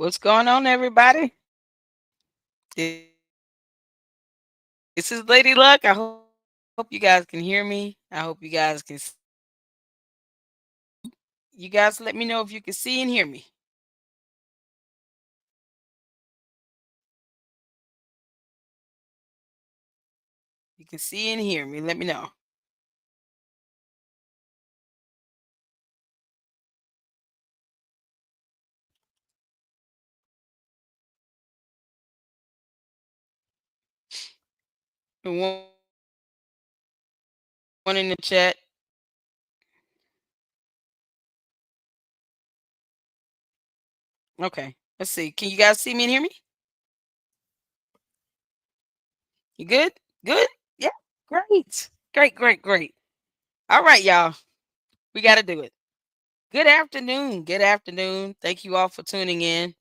What's going on, everybody? This is Lady Luck. I hope you guys can hear me. I hope you guys can. You guys, let me know if you can see and hear me. You can see and hear me. Let me know. The one in the chat. Okay. Let's see. Can you guys see me and hear me? You good? Good? Yeah. Great. Great, great, great. All right, y'all. We got to do it. Good afternoon. Good afternoon. Thank you all for tuning in.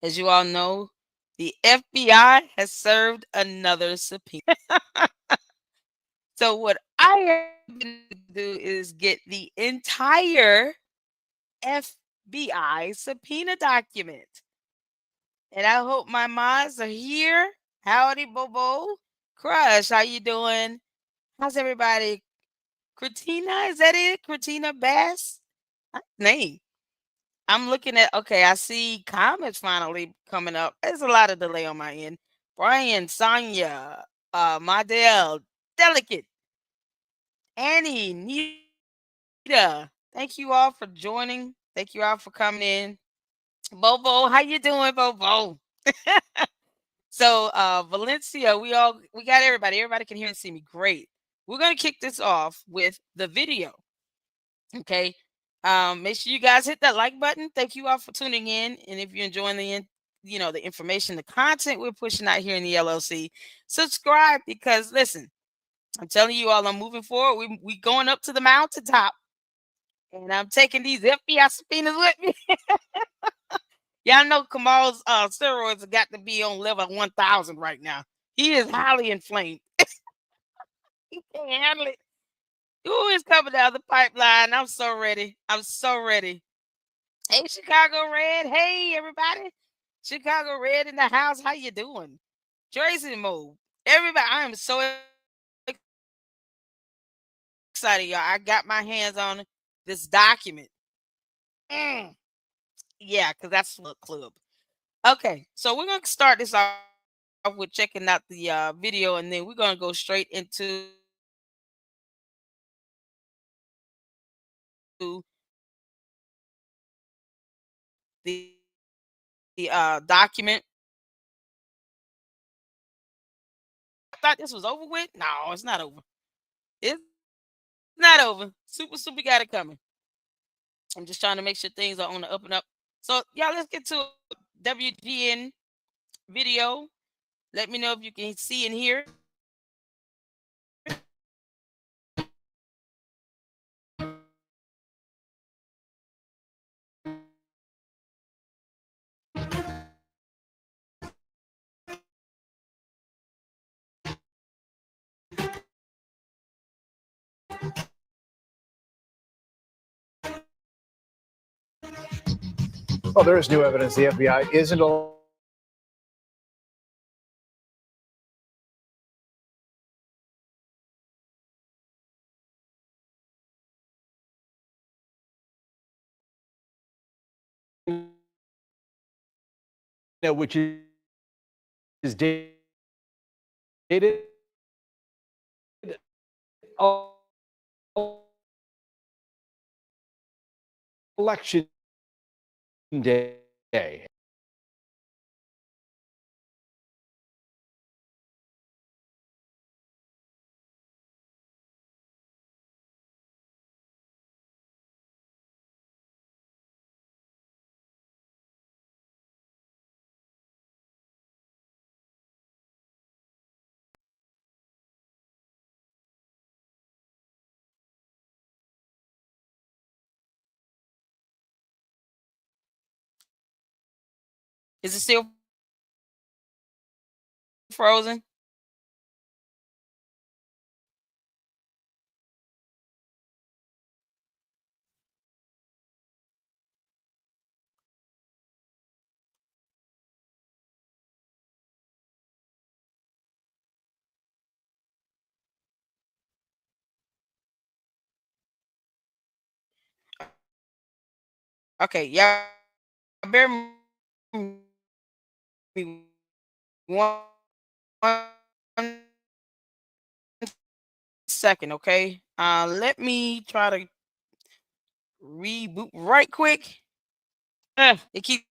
As you all know, the FBI has served another subpoena. So what I have been to do is get the entire FBI subpoena document. And I hope my mods are here. Howdy, Bobo. Crush, how you doing? How's everybody? Kratina, is that it? Kratina Bass? Name. I'm looking at, okay, I see comments finally coming up. There's a lot of delay on my end. Brian, Sonia, Model, Delicate, Annie, Nita. Thank you all for joining. Thank you all for coming in. Bobo, how you doing, Bobo? So Valencia, we got everybody. Everybody can hear and see me. Great. We're gonna kick this off with the video. Okay. Make sure you guys hit that like button. Thank you all for tuning in. And if you're enjoying the information, the content we're pushing out here in the LLC, subscribe because listen, I'm telling you all, I'm moving forward. We going up to the mountaintop, and I'm taking these FBI subpoenas with me. Y'all know Kamal's steroids have got to be on level 1,000 right now. He is highly inflamed. He can't handle it. Who is coming down the pipeline? I'm so ready. I'm so ready. Hey, Chicago Red. Hey, everybody. Chicago Red in the house. How you doing? Tracy Mode. Everybody, I am so excited, y'all. I got my hands on this document. Mm. Yeah, because that's the club. Okay, so we're going to start this off with checking out the video, and then we're going to go straight into the, the document. I thought this was over with. No, it's not over. It's not over. Super got it coming. I'm just trying to make sure things are on the up and up. So, y'all, let's get to WGN video. Let me know if you can see and hear. Well, there is new evidence the FBI isn't all. Which is dated election day. Is it still frozen? Okay, y'all bear me one second, okay? Let me try to reboot right quick. It keeps.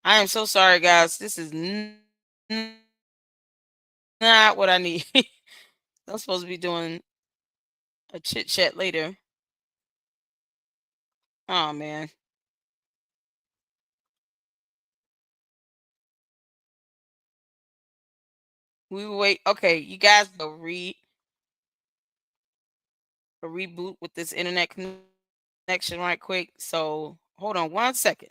I am so sorry, guys. This is not what I need. I'm supposed to be doing a chit chat later. Oh man, we will wait. Okay, you guys go reboot with this internet connection right quick. So hold on 1 second.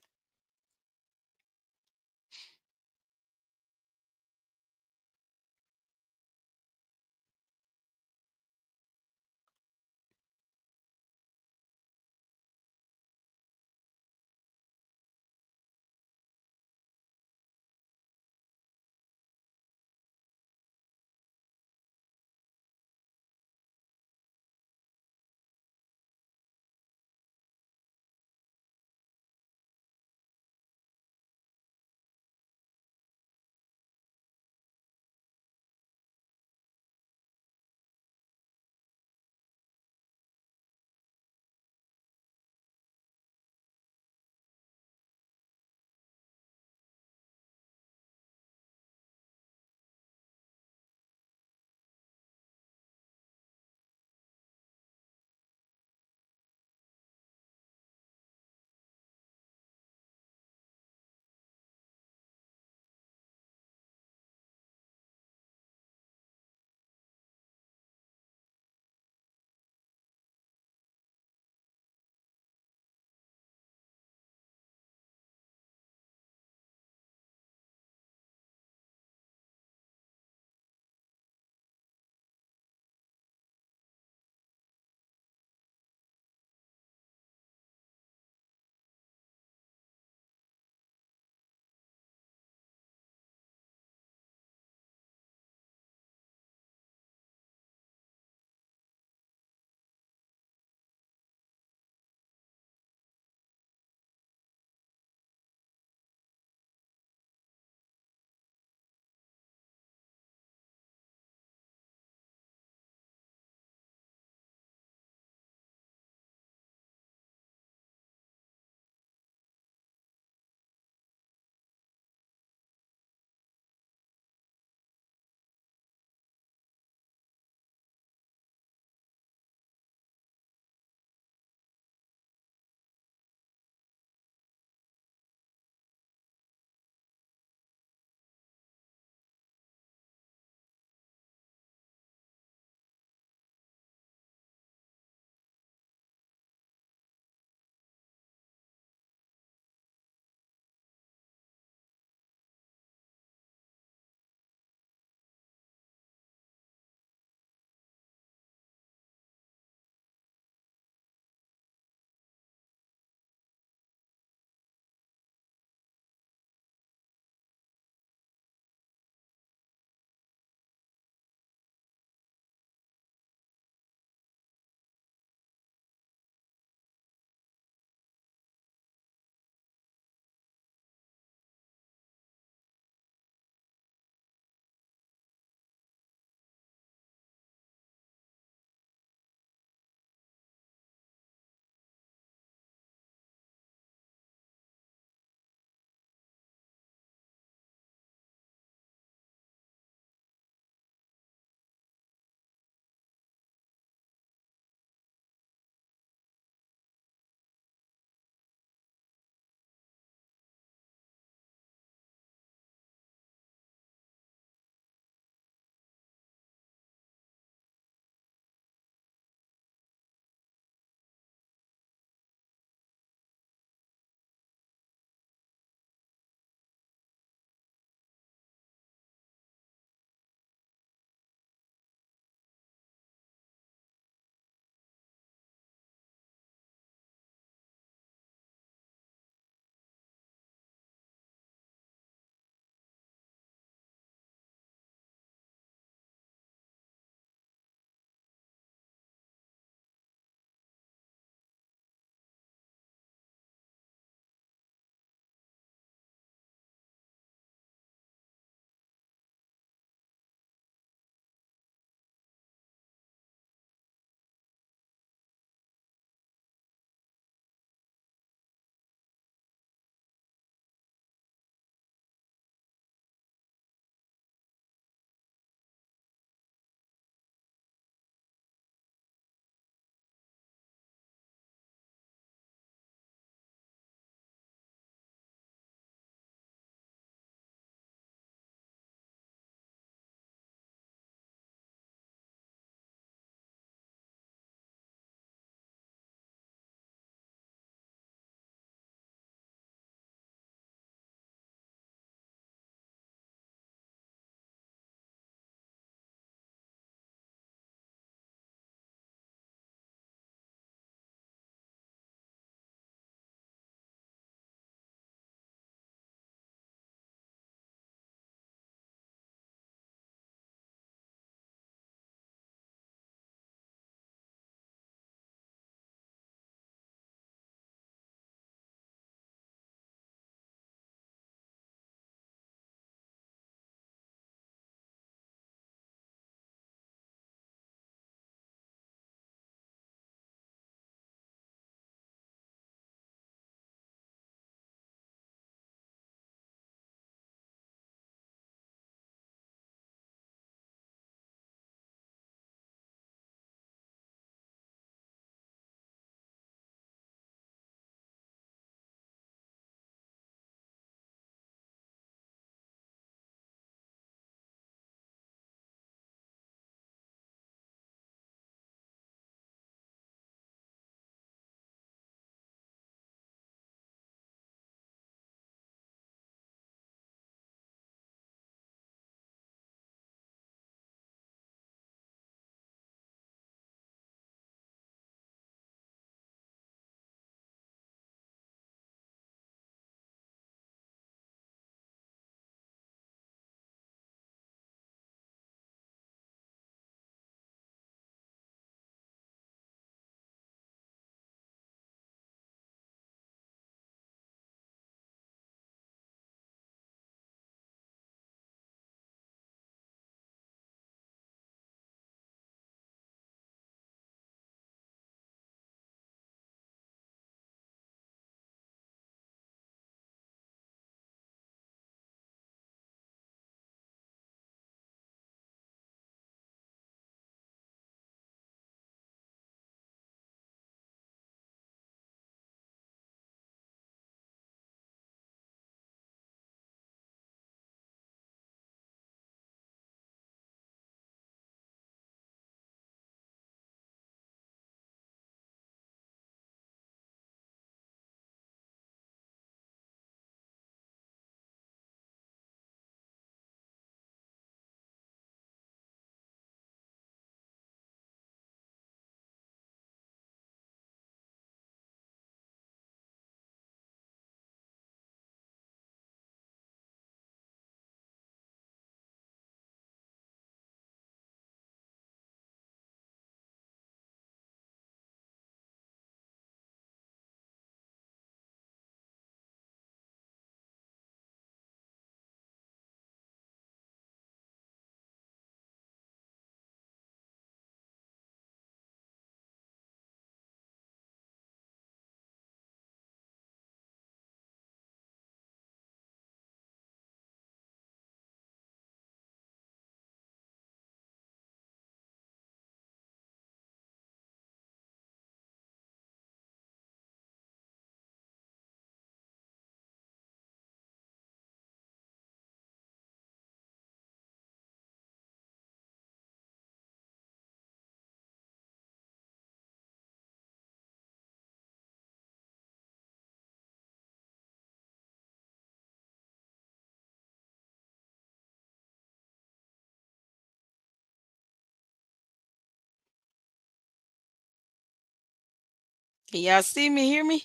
Can y'all see me, hear me?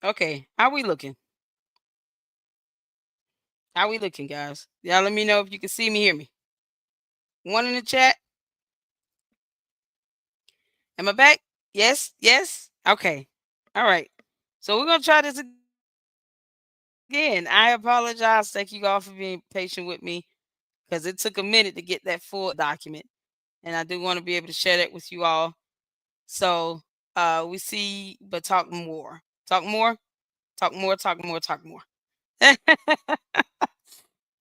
Okay, how we looking? How we looking, guys? Y'all let me know if you can see me, hear me. One in the chat. Am I back? Yes, yes. Okay. All right. So we're gonna try this again. I apologize. Thank you all for being patient with me because it took a minute to get that full document, and I do want to be able to share that with you all. So we see, but talk more, talk more, talk more, talk more, talk more. I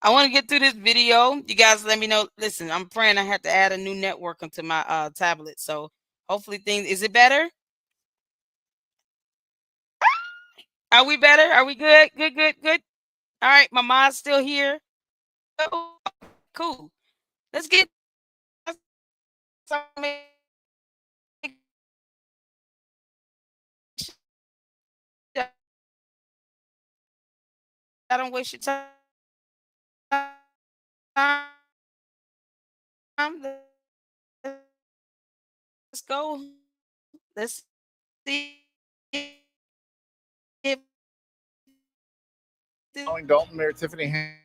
want to get through this video. You guys let me know. Listen, I'm praying I have to add a new network onto my tablet. So hopefully things is it better? Are we better? Are we good? Good, good, good. All right, my mom's still here. Oh, cool. Let's get I don't waste your time. Let's go. Let's see if this Calling Dalton Mayor Tiffany.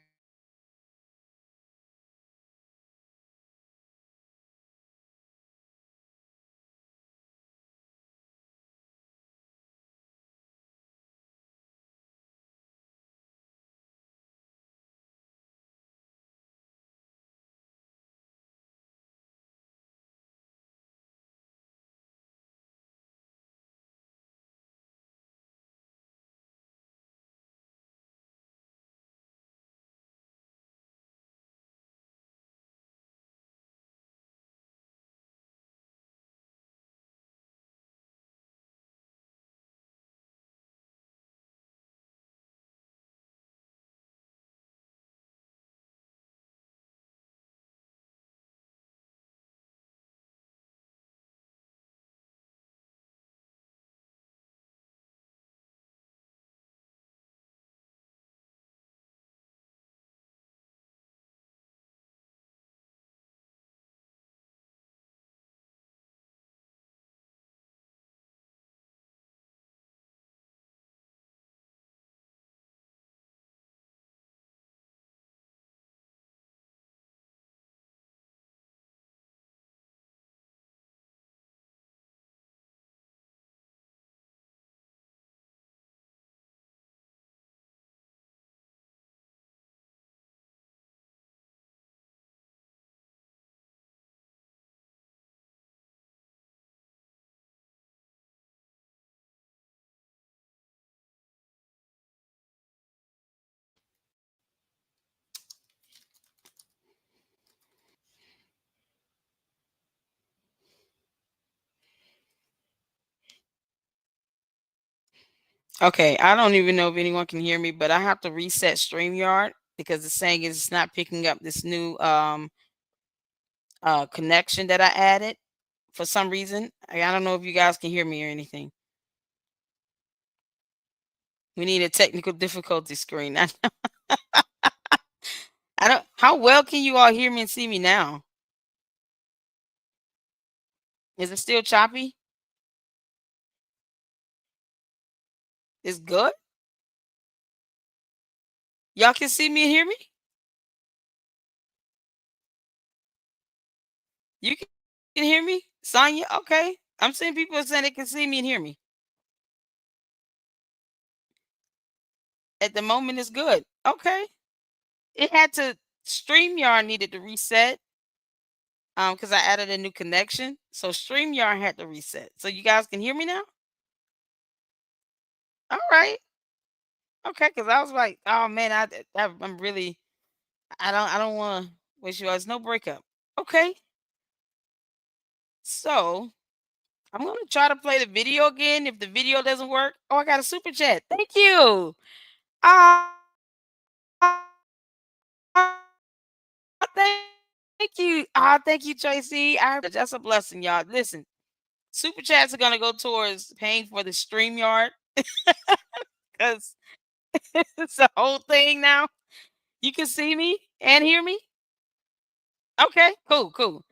Okay, I don't even know if anyone can hear me, but I have to reset StreamYard because it's saying it's not picking up this new connection that I added for some reason. I don't know if you guys can hear me or anything. We need a technical difficulty screen. I don't how well can you all hear me and see me now? Is it still choppy? It's good? Y'all can see me and hear me? You can hear me? Sonya? Okay. I'm seeing people saying they can see me and hear me. At the moment it's good. Okay. It had to StreamYard needed to reset because I added a new connection. So StreamYard had to reset. So you guys can hear me now? All right. Okay, because I was like, oh man, I'm really I don't want to waste you guys. No breakup. Okay. So I'm gonna try to play the video again. If the video doesn't work, oh, I got a super chat. Thank you. Ah, thank Thank you. Ah, thank you, Tracy. That's a blessing, y'all. Listen, super chats are gonna go towards paying for the StreamYard because it's a whole thing now. You can see me and hear me. Okay, cool, cool.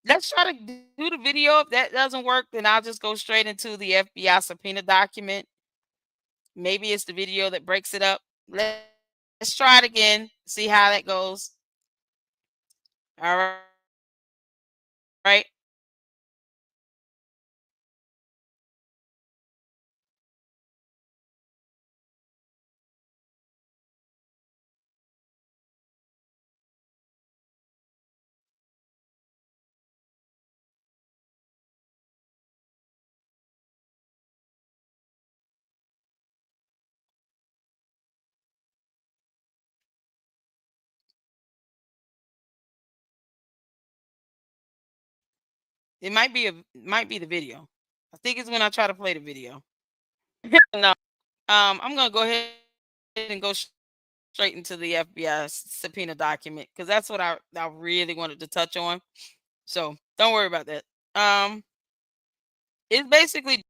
Let's try to do the video. If that doesn't work, then I'll just go straight into the FBI subpoena document. Maybe it's the video that breaks it up. Let's try it again. See how that goes. All right. It might be the video. I think it's when I try to play the video. No. I'm gonna go ahead and go straight into the FBI subpoena document because that's what I really wanted to touch on. So don't worry about that. It's basically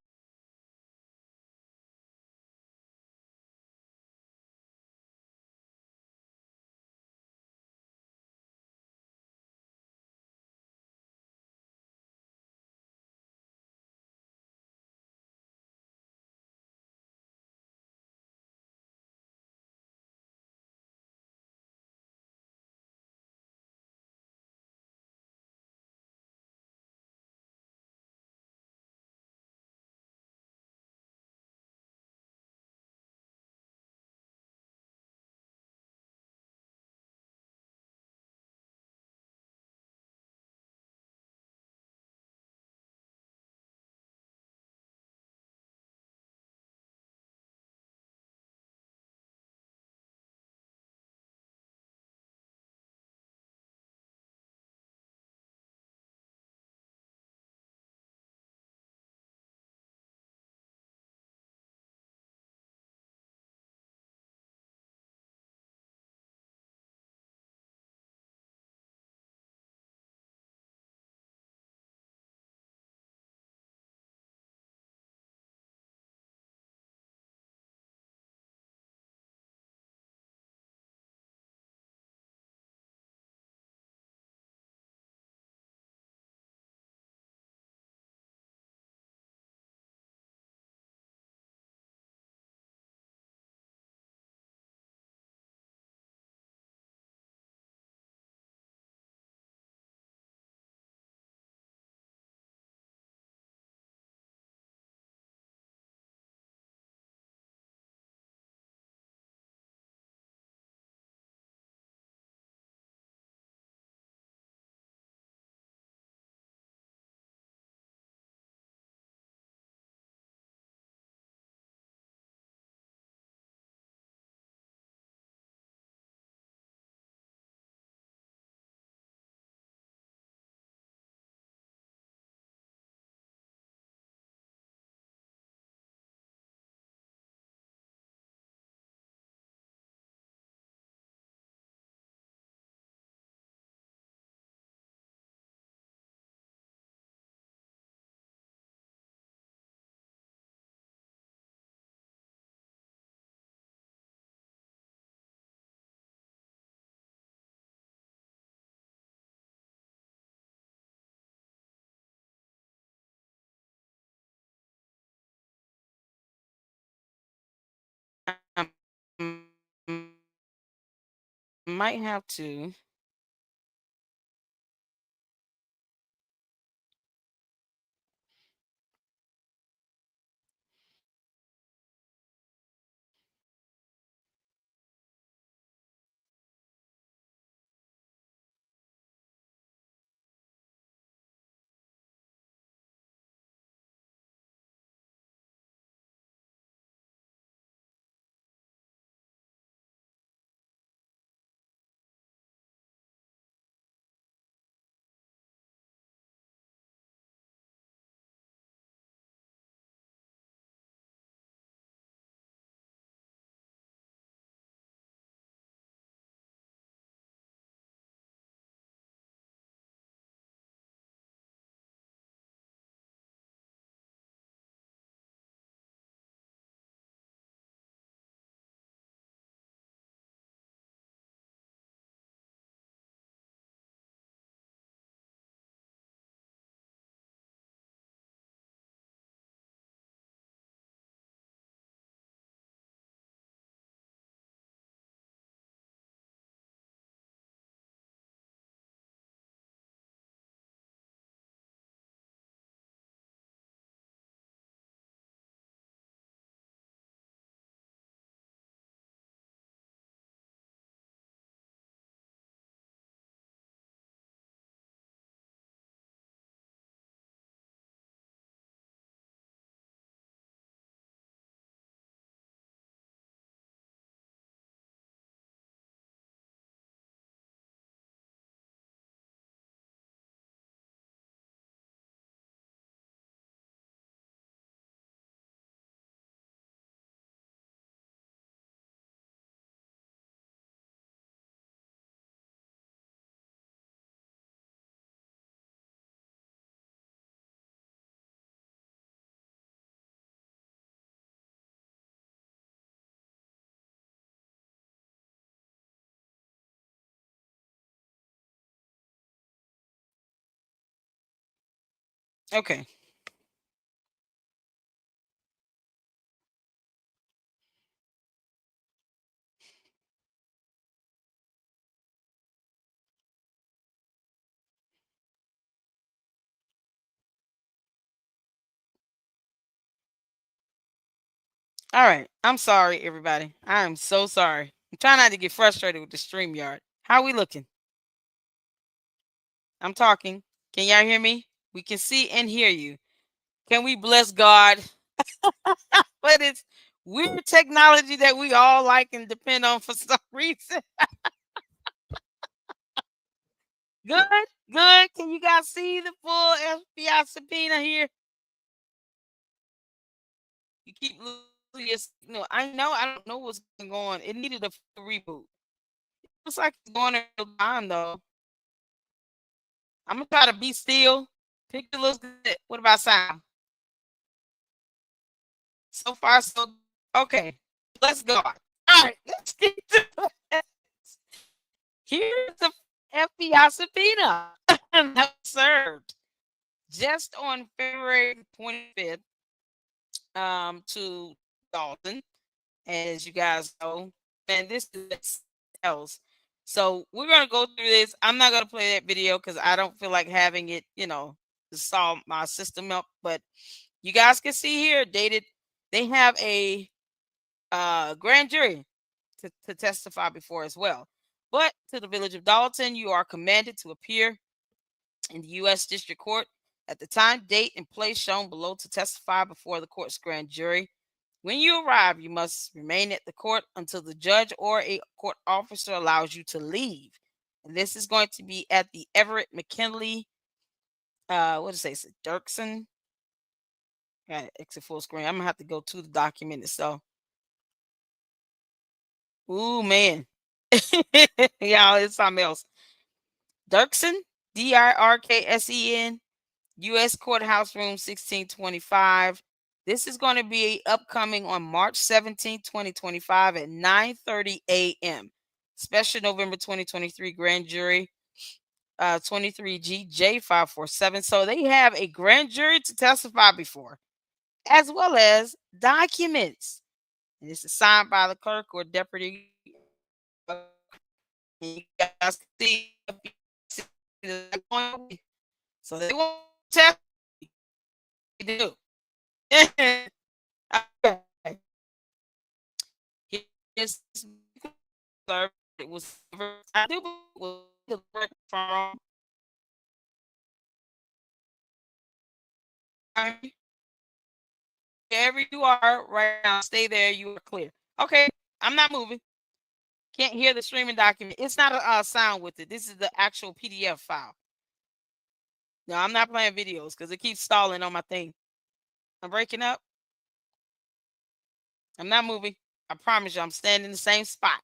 might have to. Okay. All right. I'm sorry, everybody. I am so sorry. I'm trying not to get frustrated with the StreamYard. How we looking? I'm talking. Can y'all hear me? We can see and hear you. Can we bless God? But it's weird technology that we all like and depend on for some reason. Good, good. Can you guys see the full FBI subpoena here? You keep losing your signal. I know. I don't know what's going on. It needed a full reboot. It looks like it's going in real time though. I'm gonna try to be still. Picture looks good. What about sound? So far, so okay. Let's go. All right, let's get to it. Here's the FBI subpoena that was served just on February 25th to Dalton. And as you guys know, and this is else. So we're gonna go through this. I'm not gonna play that video because I don't feel like having it, to solve my system up. But you guys can see here, dated. They have a grand jury to testify before as well. But to the village of Dalton, you are commanded to appear in the U.S. District Court at the time, date, and place shown below to testify before the court's grand jury. When you arrive, you must remain at the court until the judge or a court officer allows you to leave. And this is going to be at the Everett McKinley, what does it say? Dirksen. Got it, exit full screen. I'm gonna have to go to the document itself. Ooh, man. Y'all, it's something else. Dirksen, Dirksen, U.S. Courthouse Room 1625. This is going to be upcoming on March 17, 2025 at 9:30 a.m. Special November 2023 Grand Jury 23G J547. So they have a grand jury to testify before, as well as documents. And this is signed by the clerk or deputy. You guys can see. So they won't tell you to do. Okay. Here's it was I do was from wherever you are right now. Stay there. You are clear. Okay, I'm not moving. Can't hear the streaming document. It's not a sound with it. This is the actual PDF file. No, I'm not playing videos because it keeps stalling on my thing. I'm breaking up. I'm not moving. I promise you, I'm standing in the same spot.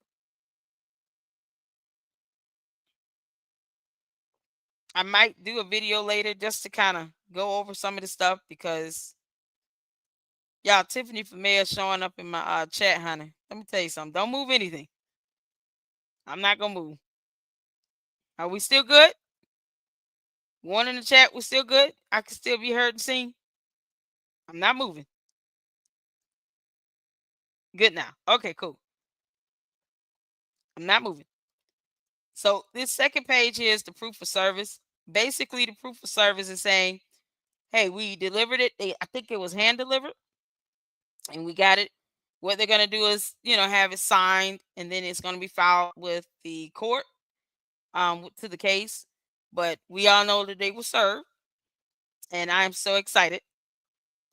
I might do a video later just to kind of go over some of the stuff because y'all, Tiffany from Mayor showing up in my chat, honey. Let me tell you something. Don't move anything. I'm not gonna move. Are we still good? One in the chat, we're still good. I can still be heard and seen. I'm not moving. Good now. Okay, cool. I'm not moving. So this second page here is the proof of service. Basically, the proof of service is saying, hey, we delivered it. I think it was hand delivered, and we got it. What they're gonna do is, have it signed, and then it's gonna be filed with the court, to the case. But we all know that they were served, and I'm so excited.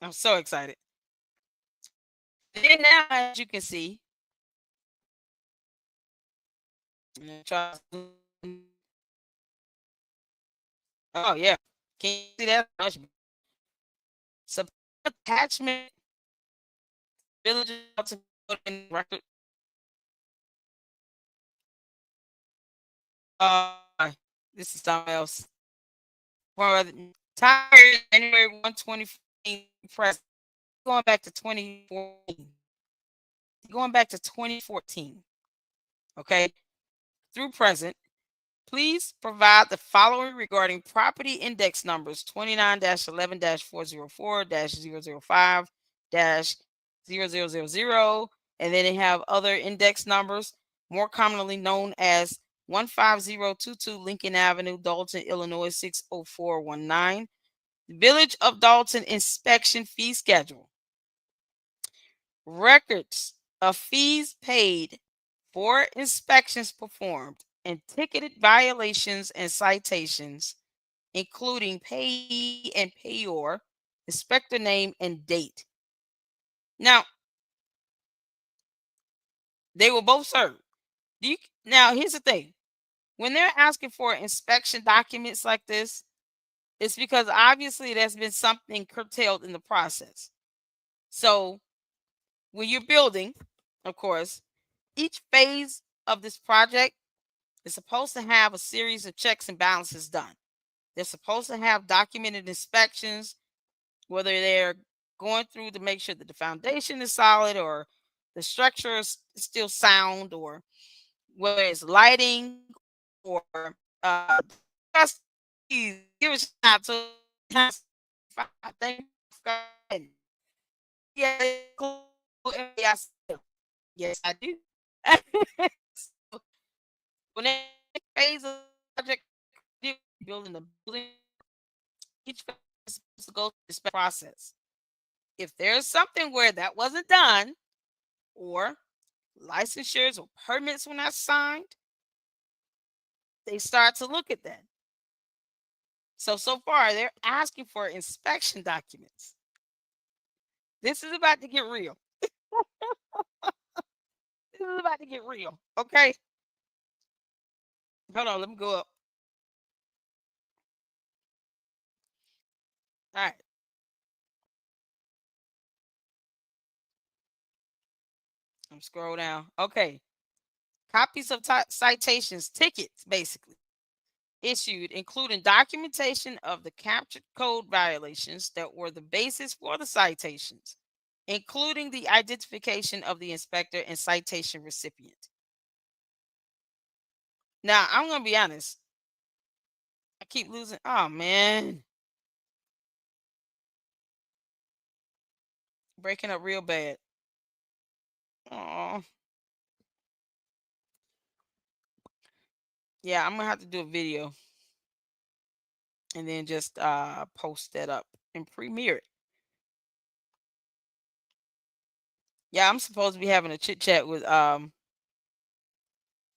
I'm so excited. Then now, as you can see, oh yeah, can you see that? Attachment village to record. Uh, this is something else. Tired January 1/2014 press. Going back to 2014. Going back to 2014. Okay, through present. Please provide the following regarding property index numbers 29-11-404-005-0000. And then they have other index numbers, more commonly known as 15022 Lincoln Avenue, Dalton, Illinois 60419. Village of Dalton inspection fee schedule. Records of fees paid for inspections performed and ticketed violations and citations, including payee and payor, inspector name, and date. Now, they will both serve. Now, here's the thing. When they're asking for inspection documents like this, it's because obviously there's been something curtailed in the process. So, when you're building, of course, each phase of this project is supposed to have a series of checks and balances done. They're supposed to have documented inspections, whether they're going through to make sure that the foundation is solid or the structure is still sound, or whether it's lighting or just give a shout out to I think yeah, FBI. Yes, I do. So when they phase of the project, building the building, each phase is supposed to go through this process. If there's something where that wasn't done, or licensures or permits were not signed, they start to look at that. So far, they're asking for inspection documents. This is about to get real. This is about to get real. Okay. Hold on. Let me go up. All right. I'm scroll down. Okay. Copies of citations, tickets, basically issued, including documentation of the captured code violations that were the basis for the citations, including the identification of the inspector and citation recipient. Now, I'm going to be honest. I keep losing. Oh, man. Breaking up real bad. Oh, yeah. I'm going to have to do a video and then just post that up and premiere it. Yeah, I'm supposed to be having a chit chat with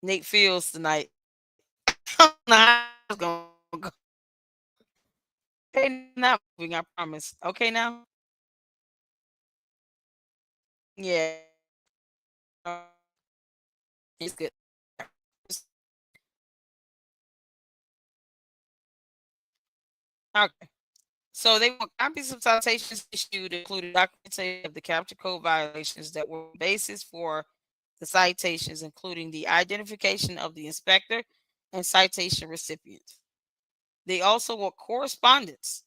Nate Fields tonight. I don't know how it's going to go. Okay, not moving, I promise. Okay, now? Yeah. uh, It's good. Okay. So they want copies of citations issued, including documentation of the capture code violations that were the basis for the citations, including the identification of the inspector and citation recipient. They also want correspondence,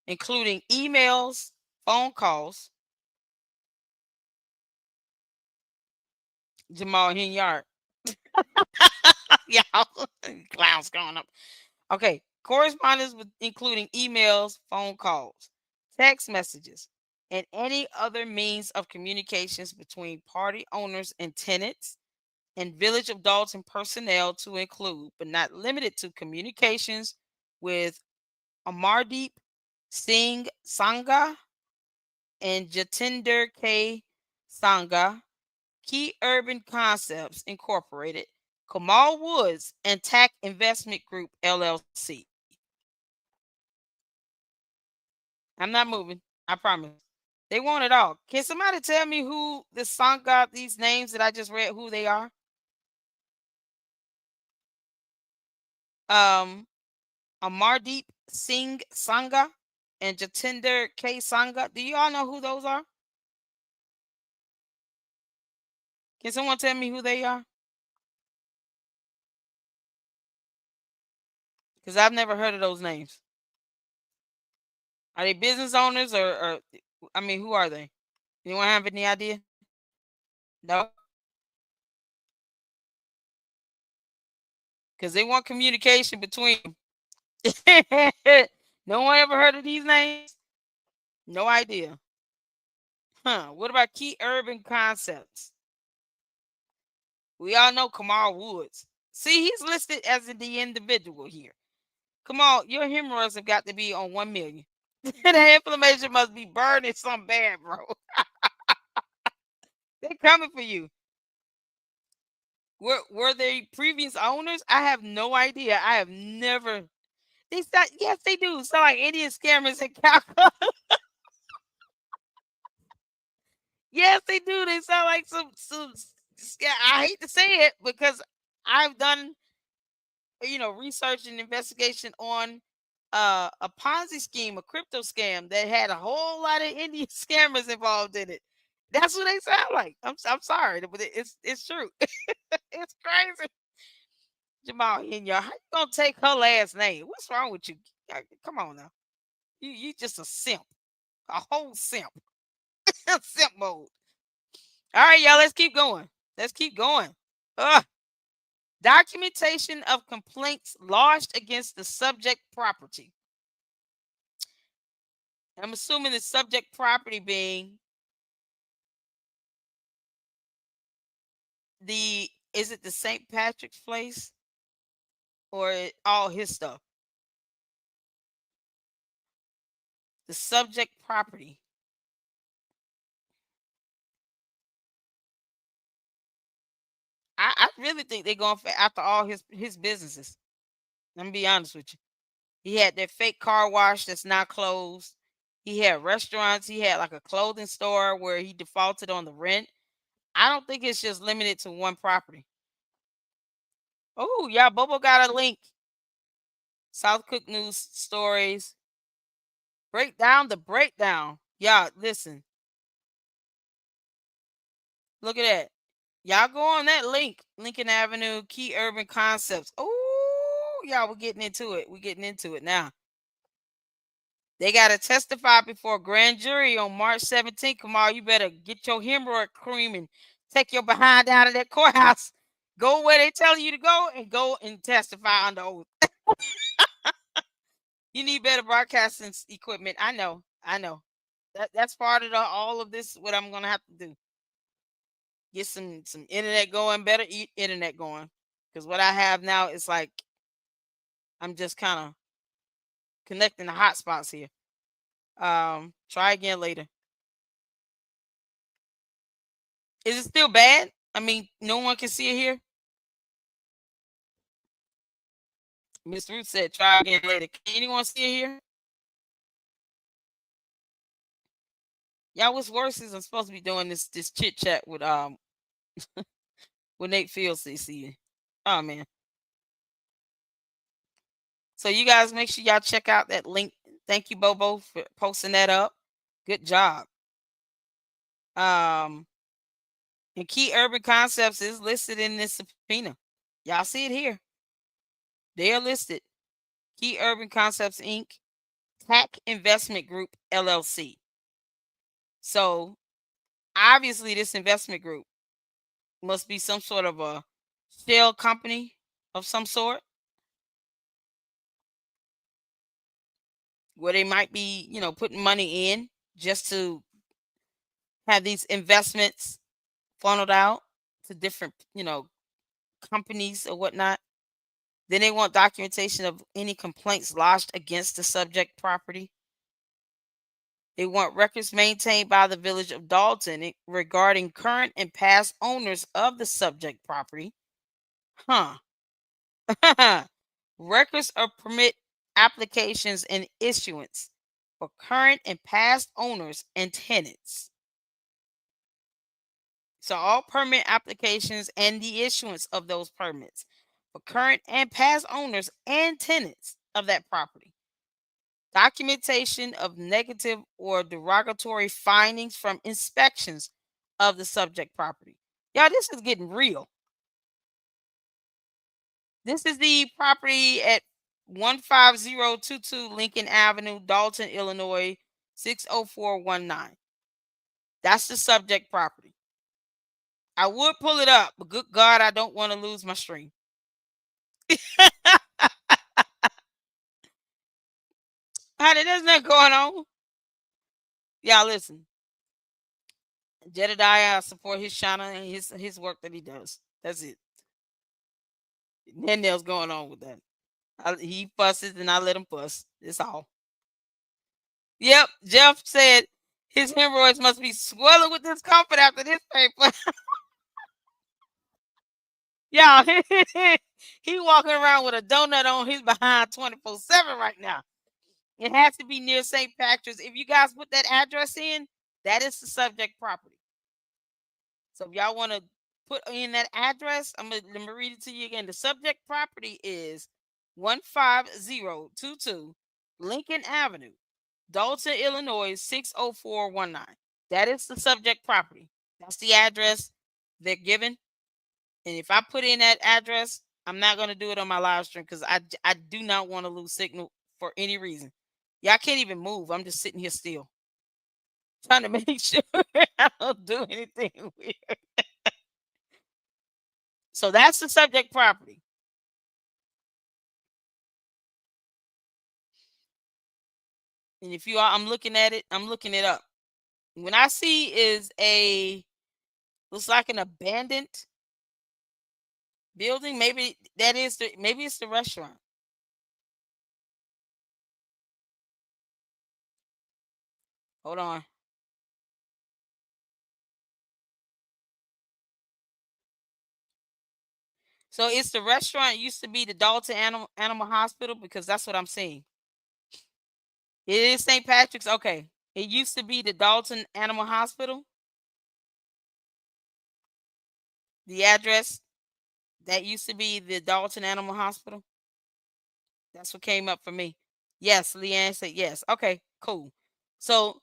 including emails, phone calls. Jamal Hinyard. Yeah, clowns going up. Okay, correspondence with including emails, phone calls, text messages, and any other means of communications between party owners and tenants and Village of Dalton personnel, to include, but not limited to, communications with Amardeep Singh Sangha and Jatinder K. Sangha, Key Urban Concepts Incorporated, Kamal Woods, and TAC Investment Group LLC. I'm not moving. I promise. They want it all. Can somebody tell me who this song got, these names that I just read, who they are? Um, Amardeep Singh Sangha and Jatinder K. Sangha. Do you all know who those are? Can someone tell me who they are? Because I've never heard of those names. Are they business owners, or I mean, who are they? Anyone have any idea? No. because they want communication between them. No one ever heard of these names? No idea. Huh. What about key urban concepts? We all know Kamal Woods. See, he's listed as the individual here. Kamal, your hemorrhoids have got to be on 1 million. The inflammation must be burning some bad, bro. They're coming for you. Were they previous owners? I have no idea. I have never. They sound, yes, they do. Sound like Indian scammers in Calcutta. Yes, they do. They sound like some. I hate to say it because I've done research and investigation on a Ponzi scheme, a crypto scam that had a whole lot of Indian scammers involved in it. That's what they sound like. I'm sorry, but it's true. It's crazy. Jamal in y'all, how you gonna take her last name? What's wrong with you? Come on now. You just a simp. A whole simp. Simp mode. All right, y'all, let's keep going. Let's keep going. Ugh. Documentation of complaints lodged against the subject property. I'm assuming the subject property being is it the St. Patrick's place or all his stuff? The subject property. I really think they're going after all his businesses. Let me be honest with you. He had that fake car wash that's now closed. He had restaurants. He had like a clothing store where he defaulted on the rent. I don't think it's just limited to one property. Oh, yeah, Bobo got a link. South Cook News stories. Break down the breakdown. Y'all, listen. Look at that. Y'all go on that link. Lincoln Avenue, Key Urban Concepts. Oh, y'all, we're getting into it. We're getting into it now. They got to testify before grand jury on March 17th. Kamal, you better get your hemorrhoid cream and take your behind down to that courthouse. Go where they telling you to go and go and testify under oath. You need better broadcasting equipment. I know. That's part of all of this. What I'm gonna have to do. Get some internet going, better internet going. Because what I have now is like I'm just kind of connecting the hotspots here. Try again later. Is it still bad? I mean, no one can see it here. Miss Ruth said, "Try again later." Can anyone see it here? Y'all, what's worse is I'm supposed to be doing this chit chat with with Nate Fields. See, oh man. So you guys make sure y'all check out that link. Thank you, Bobo, for posting that up. Good job. And Key Urban Concepts is listed in this subpoena. Y'all see it here. They are listed. Key Urban Concepts Inc., TAC Investment Group LLC. So obviously, this investment group must be some sort of a shell company of some sort, where they might be, putting money in just to have these investments funneled out to different, companies or whatnot. Then they want documentation of any complaints lodged against the subject property. They want records maintained by the village of Dalton regarding current and past owners of the subject property. Huh. Records of permit applications and issuance for current and past owners and tenants. So all permit applications and the issuance of those permits for current and past owners and tenants of that property. Documentation of negative or derogatory findings from inspections of the subject property. Y'all, this is getting real. This is the property at 15022 Lincoln Avenue, Dalton, Illinois, 60419. That's the subject property. I would pull it up, but good God, I don't want to lose my stream. Honey, there's nothing going on. Y'all listen. Jedediah, I support his channel and his work that he does. That's it. Nothing else going on with that. He fusses and I let him fuss. That's all. Yep. Jeff said his hemorrhoids must be swelling with discomfort after this paper. Y'all, he walking around with a donut on his behind 24/7 right now. It has to be near St. Patrick's. If you guys put that address in, that is the subject property. So if y'all want to put in that address, let me read it to you again. The subject property is 15022 Lincoln Avenue, Dalton, Illinois 60419. That is the subject property. That's the address they're given. And if I put in that address, I'm not going to do it on my live stream because I do not want to lose signal for any reason. Y'all can't even move. I'm just sitting here still, trying to make sure I don't do anything weird. So that's the subject property. And if you are, I'm looking at it, I'm looking it up. When I see is looks like an abandoned building. Maybe maybe it's the restaurant. Hold on. So it's the restaurant used to be the Dalton Animal Hospital because that's what I'm seeing. It is St. Patrick's. Okay. It used to be the Dalton Animal Hospital. The address that used to be the Dalton Animal Hospital. That's what came up for me. Yes, Leanne said yes. Okay, cool. So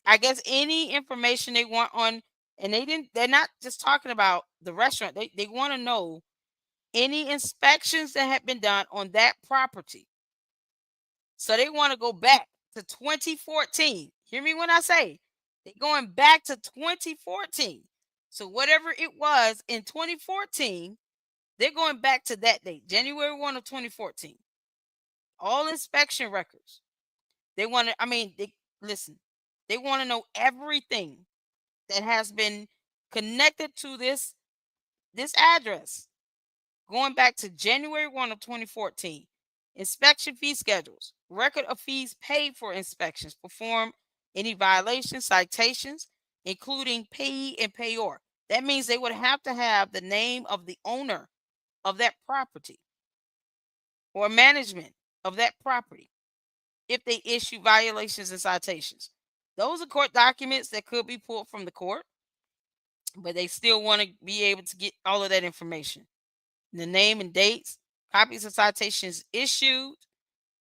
I guess any information they want on, and they're not just talking about the restaurant. They want to know any inspections that have been done on that property. So they want to go back to 2014. Hear me when I say they're going back to 2014. So whatever it was in 2014, they're going back to that date, January 1 of 2014. All inspection records. They want to, listen, they want to know everything that has been connected to this address going back to January 1 of 2014. Inspection fee schedules, record of fees paid for inspections, perform any violations, citations, including payee and payor. That means they would have to have the name of the owner of that property or management of that property if they issue violations and citations. Those are court documents that could be pulled from the court, but they still want to be able to get all of that information. The name and dates, copies of citations issued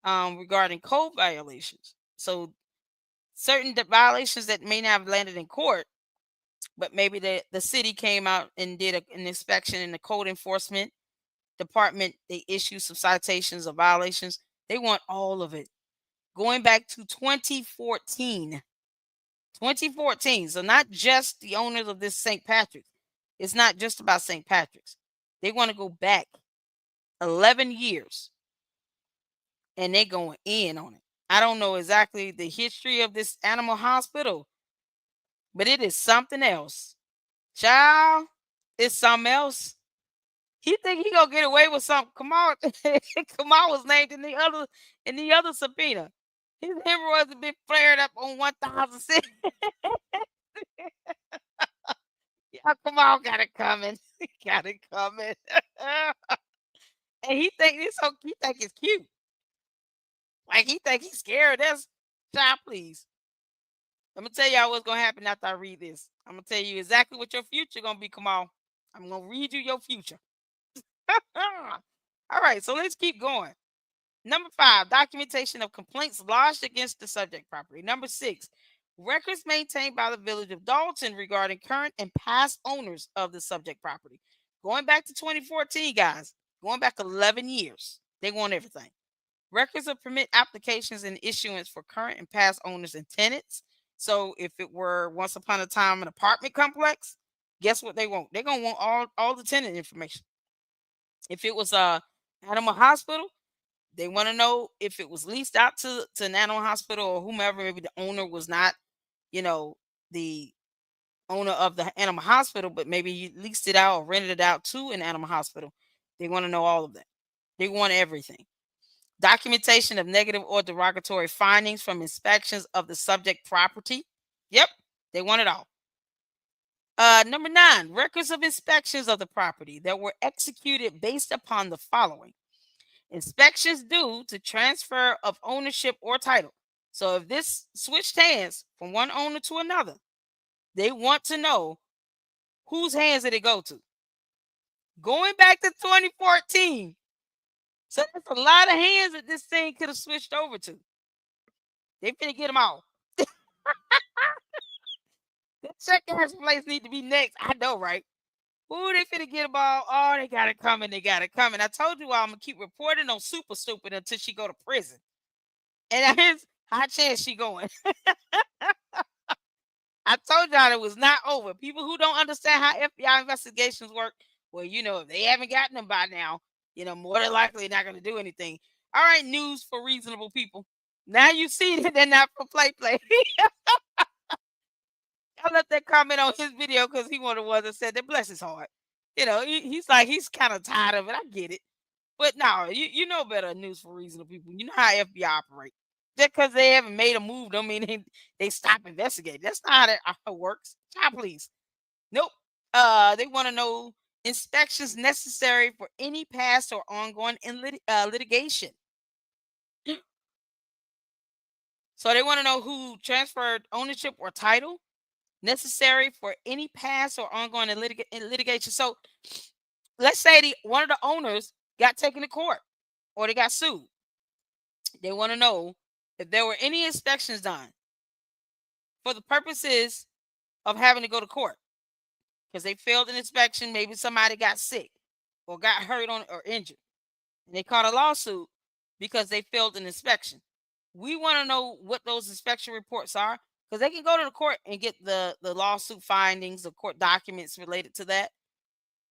regarding code violations. So certain violations that may not have landed in court, but maybe the city came out and did an inspection in the code enforcement department. They issued some citations or violations. They want all of it going back to 2014. 2014. So not just the owners of this St. Patrick's. It's not just about St. Patrick's. They want to go back 11 years and they going in on it. I don't know exactly the history of this animal hospital, but it is something else. Child, it's something else. He think he gonna get away with something. Kamal, Kamal was named in the other subpoena. His hemorrhoids have been flared up on 1,006. Yeah, Kamal got it coming. He got it coming. And he think he think it's cute. Like he think he's scared. That's child, please. I'm gonna tell y'all what's gonna happen after I read this. I'm gonna tell you exactly what your future gonna be, Kamal. I'm gonna read you your future. All right, so let's keep going. Number 5, documentation of complaints lodged against the subject property. Number 6, records maintained by the village of Dalton regarding current and past owners of the subject property. Going back to 2014, guys, going back 11 years, they want everything. Records of permit applications and issuance for current and past owners and tenants. So if it were once upon a time an apartment complex, guess what they want? They're going to want all the tenant information. If it was a animal hospital, they want to know if it was leased out to an animal hospital or whomever. Maybe the owner was not, you know, the owner of the animal hospital, but maybe you leased it out or rented it out to an animal hospital. They want to know all of that. They want everything. Documentation of negative or derogatory findings from inspections of the subject property. Yep, they want it all. Number 9, records of inspections of the property that were executed based upon the following: inspections due to transfer of ownership or title. So if this switched hands from one owner to another, they want to know whose hands did it go to. Going back to 2014, so that's a lot of hands that this thing could have switched over to. They finna get them all. The check cash place need to be next. I know, right? Ooh, they finna get them all. Oh, they got it coming. They got it coming. I told you I'm gonna keep reporting on Super Stupid until she go to prison. And here's high chance she going. I told y'all it was not over. People who don't understand how FBI investigations work, well, if they haven't gotten them by now, more than likely they're not going to do anything. All right, news for reasonable people. Now you see that they're not for play. I left that comment on his video because he one of the ones that said that bless his heart. He's like, he's kind of tired of it. I get it. But no, you know better news for reasonable people. You know how FBI operate. Just because they haven't made a move don't mean they stop investigating. That's not how it works. Child, please. Nope. They want to know inspections necessary for any past or ongoing litigation. So they want to know who transferred ownership or title necessary for any past or ongoing litigation. So let's say one of the owners got taken to court or they got sued. They want to know if there were any inspections done for the purposes of having to go to court because they failed an inspection. Maybe somebody got sick or got hurt or injured, and they caught a lawsuit because they failed an inspection. We want to know what those inspection reports are because they can go to the court and get the lawsuit findings, the court documents related to that.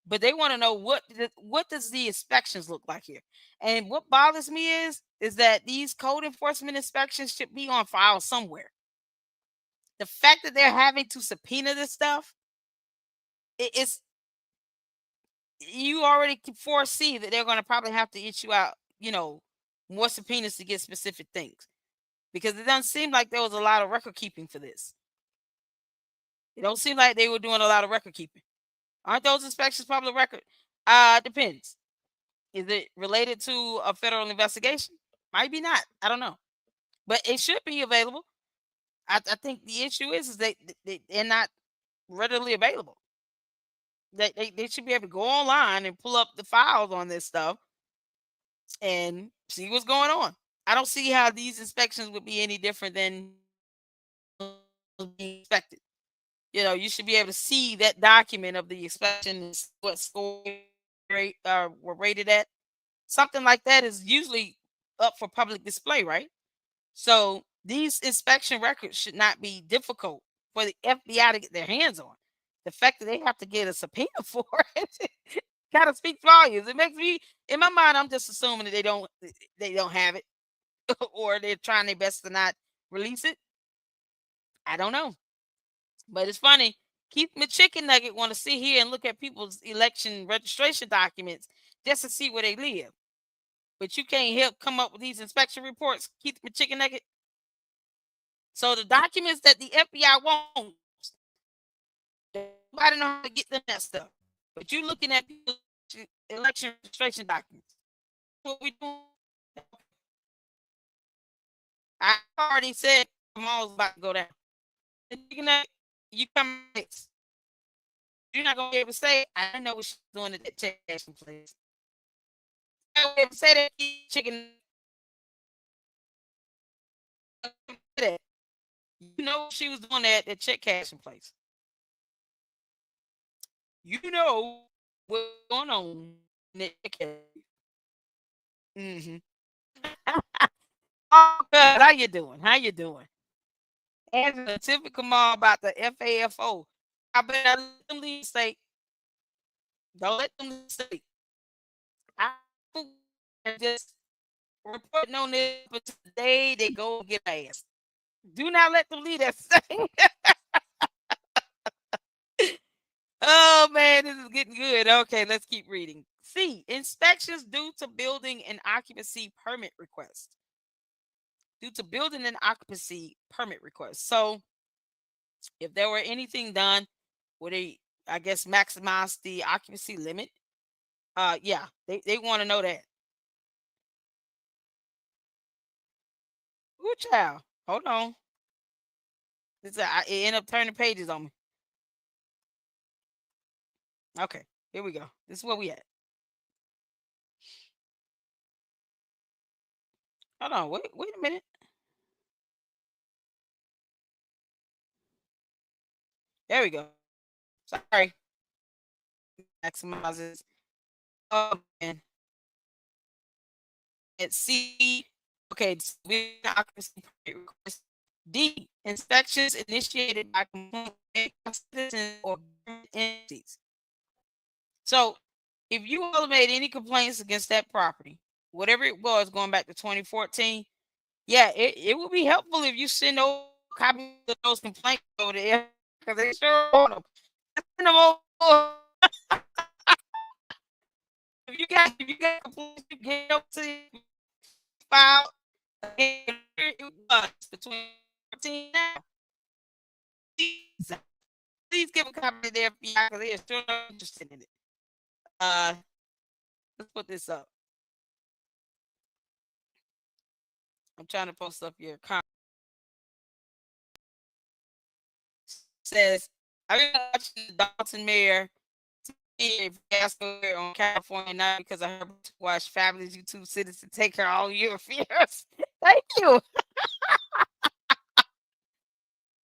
But they want to know what does the inspections look like here. And what bothers me is that these code enforcement inspections should be on file somewhere. The fact that they're having to subpoena this stuff, it's you already can foresee that they're going to probably have to issue out, more subpoenas to get specific things because it doesn't seem like there was a lot of record keeping for this. It don't seem like they were doing a lot of record keeping. Aren't those inspections public record? Depends. Is it related to a federal investigation? Might be not. I don't know, but it should be available. I think the issue is they're not readily available. They should be able to go online and pull up the files on this stuff and see what's going on. I don't see how these inspections would be any different than being inspected. You should be able to see that document of the inspection and what score were rated at. Something like that is usually up for public display, right? So these inspection records should not be difficult for the FBI to get their hands on. The fact that they have to get a subpoena for it kind of speaks volumes. It makes me, in my mind, I'm just assuming that they don't have it, or they're trying their best to not release it. I don't know, but it's funny. Keith McChicken Nugget want to sit here and look at people's election registration documents just to see where they live, but you can't help come up with these inspection reports, Keith McChicken Nugget. So the documents that the FBI wants, nobody know how to get them that stuff. But you looking at people's election registration documents. What we doing? I already said Kamal's about to go down. You come next. You're not gonna be able to say I know what she's doing at that check cashing place. I will be able to say that chicken. You know what she was doing at that check cashing place. You know what's going on in that check cashing. Mm-hmm. Oh, good. How you doing? How you doing? Angela, Tiffany Kamal about the FAFO. I better let them leave state. Don't let them leave state. and just reporting on this but today they go and get ass. Do not let them leave that thing. Oh man, this is getting good. Okay, let's keep reading. C. Inspections due to building and occupancy permit request. Due to building and occupancy permit request. So if there were anything done where they, I guess, maximize the occupancy limit, yeah, they want to know that. Ooh, child. Hold on. It end up turning pages on me. Okay, here we go. This is where we at. Hold on. Wait a minute. There we go. Sorry. Maximizes. Oh man. At C. Okay, so we occupancy permit request. D. Inspections initiated by complaint citizens or government entities. So, if you all made any complaints against that property, whatever it was, going back to 2014, yeah, it would be helpful if you send over copies of those complaints over there because they sure want them. Send them over. If you got complaints, you get up to the file. Here it was between 14 now. Please give a copy to the FBI because they are still interested in it. Uh, let's put this up. I'm trying to post up your comment. Says, I've been watching the Dalton Mayor fiasco here on California now because I heard to watch fabulous YouTube citizen take care of all your fears. Thank you.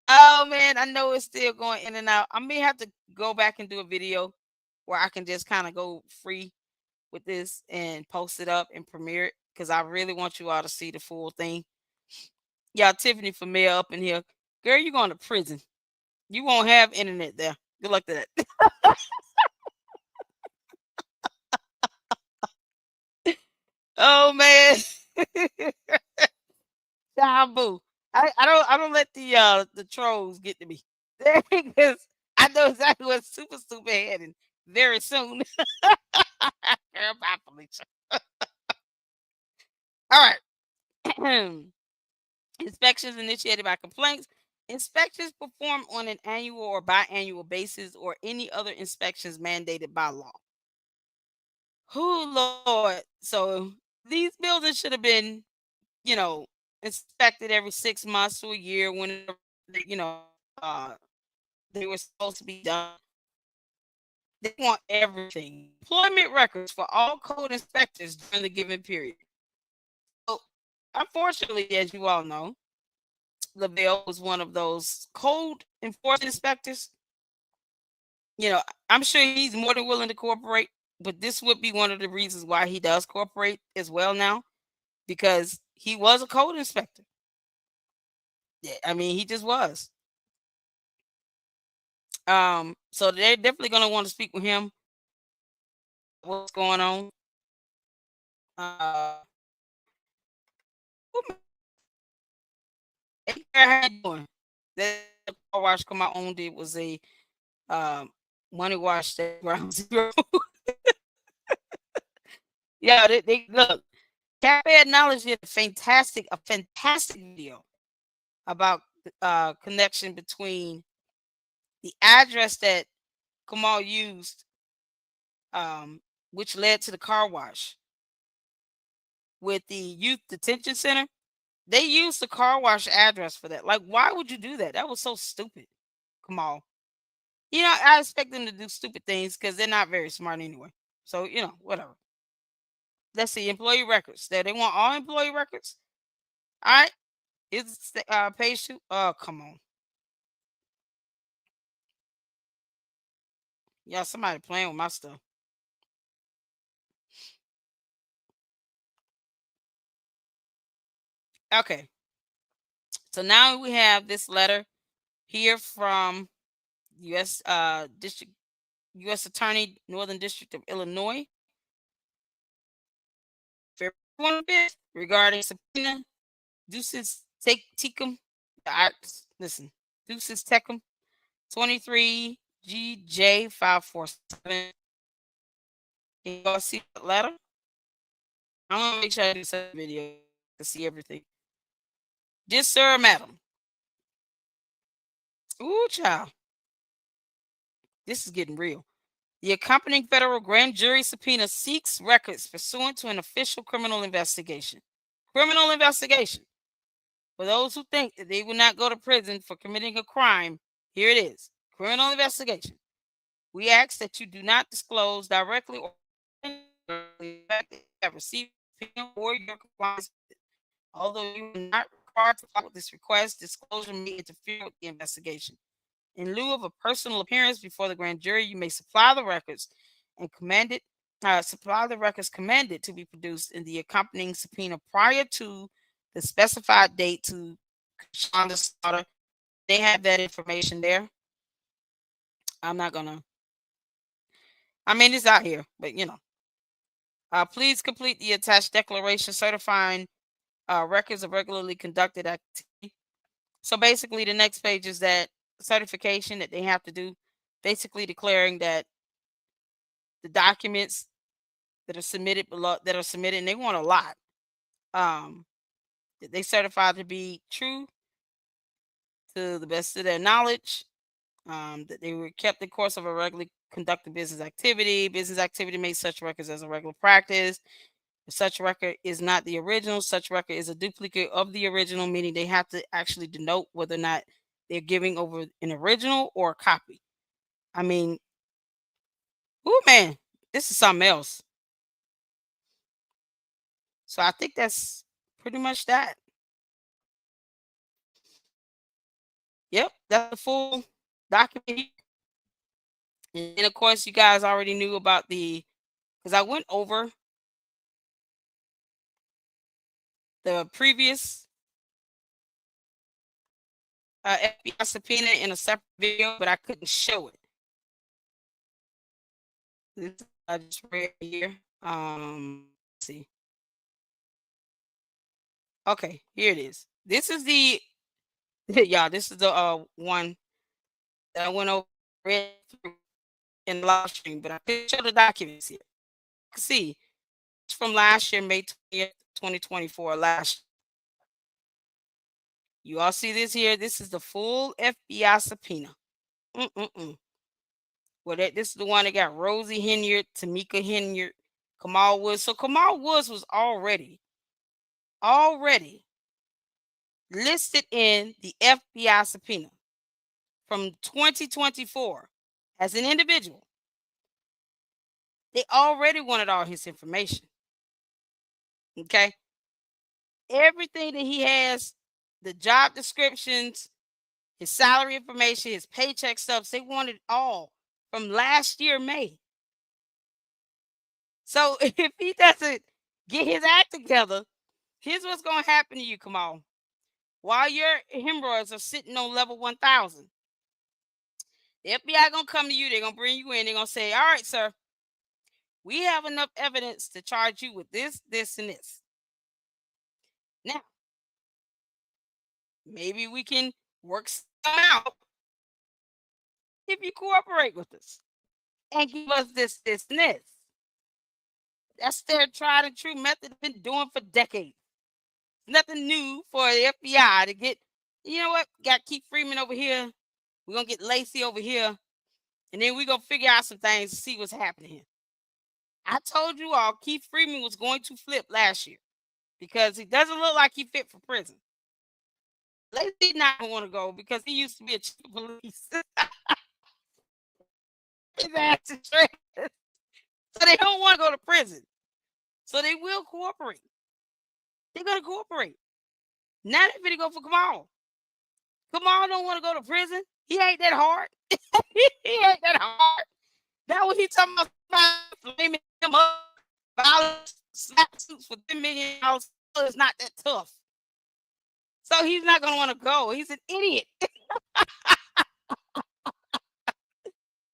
Oh man, I know it's still going in and out. I may have to go back and do a video where I can just kind of go free with this and post it up and premiere it because I really want you all to see the full thing. Yeah, Tiffany from Mayor up in here. Girl, you're going to prison. You won't have internet there. Good luck to that. Oh man. Boo. I don't let the trolls get to me. Because I know exactly what super stupid heading very soon. Girl, bye, Felicia. All right. Inspections initiated by complaints. Inspections performed on an annual or biannual basis or any other inspections mandated by law. Oh Lord. So these buildings should have been, you know, inspected every 6 months to a year whenever you know uh they were supposed to be done. They want everything. Employment records for all code inspectors during the given period. So unfortunately, as you all know, Lavelle was one of those code enforcement inspectors. You know, I'm sure he's more than willing to cooperate, but this would be one of the reasons why he does cooperate as well now, because he was a code inspector. Yeah, I mean, he just was. So they're definitely gonna want to speak with him. What's going on? Uh, hey, how you doing? That car wash come I owned it was a um money wash at ground zero. Yeah, they look. Cafe Knowledge did a fantastic video about connection between the address that Kamal used, um, which led to the car wash, with the youth detention center. They used the car wash address for that. Like, why would you do that? That was so stupid, Kamal. You know, I expect them to do stupid things because they're not very smart anyway. So, whatever. Let's see, employee records. They want all employee records. All right. Is page 2? Oh, come on. Yeah, somebody playing with my stuff. Okay. So now we have this letter here from U.S. District U.S. Attorney, Northern District of Illinois. 25th regarding subpoena Deuces take Tecum. Listen, Deuces Tecum 23 GJ 547. Can y'all see that letter? I'm gonna make sure I do some video to see everything. Dear sir, madam. Ooh, child. This is getting real. The accompanying federal grand jury subpoena seeks records pursuant to an official criminal investigation. Criminal investigation. For those who think that they will not go to prison for committing a crime, here it is. Criminal investigation. We ask that you do not disclose directly or indirectly the fact that you have received or your compliance. Although you are not required to follow with this request, disclosure may interfere with the investigation. In lieu of a personal appearance before the grand jury, you may supply the records and supply the records commanded to be produced in the accompanying subpoena prior to the specified date to Shonda Slaughter. They have that information there. I'm not gonna. I mean, it's out here, but please complete the attached declaration certifying records of regularly conducted activity. So basically, the next page is that certification that they have to do, basically declaring that the documents that are submitted and they want a lot, that they certify to be true to the best of their knowledge, that they were kept in course of a regularly conducted business activity. Business activity made such records as a regular practice. If such record is not the original, such record is a duplicate of the original, meaning they have to actually denote whether or not they're giving over an original or a copy. I mean, oh man, this is something else. So I think that's pretty much that. Yep, that's the full document. And of course, you guys already knew about because I went over the previous FBI subpoena in a separate video, but I couldn't show it. This I just read here. Let's see. Okay, here it is. This is the yeah, this is the one that I went over read through in the live stream, but I couldn't show the documents here. You can see it's from last year, May 20th, 2024. You all see this here? This is the full FBI subpoena. Well, this is the one that got Rosie Henyard, Tamika Henyard, Kamal Woods. So Kamal Woods was already listed in the FBI subpoena from 2024 as an individual. They already wanted all his information. Okay. Everything that he has, the job descriptions, his salary information, his paycheck stubs, they wanted all from last year, May. So if he doesn't get his act together, here's what's going to happen to you, Kamal. While your hemorrhoids are sitting on level 1000, the FBI going to come to you. They're going to bring you in. They're going to say, all right, sir, we have enough evidence to charge you with this, this, and this. Now, maybe we can work some out if you cooperate with us and give us this, this, and this. That's their tried and true method they've been doing for decades. Nothing new for the FBI to get, you know what? Got Keith Freeman over here. We're going to get Lacey over here. And then we're going to figure out some things to see what's happening here. I told you all Keith Freeman was going to flip last year because he doesn't look like he fit for prison. Lacey not going to want to go because he used to be a chief of police. His ass is trash. So they don't want to go to prison. So they will cooperate. They're going to cooperate. Not if they go for Kamal. Kamal don't want to go to prison. He ain't that hard. He ain't that hard. That what he talking about flaming him up. Violence, slap suits for $10 million. It's not that tough. So he's not going to want to go. He's an idiot.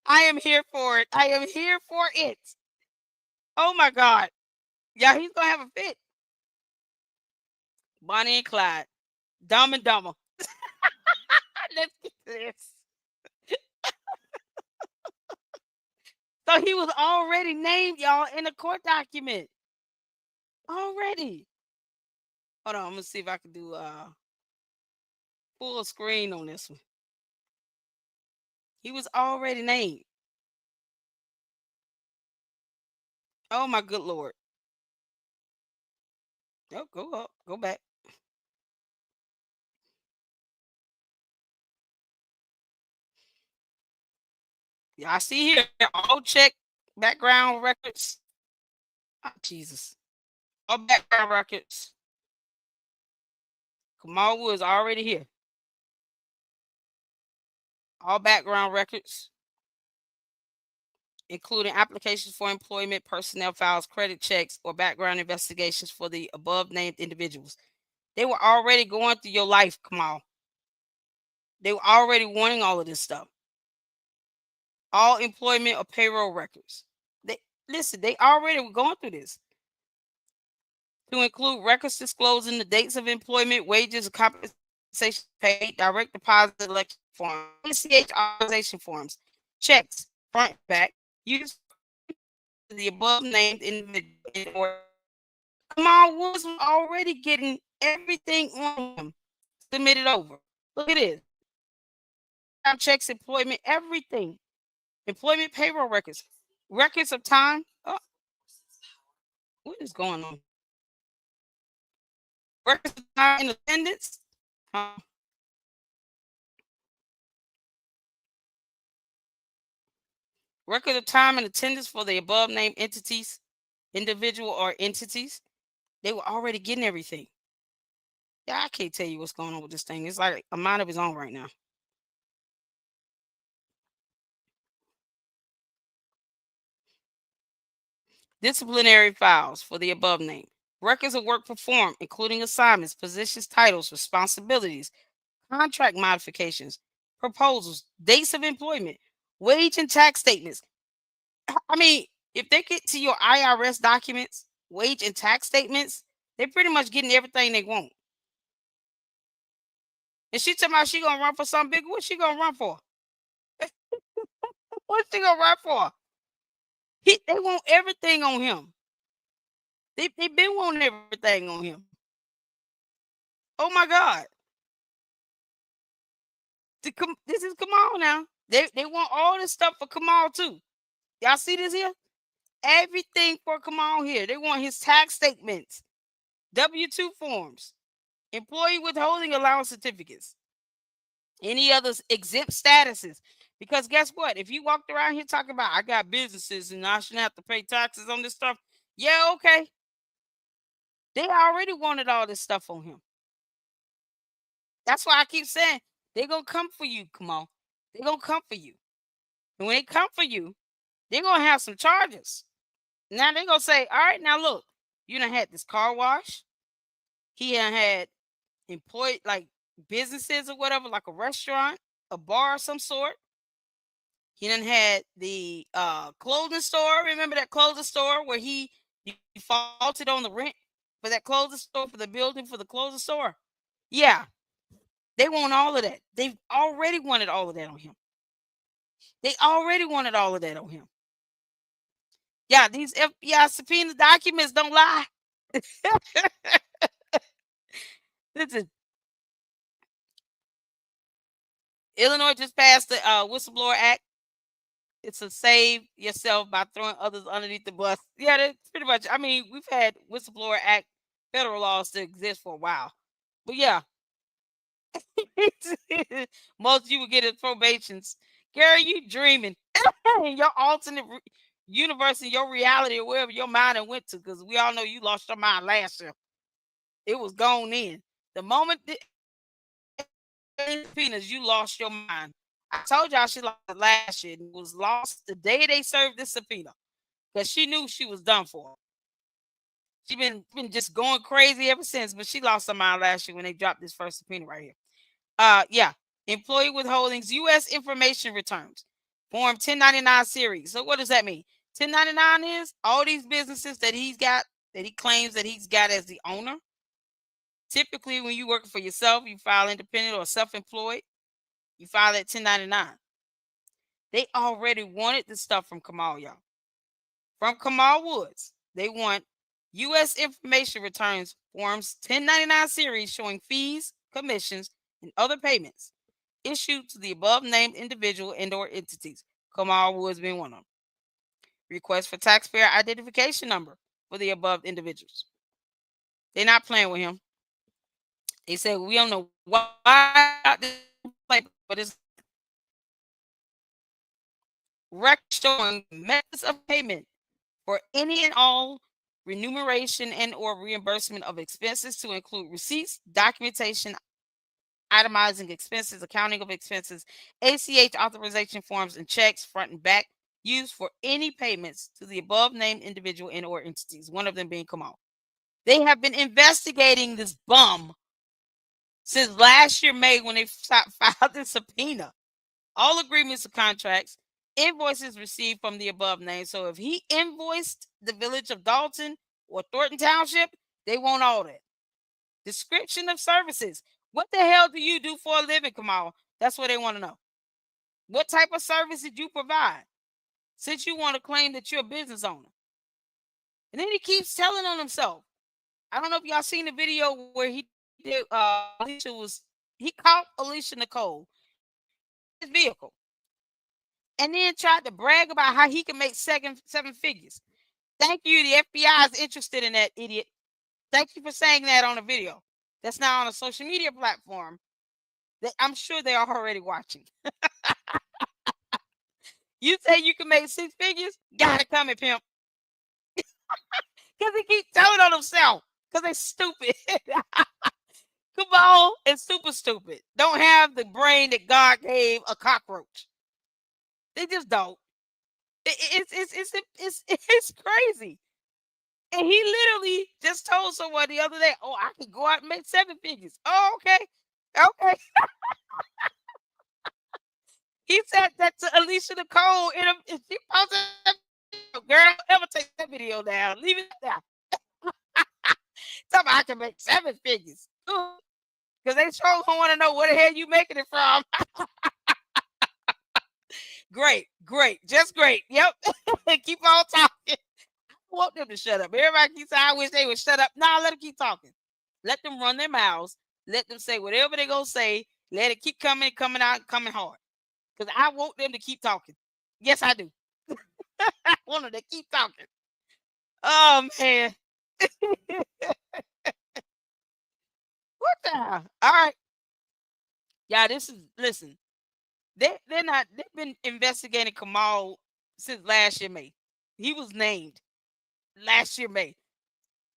I am here for it. I am here for it. Oh my God. Yeah, he's going to have a fit. Bonnie and Clyde. Dumb and Dumber. Let's get to this. So he was already named, y'all, in a court document. Already. Hold on, I'm gonna see if I can do full screen on this one. He was already named. Oh my good lord. Oh, go up, go back. Yeah, I see here all check background records. Oh, Jesus. All background records. Kamal Woods already here. All background records, including applications for employment, personnel files, credit checks, or background investigations for the above named individuals. They were already going through your life, Kamal. They were already wanting all of this stuff. All employment or payroll records. They listen, they already were going through this. To include records disclosing the dates of employment, wages, compensation paid, direct deposit election forms, ACH authorization forms, checks, front, back, use the above named individual. Kamal Woods was already getting everything on him submitted over. Look at this. Checks, employment, everything. Employment payroll records. Records of time. Oh, what is going on? Records of time in attendance. Record of time and attendance for the above named entities, individual or entities. They were already getting everything. Yeah, I can't tell you what's going on with this thing. It's like a mind of its own right now. Disciplinary files for the above name. Records of work performed, including assignments, positions, titles, responsibilities, contract modifications, proposals, dates of employment, wage and tax statements. I mean, if they get to your IRS documents, wage and tax statements, they're pretty much getting everything they want. And she talking about she gonna run for something big. What she gonna run for? What she gonna run for? They want everything on him. They been wanting everything on him. Oh my God. This is Kamal now. They want all this stuff for Kamal too. Y'all see this here? Everything for Kamal here. They want his tax statements, W-2 forms, employee withholding allowance certificates, any other exempt statuses. Because guess what? If you walked around here talking about I got businesses and I shouldn't have to pay taxes on this stuff, yeah, okay. They already wanted all this stuff on him. That's why I keep saying they're gonna come for you, Kamal. They're gonna come for you. And when they come for you, they're gonna have some charges. Now they're gonna say, all right, now look, you done had this car wash. He done had employed like businesses or whatever, like a restaurant, a bar of some sort. He done had the clothing store. Remember that clothing store where he defaulted on the rent for that clothing store, for the building, for the clothing store? Yeah. They want all of that. They've already wanted all of that on him. They already wanted all of that on him. Yeah, these FBI subpoena documents don't lie. Listen, Illinois just passed the Whistleblower Act. It's a save yourself by throwing others underneath the bus. Yeah, that's pretty much. I mean, we've had Whistleblower Act federal laws to exist for a while. But yeah, most of you would get it probations. Gary, you dreaming in your alternate universe, in your reality, or wherever your mind went to, because we all know you lost your mind last year. It was gone in. The moment the subpoenas, you lost your mind. I told y'all she lost it last year. It was lost the day they served this subpoena because she knew she was done for. She been just going crazy ever since, but she lost her mind last year when they dropped this first subpoena right here. Yeah, employee withholdings, U.S. information returns, Form 1099 series. So what does that mean? 1099 is all these businesses that he's got, that he claims that he's got as the owner. Typically, when you're working for yourself, you file independent or self-employed, you file at 1099. They already wanted the stuff from Kamal, y'all. From Kamal Woods. They want U.S. information returns forms 1099 series showing fees, commissions, and other payments issued to the above named individual and/or entities. Kamal Woods being one of them. Request for taxpayer identification number for the above individuals. They're not playing with him. They said we don't know why this play, but it's record showing methods of payment for any and all remuneration and or reimbursement of expenses to include receipts, documentation, itemizing expenses, accounting of expenses, ACH authorization forms, and checks front and back used for any payments to the above named individual and or entities, one of them being Kamal. They have been investigating this bum since last year May when they filed the subpoena. All agreements or contracts, invoices received from the above name. So if he invoiced the village of Dalton or Thornton Township, they want all that. Description of services. What the hell do you do for a living, Kamal? That's what they want to know. What type of service did you provide? Since you want to claim that you're a business owner. And then he keeps telling on himself. I don't know if y'all seen the video where he did Alicia was he caught Alicia Nicole his vehicle and then tried to brag about how he can make seven figures. Thank you. The FBI is interested in that, idiot. Thank you for saying that on a video. That's now on a social media platform that I'm sure they are already watching. You say you can make six figures? Got it coming, pimp. Because he keeps telling on himself. Because they stupid. Kamal and super stupid. Don't have the brain that God gave a cockroach. They just don't. It's crazy. And he literally just told someone the other day, "Oh, I can go out and make seven figures." Oh, okay, okay. He said that to Alicia Nicole, and she posted that video. Girl, don't ever take that video down. Leave it down. Tell me I can make seven figures. Because they sure don't want to know where the hell you making it from. Great, just great. Yep. Keep on talking. I want them to shut up. Everybody keeps saying, I wish they would shut up. Nah, let them keep talking. Let them run their mouths. Let them say whatever they're going to say. Let it keep coming out, coming hard. Because I want them to keep talking. Yes, I do. I want them to keep talking. Oh, man. What the hell? All right. Yeah, listen. They've been investigating Kamal since last year May. He was named last year May.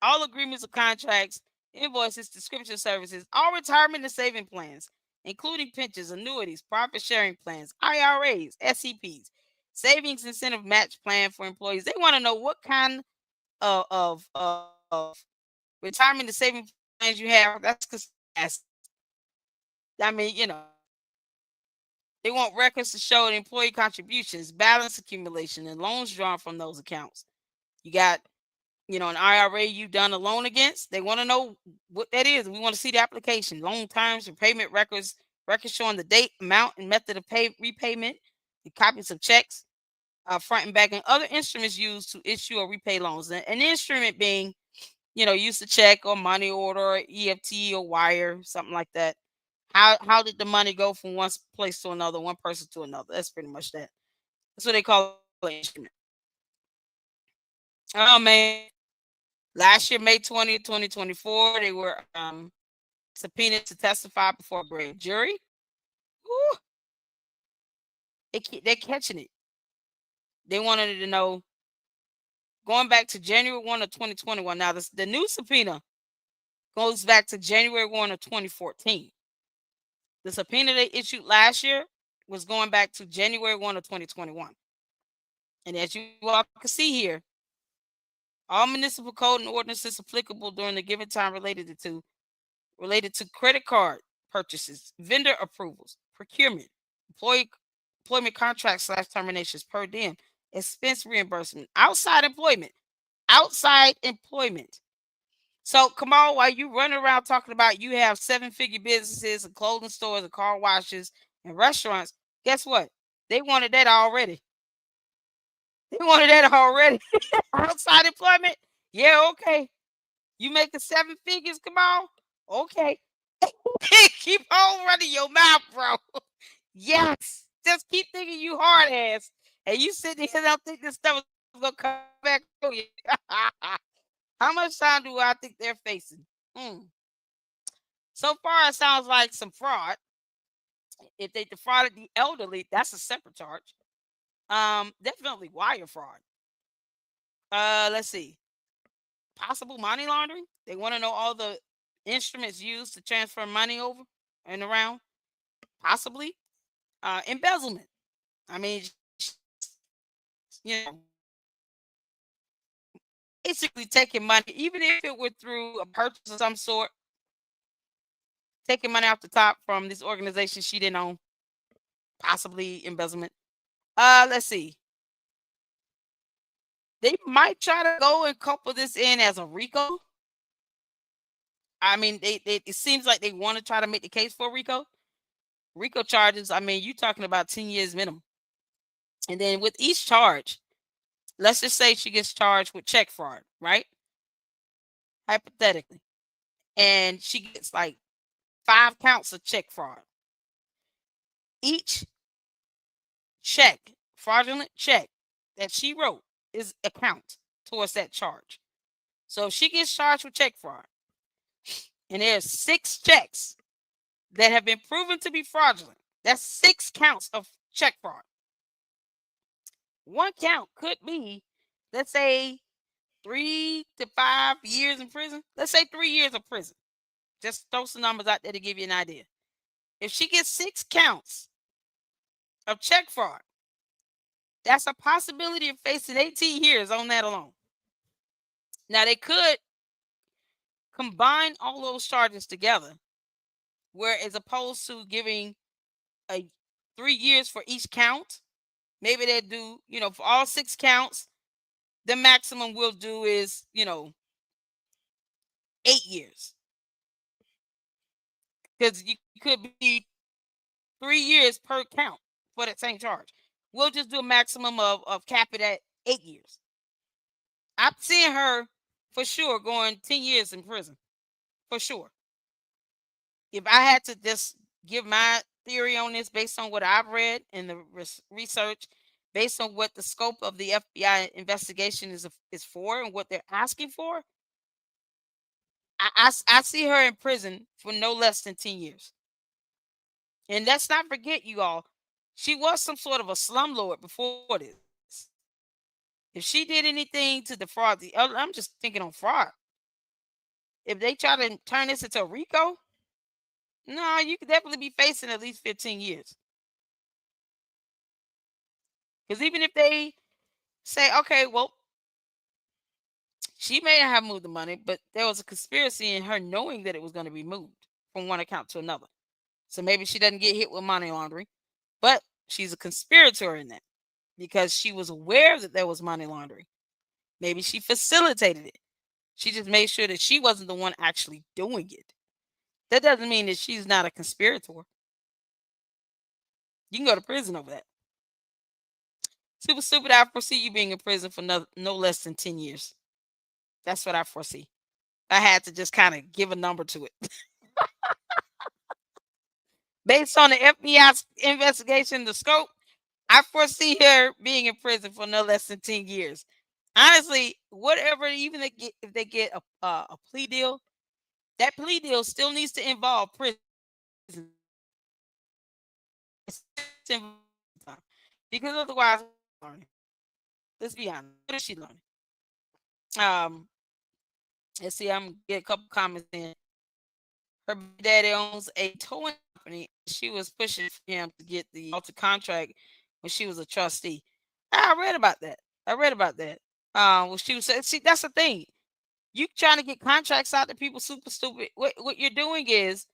All agreements of contracts, invoices, description services, all retirement and saving plans, including pensions, annuities, profit sharing plans, IRAs, SEPs, savings incentive match plan for employees. They want to know what kind of retirement and saving plans you have. That's because I mean, they want records to show the employee contributions, balance accumulation, and loans drawn from those accounts. You got, an IRA you've done a loan against. They want to know what that is. We want to see the application, loan terms, repayment records, records showing the date, amount, and method of repayment, the copies of checks, front and back, and other instruments used to issue or repay loans. An instrument being, use a check or money order, or EFT or wire, something like that. How did the money go from one place to another, one person to another? That's pretty much that. That's what they call an instrument. Oh man. Last year, May 20th, 2024, they were subpoenaed to testify before a grand jury. Woo. They're catching it. They wanted to know, going back to January 1 of 2021. Now, the new subpoena goes back to January 1 of 2014. The subpoena they issued last year was going back to January 1 of 2021. And as you all can see here, all municipal code and ordinances applicable during the given time related to credit card purchases, vendor approvals, procurement, employment contracts / terminations per diem, expense reimbursement, outside employment. So, Kamal, while you running around talking about you have seven-figure businesses and clothing stores and car washes and restaurants, guess what? They wanted that already. They wanted that already. Outside employment? Yeah, okay. You making seven figures, Kamal? Okay. Keep on running your mouth, bro. Yes. Just keep thinking you hard ass. And you sitting here don't think this stuff is gonna come back to you. How much time do I think they're facing? Hmm. So far, it sounds like some fraud. If they defrauded the elderly, that's a separate charge. Definitely wire fraud. Let's see. Possible money laundering. They want to know all the instruments used to transfer money over and around. Possibly. Embezzlement. I mean, you know, basically taking money, even if it were through a purchase of some sort, taking money off the top from this organization she didn't own. Possibly embezzlement. Let's see. They might try to go and couple this in as a RICO. I mean, it seems like they want to try to make the case for RICO. RICO charges, I mean, you're talking about 10 years minimum. And then with each charge, let's just say she gets charged with check fraud, right? Hypothetically. And she gets like 5 counts of check fraud. Each check, fraudulent check that she wrote is a count towards that charge. So if she gets charged with check fraud, and there's 6 checks that have been proven to be fraudulent, that's 6 counts of check fraud. One count could be, let's say, 3 to 5 years in prison. Let's say 3 years of prison. Just throw some numbers out there to give you an idea. If she gets 6 counts of check fraud, that's a possibility of facing 18 years on that alone. Now, they could combine all those charges together, where as opposed to giving a 3 years for each count, maybe they do, for all 6 counts, the maximum we'll do is, 8 years. Because you could be 3 years per count for that same charge. We'll just do a maximum of cap it at 8 years. I'm seeing her for sure going 10 years in prison. For sure. If I had to just give my theory on this based on what I've read in the research, based on what the scope of the FBI investigation is for and what they're asking for, I see her in prison for no less than 10 years. And let's not forget, you all, she was some sort of a slumlord before this. If she did anything to defraud the other, I'm just thinking on fraud. If they try to turn this into a RICO, no, you could definitely be facing at least 15 years. Because even if they say, okay, well, she may not have moved the money, but there was a conspiracy in her knowing that it was going to be moved from one account to another. So maybe she doesn't get hit with money laundering, but she's a conspirator in that because she was aware that there was money laundering. Maybe she facilitated it. She just made sure that she wasn't the one actually doing it. That doesn't mean that she's not a conspirator. You can go to prison over that. Super stupid. I foresee you being in prison for no less than 10 years. That's what I foresee. I had to just kind of give a number to it. Based on the FBI's investigation, the scope, I foresee her being in prison for no less than 10 years. Honestly, whatever, even if they get a plea deal, that plea deal still needs to involve prison. Because otherwise, let's be honest, what is she learning? Um, let's see, I'm gonna get a couple comments in. Her daddy owns a towing company. She was pushing for him to get the alter contract when she was a trustee. I read about that. Well, she was saying, see, that's the thing. You trying to get contracts out to people super stupid. What you're doing is,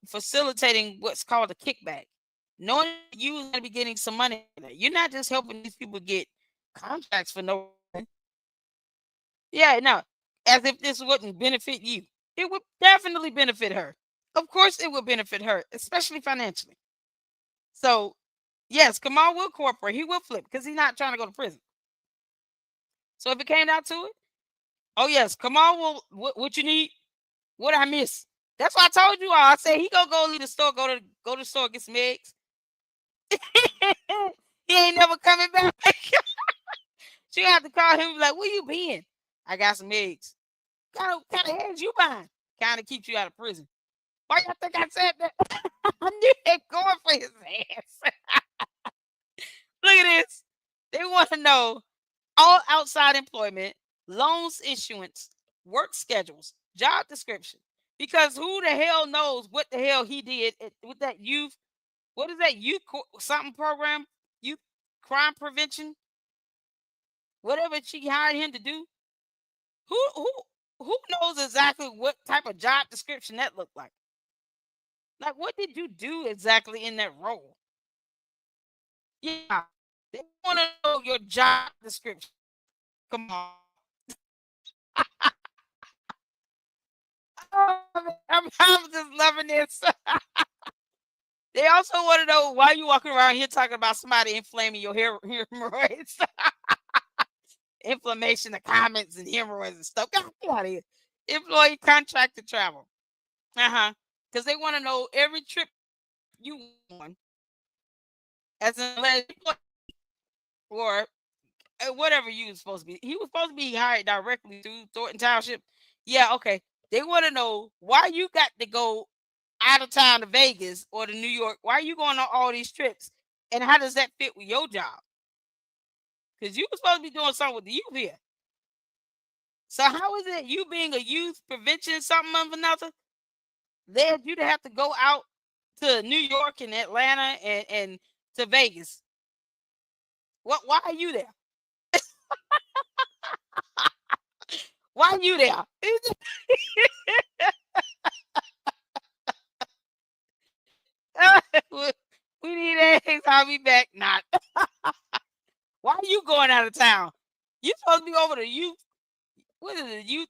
facilitating what's called a kickback. Knowing you are going to be getting some money. You're not just helping these people get contracts for no reason. Yeah, no. as if this wouldn't benefit you. It would definitely benefit her. Of course, it would benefit her, especially financially. So, yes, Kamal will cooperate. He will flip because he's not trying to go to prison. So, if it came down to it, oh yes, Kamal will. What you need? What I miss? That's why I told you all. I said he gonna go leave the store, go to the store, get some eggs. He ain't never coming back. She have to call him like, "Where you been?" I got some eggs. Kind of eggs you buying? Kind of keeps you out of prison. Why y'all think I said that? I knew they going for his ass. Look at this. They want to know all outside employment, loans issuance, work schedules, job description. Because who the hell knows what the hell he did with that youth? What is that something program? Youth crime prevention? Whatever she hired him to do. Who knows exactly what type of job description that looked like? Like, what did you do exactly in that role? Yeah, they want to know your job description. Come on. Oh, I'm just loving this. They also want to know why you walking around here talking about somebody inflaming your hemorrhoids. Inflammation of comments and hemorrhoids and stuff. Get out of here. Employee contracted travel. Because they want to know every trip you on as an alleged employee or whatever you was supposed to be. He was supposed to be hired directly through Thornton Township. Yeah, okay. They want to know why you got to go out of town to Vegas or to New York. Why are you going on all these trips? And how does that fit with your job? Because you were supposed to be doing something with the youth here. So how is it you being a youth prevention something of another led you to have to go out to New York and Atlanta and to Vegas? Why are you there? Why are you there? We need eggs. I'll be back. Not. Why are you going out of town? You supposed to be over the youth. What is it? Youth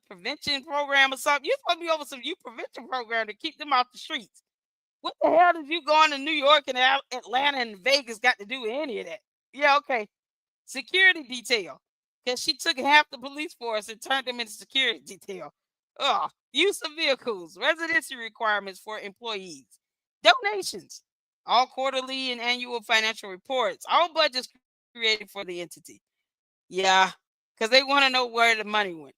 prevention program or something? You're supposed to be over some youth prevention program to keep them off the streets. What the hell did you going to New York and Atlanta and Vegas got to do with any of that? Yeah, okay. Security detail. Because she took half the police force and turned them into security detail. Oh, use of vehicles, residency requirements for employees, donations, all quarterly and annual financial reports, all budgets created for the entity. Yeah, because they want to know where the money went.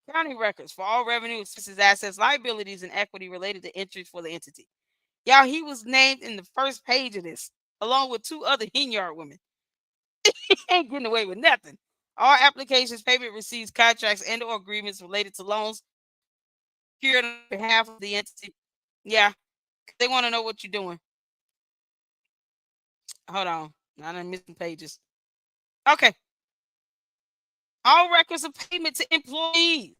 Accounting records for all revenue, expenses, assets, liabilities, and equity related to entries for the entity. Y'all, he was named in the first page of this, along with two other Hinyard women. He ain't getting away with nothing. All applications, payment receipts, contracts, and/or agreements related to loans secured on behalf of the entity. Yeah, they want to know what you're doing. Hold on, I'm missing pages. Okay. All records of payment to employees.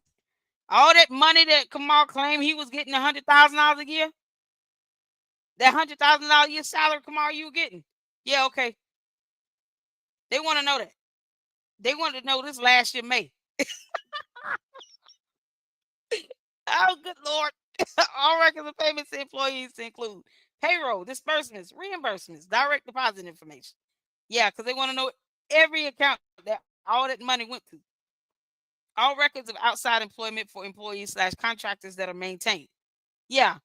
All that money that Kamal claimed he was getting $100,000 a year. That $100,000 a year salary, Kamal, you were getting. Yeah, okay. They want to know that. They wanted to know this last year, May. Oh, good Lord. All records of payments to employees include payroll, disbursements, reimbursements, direct deposit information. Yeah, because they want to know every account that all that money went to. All records of outside employment for employees / contractors that are maintained. Yeah.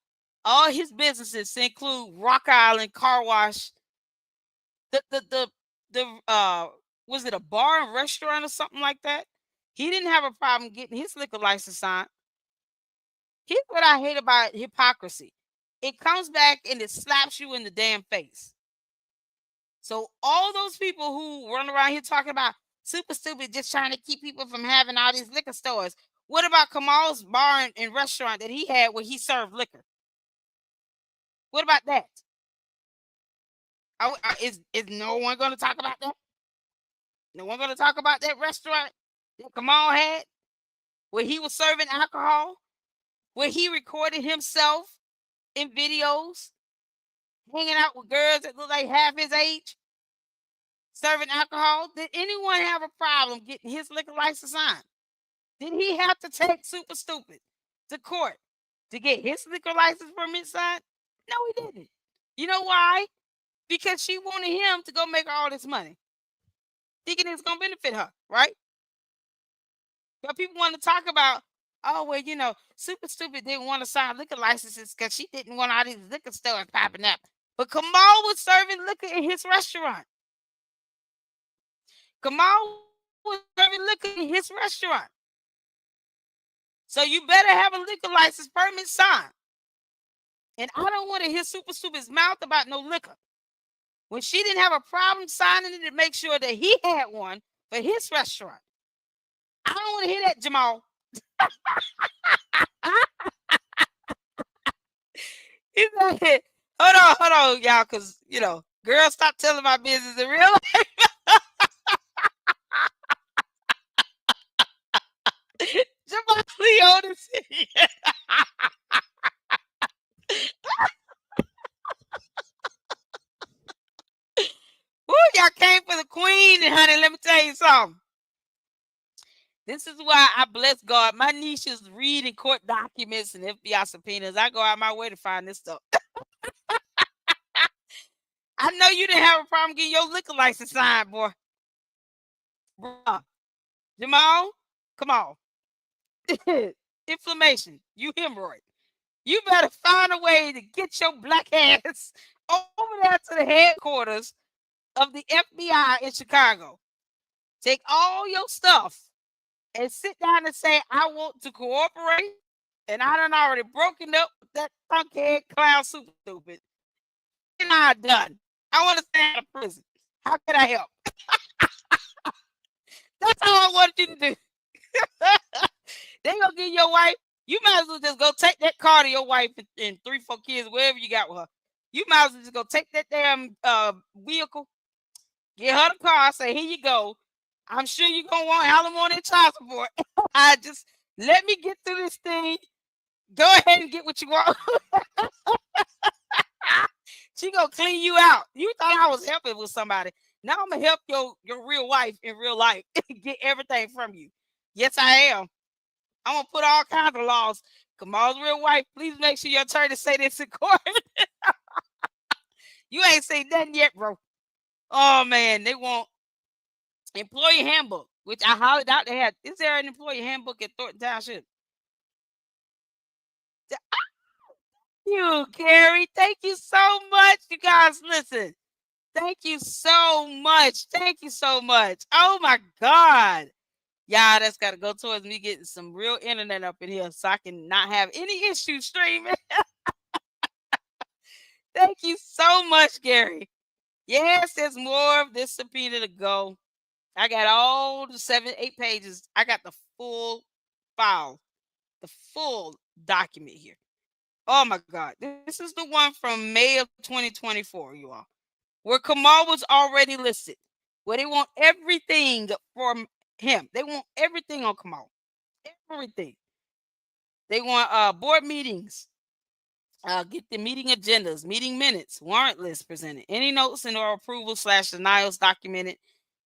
All his businesses include ROK Island Car Wash. The was it a bar and restaurant or something like that? He didn't have a problem getting his liquor license signed. Here's what I hate about hypocrisy. It comes back and it slaps you in the damn face. So all those people who run around here talking about super stupid, just trying to keep people from having all these liquor stores. What about Kamal's bar and restaurant that he had where he served liquor? What about that? Is no one going to talk about that? No one going to talk about that restaurant that Kamal had where he was serving alcohol, where he recorded himself in videos, hanging out with girls that look like half his age, serving alcohol. Did anyone have a problem getting his liquor license signed? Did he have to take Super Stupid to court to get his liquor license permit signed? No, he didn't. You know why? Because she wanted him to go make all this money, thinking it's gonna benefit her, right? But people want to talk about, oh well, Super Stupid didn't want to sign liquor licenses because she didn't want all these liquor stores popping up. But Kamal was serving liquor in his restaurant. Kamal was serving liquor in his restaurant. So you better have a liquor license permit signed. And I don't want to hear Super Stupid's mouth about no liquor. When she didn't have a problem signing it to make sure that he had one for his restaurant. I don't want to hear that, Jamal. He's like, hold on, y'all, because, girls, stop telling my business in real life. Jamal Leone is here. Woo, y'all came for the queen, and honey, let me tell you something. This is why I bless God. My niece is reading court documents and FBI subpoenas. I go out my way to find this stuff. I know you didn't have a problem getting your liquor license signed, boy. Bruh. Jamal, come on. Inflammation. You hemorrhoid. You better find a way to get your black ass over there to the headquarters of the FBI in Chicago. Take all your stuff and sit down and say, I want to cooperate. And I done already broken up with that thunkhead clown Super Stupid. And I'm done. I want to stay out of prison. How can I help? That's all I wanted you to do. They gonna give your wife. You might as well just go take that car to your wife and 3-4 kids, wherever you got with her. You might as well just go take that damn vehicle, get her the car, say, here you go. I'm sure you're gonna want alimony and child support. I just let me get through this thing. Go ahead and get what you want. She gonna clean you out. You thought I was helping with somebody. Now I'm gonna help your real wife in real life get everything from you. Yes, I am. I'm gonna put all kinds of laws. Kamal's real wife, please make sure your attorney say this in court. You ain't say nothing yet, bro. Oh man, they want employee handbook, which I highly doubt they have. Is there an employee handbook at Thornton Township? You, Carrie. Thank you so much. You guys, listen. Thank you so much. Thank you so much. Oh my God. Y'all, that's got to go towards me getting some real internet up in here so I can not have any issues streaming. Thank you so much, Gary. Yes, there's more of this subpoena to go. I got all the 7-8 pages. I got the full file, the full document here. Oh my God. This is the one from May of 2024, you all, where Kamal was already listed, where they want everything from him. They want everything on Kamal. Everything. They want board meetings, get the meeting agendas, meeting minutes, warrant lists presented, any notes and or approval / denials documented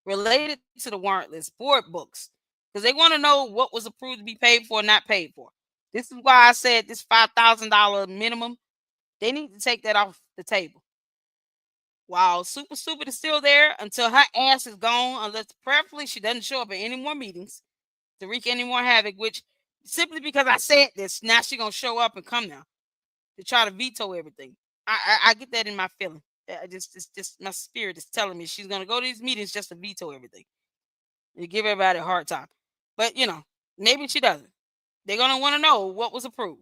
related to the warrant list, board books, because they want to know what was approved to be paid for, not paid for. This is why I said this $5,000 minimum. They need to take that off the table. While Super Stupid is still there until her ass is gone, unless preferably she doesn't show up at any more meetings to wreak any more havoc, which simply because I said this, now she's going to show up and come now to try to veto everything. I get that in my feeling. It's just my spirit is telling me she's going to go to these meetings just to veto everything and give everybody a hard time. But, maybe she doesn't. They're going to want to know what was approved.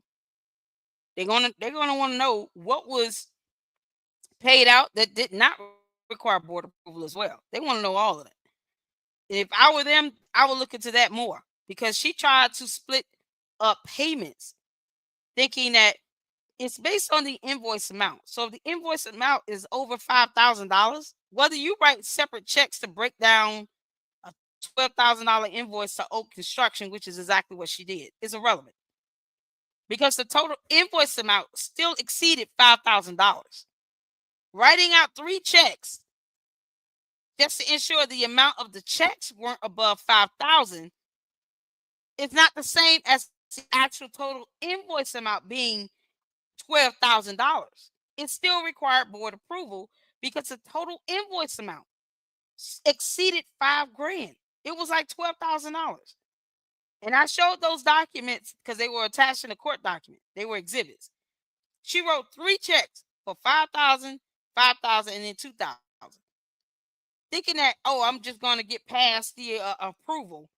They're going to want to know what was paid out that did not require board approval as well. They want to know all of that. If I were them, I would look into that more, because she tried to split up payments, thinking that it's based on the invoice amount. So if the invoice amount is over $5,000, whether you write separate checks to break down a $12,000 invoice to Oak Construction, which is exactly what she did, is irrelevant, because the total invoice amount still exceeded $5,000. Writing out 3 checks just to ensure the amount of the checks weren't above $5,000 it's not the same as the actual total invoice amount being $12,000. It still required board approval because the total invoice amount exceeded $5,000. It was like $12,000. And I showed those documents because they were attached in a court document. They were exhibits. She wrote 3 checks for 5,000, 5,000, and then 2,000. Thinking that, oh, I'm just going to get past the approval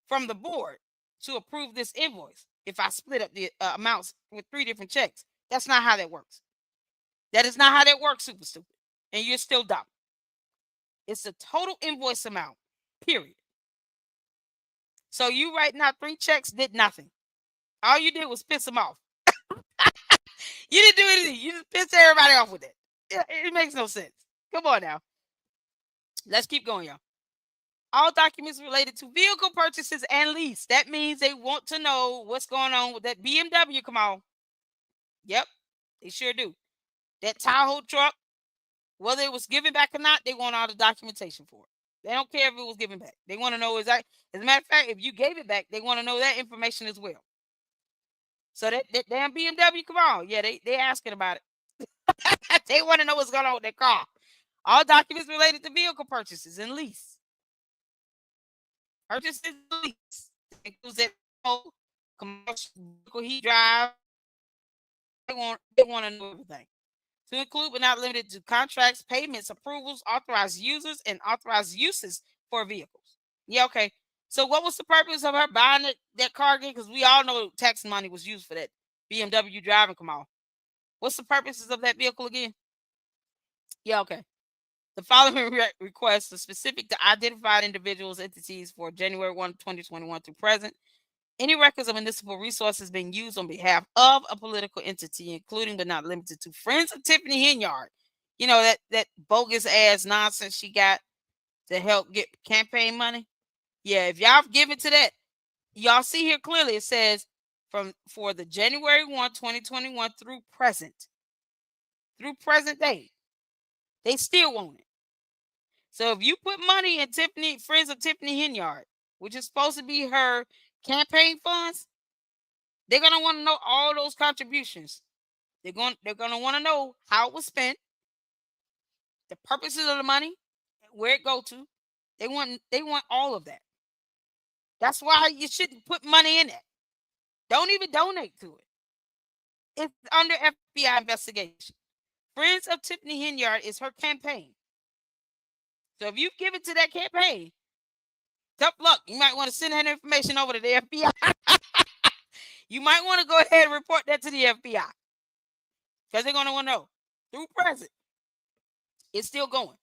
from the board to approve this invoice if I split up the amounts with 3 different checks. That's not how that works. That is not how that works, super stupid. And you're still dumb. It's the total invoice amount, period. So you writing out 3 checks did nothing. All you did was piss them off. You didn't do anything. You just pissed everybody off with it. It makes no sense. Come on now. Let's keep going, y'all. All documents related to vehicle purchases and lease. That means they want to know what's going on with that BMW, Kamal. Yep, they sure do. That Tahoe truck, whether it was given back or not, they want all the documentation for it. They don't care if it was given back. They want to know exactly. As a matter of fact, if you gave it back, they want to know that information as well. So that damn BMW, come on. Yeah, they asking about it. They want to know what's going on with their car. All documents related to vehicle purchases and lease. Purchases and lease. Includes that commercial vehicle he drives. They want to know everything. To include but not limited to contracts, payments, approvals, authorized users, and authorized uses for vehicles. Yeah, okay. So what was the purpose of her buying that car again? Because we all know tax money was used for that BMW driving, Kamal. What's the purposes of that vehicle again? Yeah, okay. The following requests are specific to identified individuals, entities for January 1, 2021 through present. Any records of municipal resources being used on behalf of a political entity, including but not limited to Friends of Tiffany Henyard. You know, that bogus ass nonsense she got to help get campaign money. Yeah, if y'all give it to that, y'all see here clearly it says for the January 1, 2021 through present day, they still want it. So if you put money in Friends of Tiffany Henyard, which is supposed to be her campaign funds, they're gonna want to know all those contributions. They're gonna want to know how it was spent, the purposes of the money, where it go to. They want all of that. That's why you shouldn't put money in it. Don't even donate to it. It's under FBI investigation. Friends of Tiffany Henyard is her campaign. So if you give it to that campaign, tough luck. You might want to send that information over to the FBI. You might want to go ahead and report that to the FBI. Because they're going to want to know. Through present, it's still going.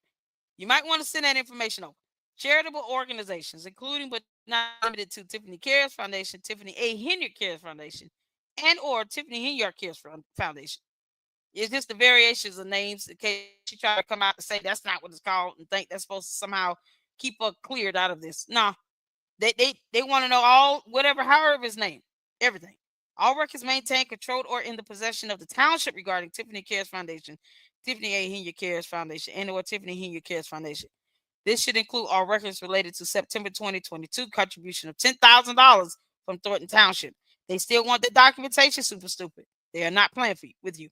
You might want to send that information over. Charitable organizations, including but not limited to Tiffany Cares Foundation, Tiffany A. Henyard Cares Foundation, and or Tiffany Henyard Cares Foundation. It's just the variations of names in case she try to come out and say that's not what it's called and think that's supposed to somehow keep her cleared out of this. No, they want to know all whatever, however his name, everything. All records maintained, controlled, or in the possession of the township regarding Tiffany Cares Foundation, Tiffany A. Henyard Cares Foundation, and or Tiffany Henyard Cares Foundation. This should include all records related to September 2022 contribution of $10,000 from Thornton Township. They still want the documentation, super stupid. They are not playing with you.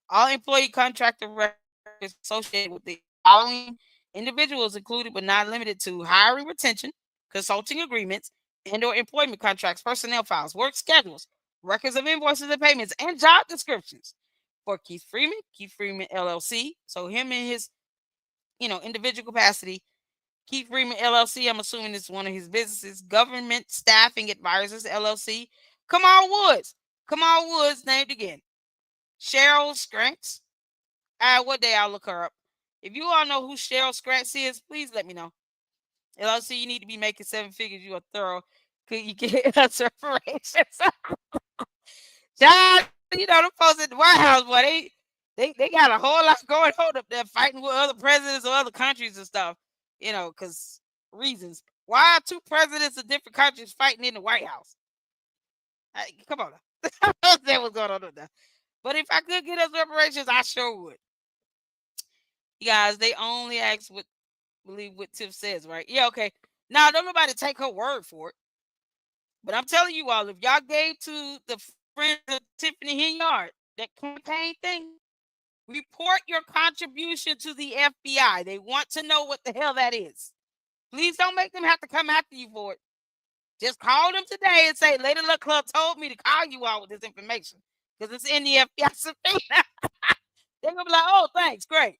All employee contractor records associated with the following individuals included but not limited to hiring, retention, consulting agreements, and or employment contracts, personnel files, work schedules, records of invoices and payments, and job descriptions for Keith Freeman LLC. So him in his, individual capacity. Keith Freeman LLC, I'm assuming it's one of his businesses. Government Staffing Advisors LLC. Kamal Woods named again. Cheryl Scrantz. What day I'll look her up. If you all know who Cheryl Scrantz is, please let me know. LLC, you need to be making 7 figures. You are thorough. Could you get us reparations? John, the folks at the White House, boy, they got a whole lot going on up there fighting with other presidents of other countries and stuff, because reasons. Why are 2 presidents of different countries fighting in the White House? Come on. That what's going on up there. But if I could get us reparations, I sure would. You guys, they only ask believe what Tiff says, right? Yeah, okay. Now, don't nobody take her word for it. But I'm telling you all, if y'all gave to the friends of Tiffany Henyard that campaign thing, report your contribution to the FBI. They want to know what the hell that is. Please don't make them have to come after you for it. Just call them today and say, Lady Luck Club told me to call you all with this information because it's in the FBI subpoena. They're going to be like, oh, thanks. Great.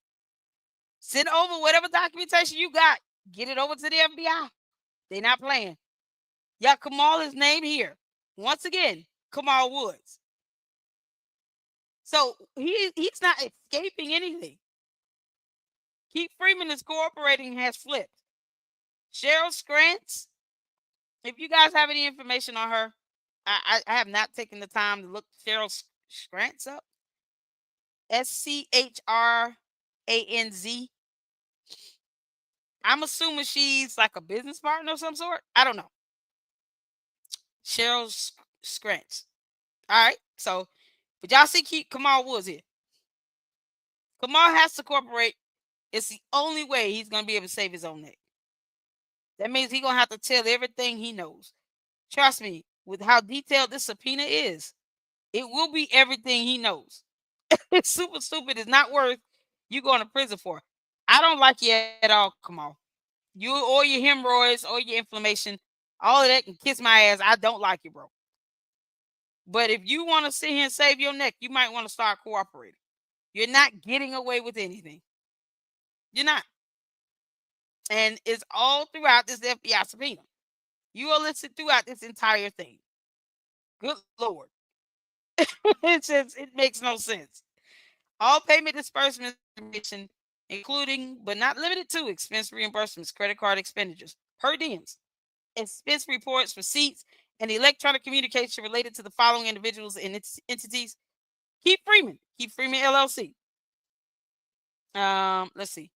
Send over whatever documentation you got. Get it over to the FBI. They're not playing. Yeah, Kamal is named here. Once again, Kamal Woods. So he's not escaping anything. Keith Freeman is cooperating and has flipped. Cheryl Scrantz, if you guys have any information on her, I have not taken the time to look Cheryl Scrantz up. SCHRANZ. I'm assuming she's like a business partner of some sort. I don't know. Cheryl Scrantz. All right. So, but y'all see Kamal Woods here. Kamal has to cooperate. It's the only way he's going to be able to save his own neck. That means he's going to have to tell everything he knows. Trust me, with how detailed this subpoena is, it will be everything he knows. It's super stupid. It's not worth you going to prison for. I don't like you at all, Kamal. You or your hemorrhoids or your inflammation, all of that can kiss my ass. I don't like you, bro. But if you want to sit here and save your neck, you might want to start cooperating. You're not getting away with anything. You're not. And it's all throughout this FBI subpoena. You are listed throughout this entire thing. Good Lord. It makes no sense. All payment disbursement information, including but not limited to expense reimbursements, credit card expenditures, per diems, expense reports, receipts, and electronic communication related to the following individuals and entities. Keith Freeman LLC. Let's see.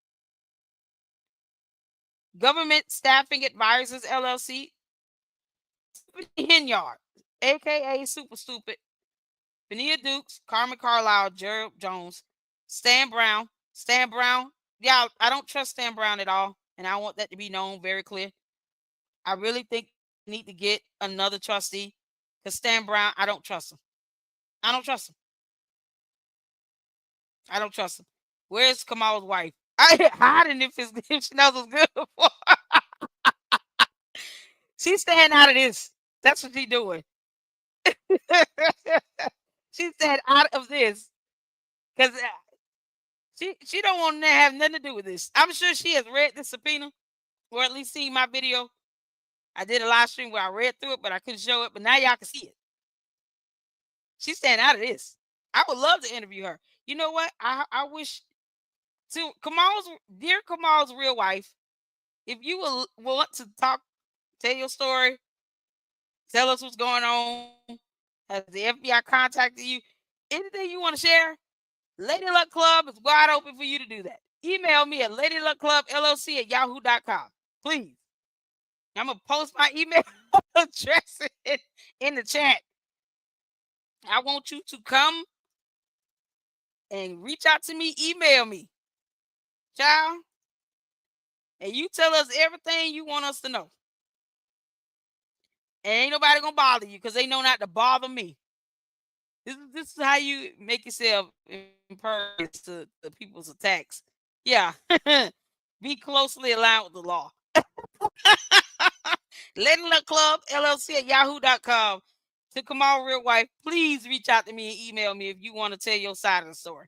Government Staffing Advisors LLC. Henyard, aka Super Stupid. Benia Dukes, Carmen Carlisle, Gerald Jones, Stan Brown. Stan Brown. Yeah, I don't trust Stan Brown at all. And I want that to be known very clear. I really think we need to get another trustee. Because Stan Brown, I don't trust him. I don't trust him. I don't trust him. Where's Kamal's wife? I hiding if she knows what's good for. She's staying out of this. That's what she's doing. She's staying out of this. Because she don't want to have nothing to do with this. I'm sure she has read the subpoena, or at least seen my video. I did a live stream where I read through it, but I couldn't show it. But now y'all can see it. She's staying out of this. I would love to interview her. You know what? I wish to dear Kamal's real wife, if you will want to talk, tell your story, tell us what's going on. Has the FBI contacted you? Anything you want to share? Lady Luck Club is wide open for you to do that. Email me at ladyluckclubllc@yahoo.com. Please. I'm going to post my email address in the chat. I want you to come and reach out to me. Email me, child. And you tell us everything you want us to know. And ain't nobody going to bother you because they know not to bother me. This is how you make yourself impervious to the people's attacks. Yeah. Be closely aligned with the law. Lady Luck Club, LLC@yahoo.com. To Kamal Real Wife, please reach out to me and email me if you want to tell your side of the story.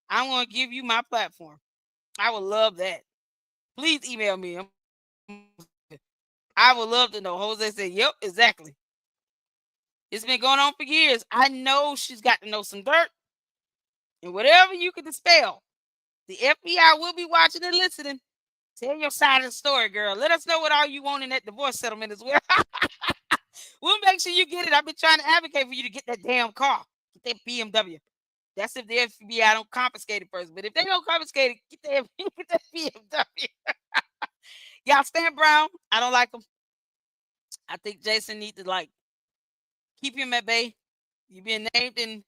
I'm going to give you my platform. I would love that. Please email me. I would love to know. Jose said, yep, exactly. It's been going on for years. I know she's got to know some dirt. And whatever you can dispel, the FBI will be watching and listening. Tell your side of the story, girl. Let us know what all you want in that divorce settlement as well. We'll make sure you get it. I've been trying to advocate for you to get that damn car. Get that BMW. That's if the FBI don't confiscate it first. But if they don't confiscate it, get that BMW. Y'all, Stan Brown, I don't like him. I think Jason needs to keep him at bay. You being named in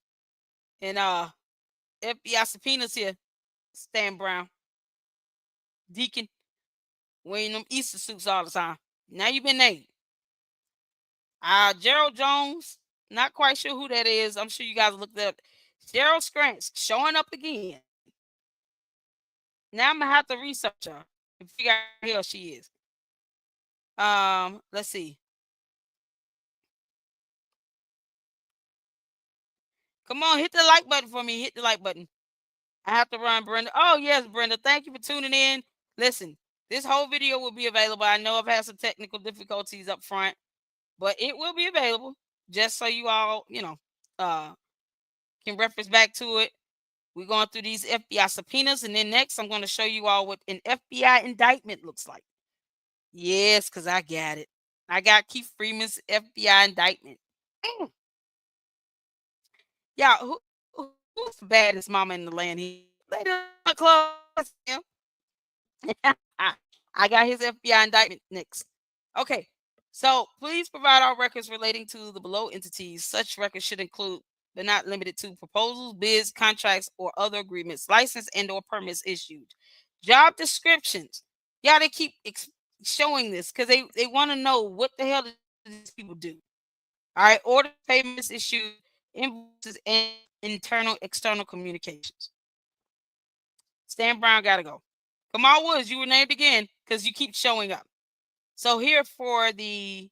FBI subpoenas here, Stan Brown. Deacon, wearing them Easter suits all the time. Now you've been named. Gerald Jones, not quite sure who that is. I'm sure you guys looked up. Cheryl Scrantz showing up again. Now I'm gonna have to research her and figure out who the hell she is. Let's see. Come on, hit the like button for me. Hit the like button. I have to run, Brenda. Oh, yes, Brenda. Thank you for tuning in. Listen, this whole video will be available. I know I've had some technical difficulties up front, but it will be available just so you all, can reference back to it. We're going through these FBI subpoenas, and then next I'm going to show you all what an FBI indictment looks like. Yes, because I got it. I got Keith Freeman's FBI indictment. Yeah, who's the baddest mama in the land? He later close him. I got his FBI indictment next. Okay, so please provide all records relating to the below entities. Such records should include, but not limited to, proposals, bids, contracts, or other agreements, license and/or permits issued, job descriptions. Yeah, they keep showing this because they want to know what the hell do these people do. All right, order payments issued, invoices, and internal external communications. Stan Brown gotta go. Kamal Woods, you were named again because you keep showing up. So here for the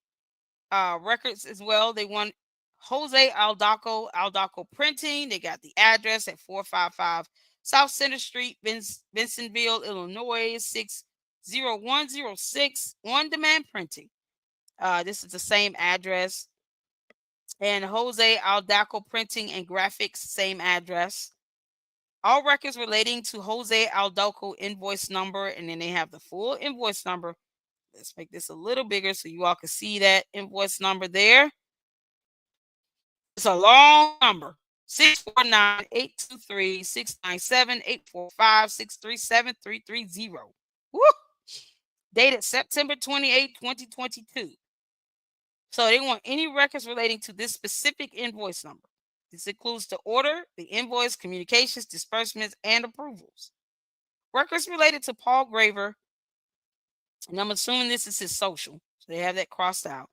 records as well, they want Jose Aldaco Printing. They got the address at 455 South Center Street, Bensonville, Illinois 60106. On Demand Printing. This is the same address. And Jose Aldaco Printing and Graphics, same address. All records relating to Jose Aldaco invoice number, and then they have the full invoice number. Let's make this a little bigger so you all can see that invoice number there. It's a long number. 649-823-697-845-637-330. Woo! Dated September 28, 2022. So they want any records relating to this specific invoice number. This includes the order, the invoice, communications, disbursements, and approvals. Records related to Paul Graver, and I'm assuming this is his social. So they have that crossed out.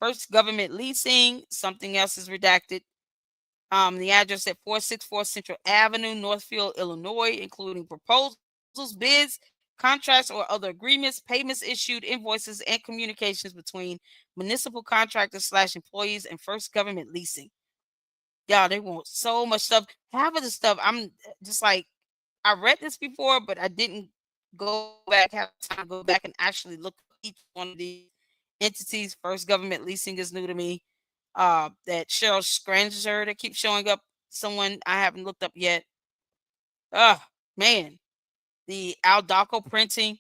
First Government Leasing, something else is redacted. The address at 464 Central Avenue, Northfield, Illinois, including proposals, bids, contracts, or other agreements, payments issued, invoices, and communications between municipal contractors / employees and First Government Leasing. Y'all, they want so much stuff. Half of the stuff, I'm just like, I read this before, but I didn't go back, have time to go back and actually look at each one of these entities. First Government Leasing is new to me. That Cheryl Scranger that keeps showing up, someone I haven't looked up yet. Man, the Aldaco Printing.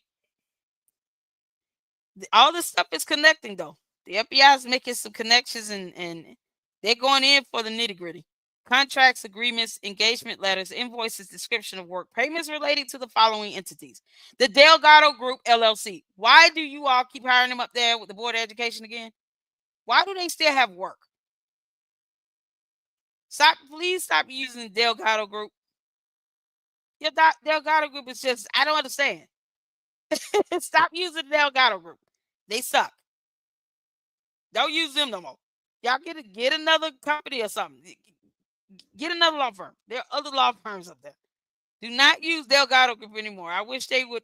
All this stuff is connecting though. The FBI is making some connections and they're going in for the nitty gritty. Contracts, agreements, engagement letters, invoices, description of work, payments relating to the following entities. The Delgado Group, LLC. Why do you all keep hiring them up there with the Board of Education again? Why do they still have work? Please stop using Delgado Group. Your Delgado Group is just, I don't understand. Stop using the Delgado Group. They suck. Don't use them no more. Y'all get another company or something. Get another law firm. There are other law firms up there. Do not use Delgado Group anymore. I wish they would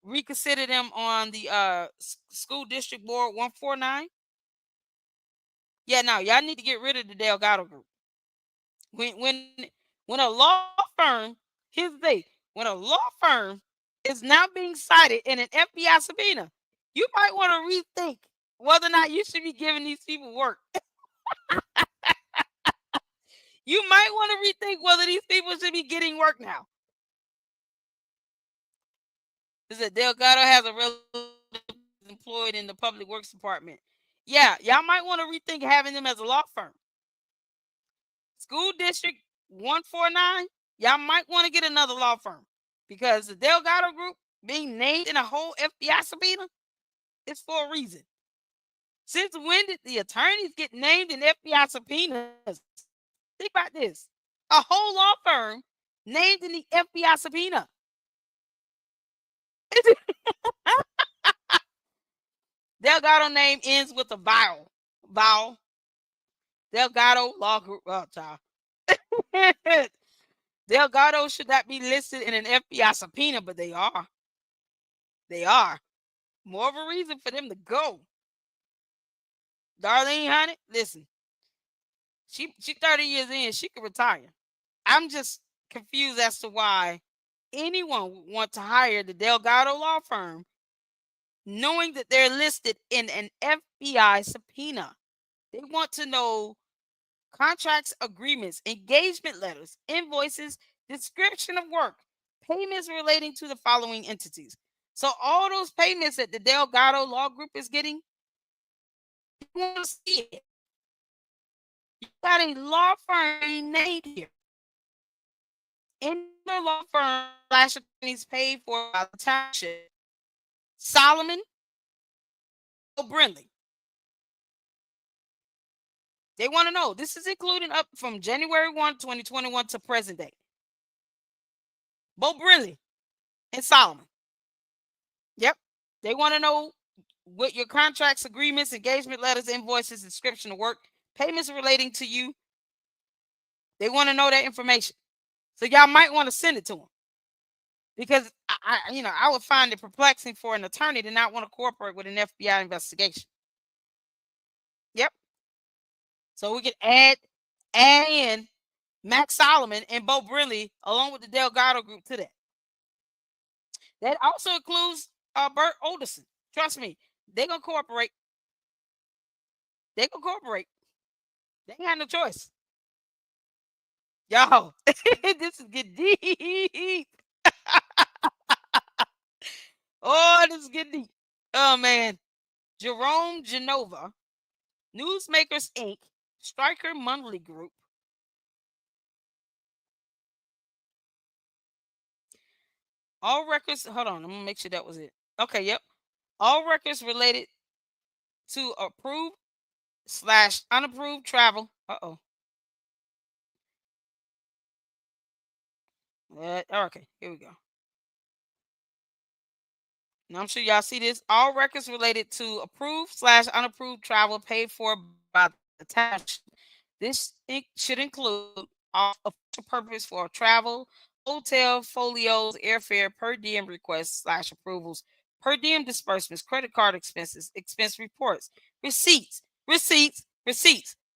reconsider them on the School District Board 149. Yeah, no, y'all need to get rid of the Delgado Group. When a law firm, here's the thing, when a law firm is now being cited in an FBI subpoena, you might want to rethink whether or not you should be giving these people work. You might want to rethink whether these people should be getting work now. Is that Delgado has a relative employed in the Public Works Department? Yeah, y'all might want to rethink having them as a law firm. School District 149, y'all might want to get another law firm because the Delgado Group being named in a whole FBI subpoena is for a reason. Since when did the attorneys get named in FBI subpoenas? Think about this. A whole law firm named in the FBI subpoena. Delgado name ends with a Bile. Bile, Delgado Law Group. Oh, child. Delgado should not be listed in an FBI subpoena, but they are. They are. More of a reason for them to go. Darlene, honey, listen. She 30 years in. She could retire. I'm just confused as to why anyone would want to hire the Delgado law firm knowing that they're listed in an FBI subpoena. They want to know contracts, agreements, engagement letters, invoices, description of work, payments relating to the following entities. So all those payments that the Delgado Law Group is getting, you want to see it. You got a law firm named here. Any other law firm slash attorneys paid for by the township. Solomon or Brindley. They want to know. This is including up from January 1, 2021 to present day. Bo Brindley and Solomon. Yep. They want to know what your contracts, agreements, engagement letters, invoices, description of work, payments relating to you. They want to know that information. So y'all might want to send it to them. Because I would find it perplexing for an attorney to not want to cooperate with an FBI investigation. Yep. So we can add in Max Solomon and Bo Brindley along with the Delgado group to that. That also includes Bert Olderson. Trust me, they're gonna cooperate. They gonna cooperate. They ain't got no choice. Yo, this is getting deep. Oh, this is getting deep. Oh man. Jerome Genova, Newsmakers Inc., Stryker Monthly Group. All records, hold on, I'm gonna make sure that was it. Okay, yep. All records related to approved / unapproved travel. Uh-oh. Okay, here we go. Now I'm sure y'all see this. All records related to approved / unapproved travel paid for by the township. This should include all official purpose for travel, hotel, folios, airfare, per diem requests / approvals, per diem disbursements, credit card expenses, expense reports, receipts.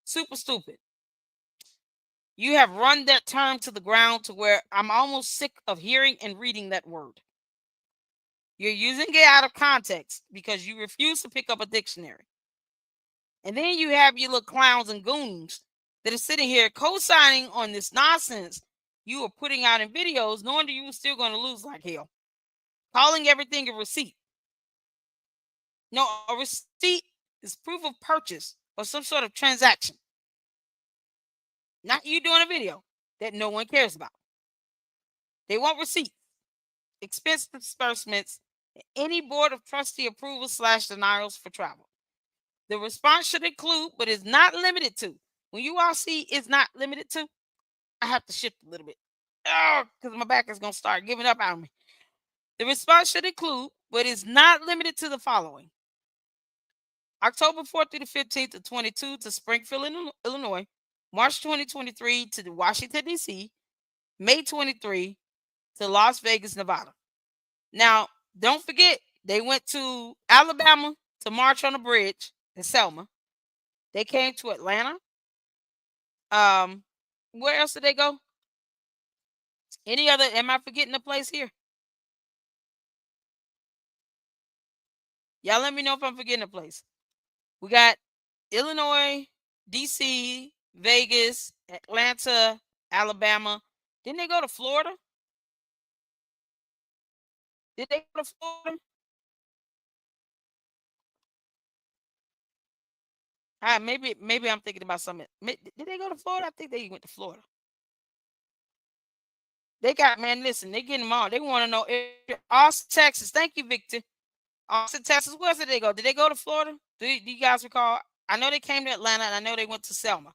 Super stupid. You have run that term to the ground to where I'm almost sick of hearing and reading that word. You're using it out of context because you refuse to pick up a dictionary. And then you have your little clowns and goons that are sitting here co-signing on this nonsense you are putting out in videos, knowing that you were still going to lose like hell. Calling everything a receipt. No, a receipt is proof of purchase or some sort of transaction. Not you doing a video that no one cares about. They want receipts, expense disbursements, any board of trustee approval / denials for travel. The response should include, but is not limited to. When you all see is not limited to, I have to shift a little bit. Because my back is going to start giving up on me. The response should include, but is not limited to the following. October 4th through the 15th to 22 to Springfield, Illinois. March 2023 to Washington, D.C. May 23 to Las Vegas, Nevada. Now, don't forget, they went to Alabama to march on the bridge in Selma. They came to Atlanta. Where else did they go? Any other? Am I forgetting a place here? Y'all let me know if I'm forgetting a place. We got Illinois, DC, Vegas, Atlanta, Alabama. Didn't they go to Florida? Did they go to Florida? Maybe I'm thinking about something. Did they go to Florida? I think they went to Florida. They got, man, listen, they getting them all. They want to know Austin, Texas. Thank you, Victor. Austin, Texas. Where did they go? Did they go to Florida? Do you guys recall? I know they came to Atlanta, and I know they went to Selma.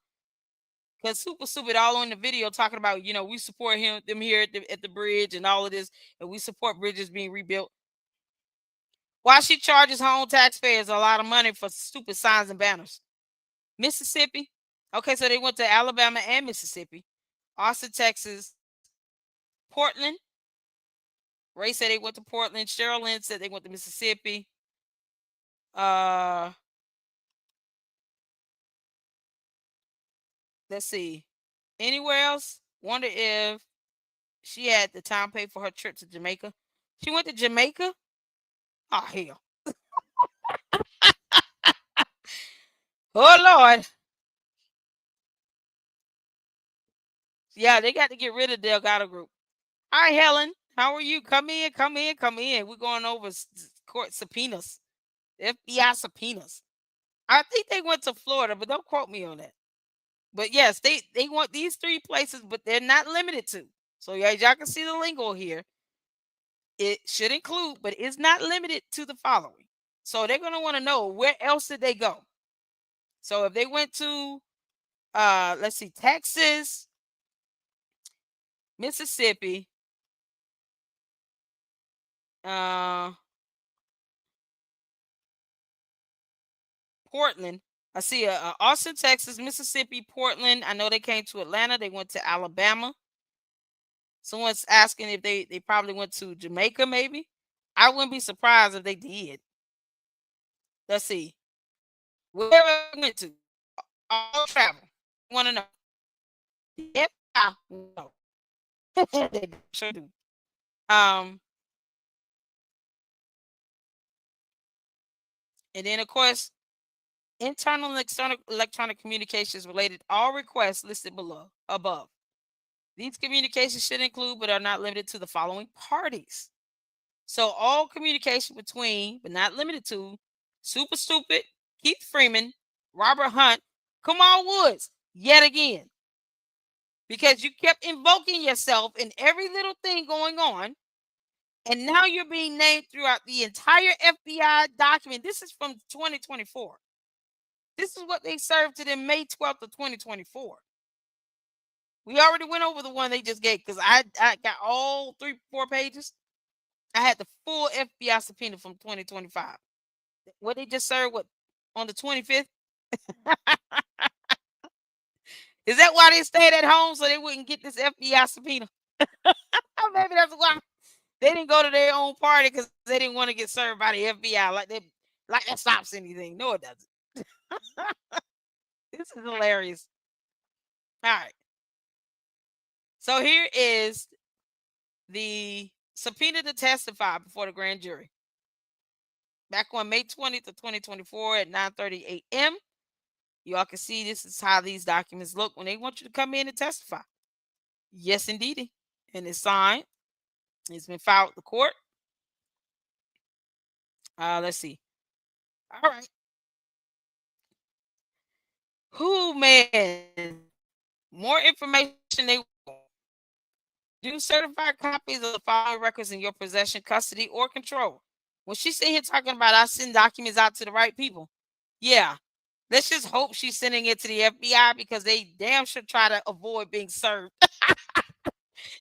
Because Super Stupid all on the video talking about, we support them here at the bridge and all of this, and we support bridges being rebuilt. Why she charges her own taxpayers a lot of money for stupid signs and banners? Mississippi. Okay, so they went to Alabama and Mississippi. Austin, Texas. Portland. Ray said they went to Portland. Cheryl Lynn said they went to Mississippi. Uh, let's see. Anywhere else? Wonder if she had the time paid for her trip to Jamaica. She went to Jamaica? Oh, hell. Oh, Lord. Yeah, they got to get rid of Delgado Group. Hi, Helen. How are you? Come in, come in, come in. We're going over court subpoenas, FBI subpoenas. I think they went to Florida, but don't quote me on that. But yes, they want these 3 places, but they're not limited to. So yeah, y'all can see the lingo here. It should include, but it's not limited to the following. So they're gonna want to know where else did they go. So if they went to let's see, Texas, Mississippi, Portland. I see Austin, Texas, Mississippi, Portland. I know they came to Atlanta. They went to Alabama. Someone's asking if they probably went to Jamaica, maybe. I wouldn't be surprised if they did. Let's see. Wherever they went to, all travel. Want to know? Yep. No. They sure do. And then of course, internal and external electronic communications related all requests listed below above. These communications should include, but are not limited to, the following parties. So all communication between, but not limited to, Super Stupid, Keith Freeman, Robert Hunt, Kamal Woods, yet again. Because you kept invoking yourself in every little thing going on. And now you're being named throughout the entire FBI document. This is from 2024. This is what they served to them May 12th of 2024. We already went over the one they just gave because I got all 3-4 pages. I had the full FBI subpoena from 2025. What they just served, what, on the 25th? Is that why they stayed at home so they wouldn't get this FBI subpoena? Maybe that's why they didn't go to their own party because they didn't want to get served by the FBI. Like that stops anything. No, it doesn't. This is hilarious. All right. So here is the subpoena to testify before the grand jury. Back on May 20th of 2024 at 9:30 a.m. Y'all can see this is how these documents look when they want you to come in and testify. Yes, indeedy. And it's signed. It's been filed with the court. Let's see. All right. Who, man? More information they want. Do certified copies of the following records in your possession, custody, or control. When she's sitting here talking about I send documents out to the right people, yeah, let's just hope she's sending it to the FBI because they damn sure try to avoid being served.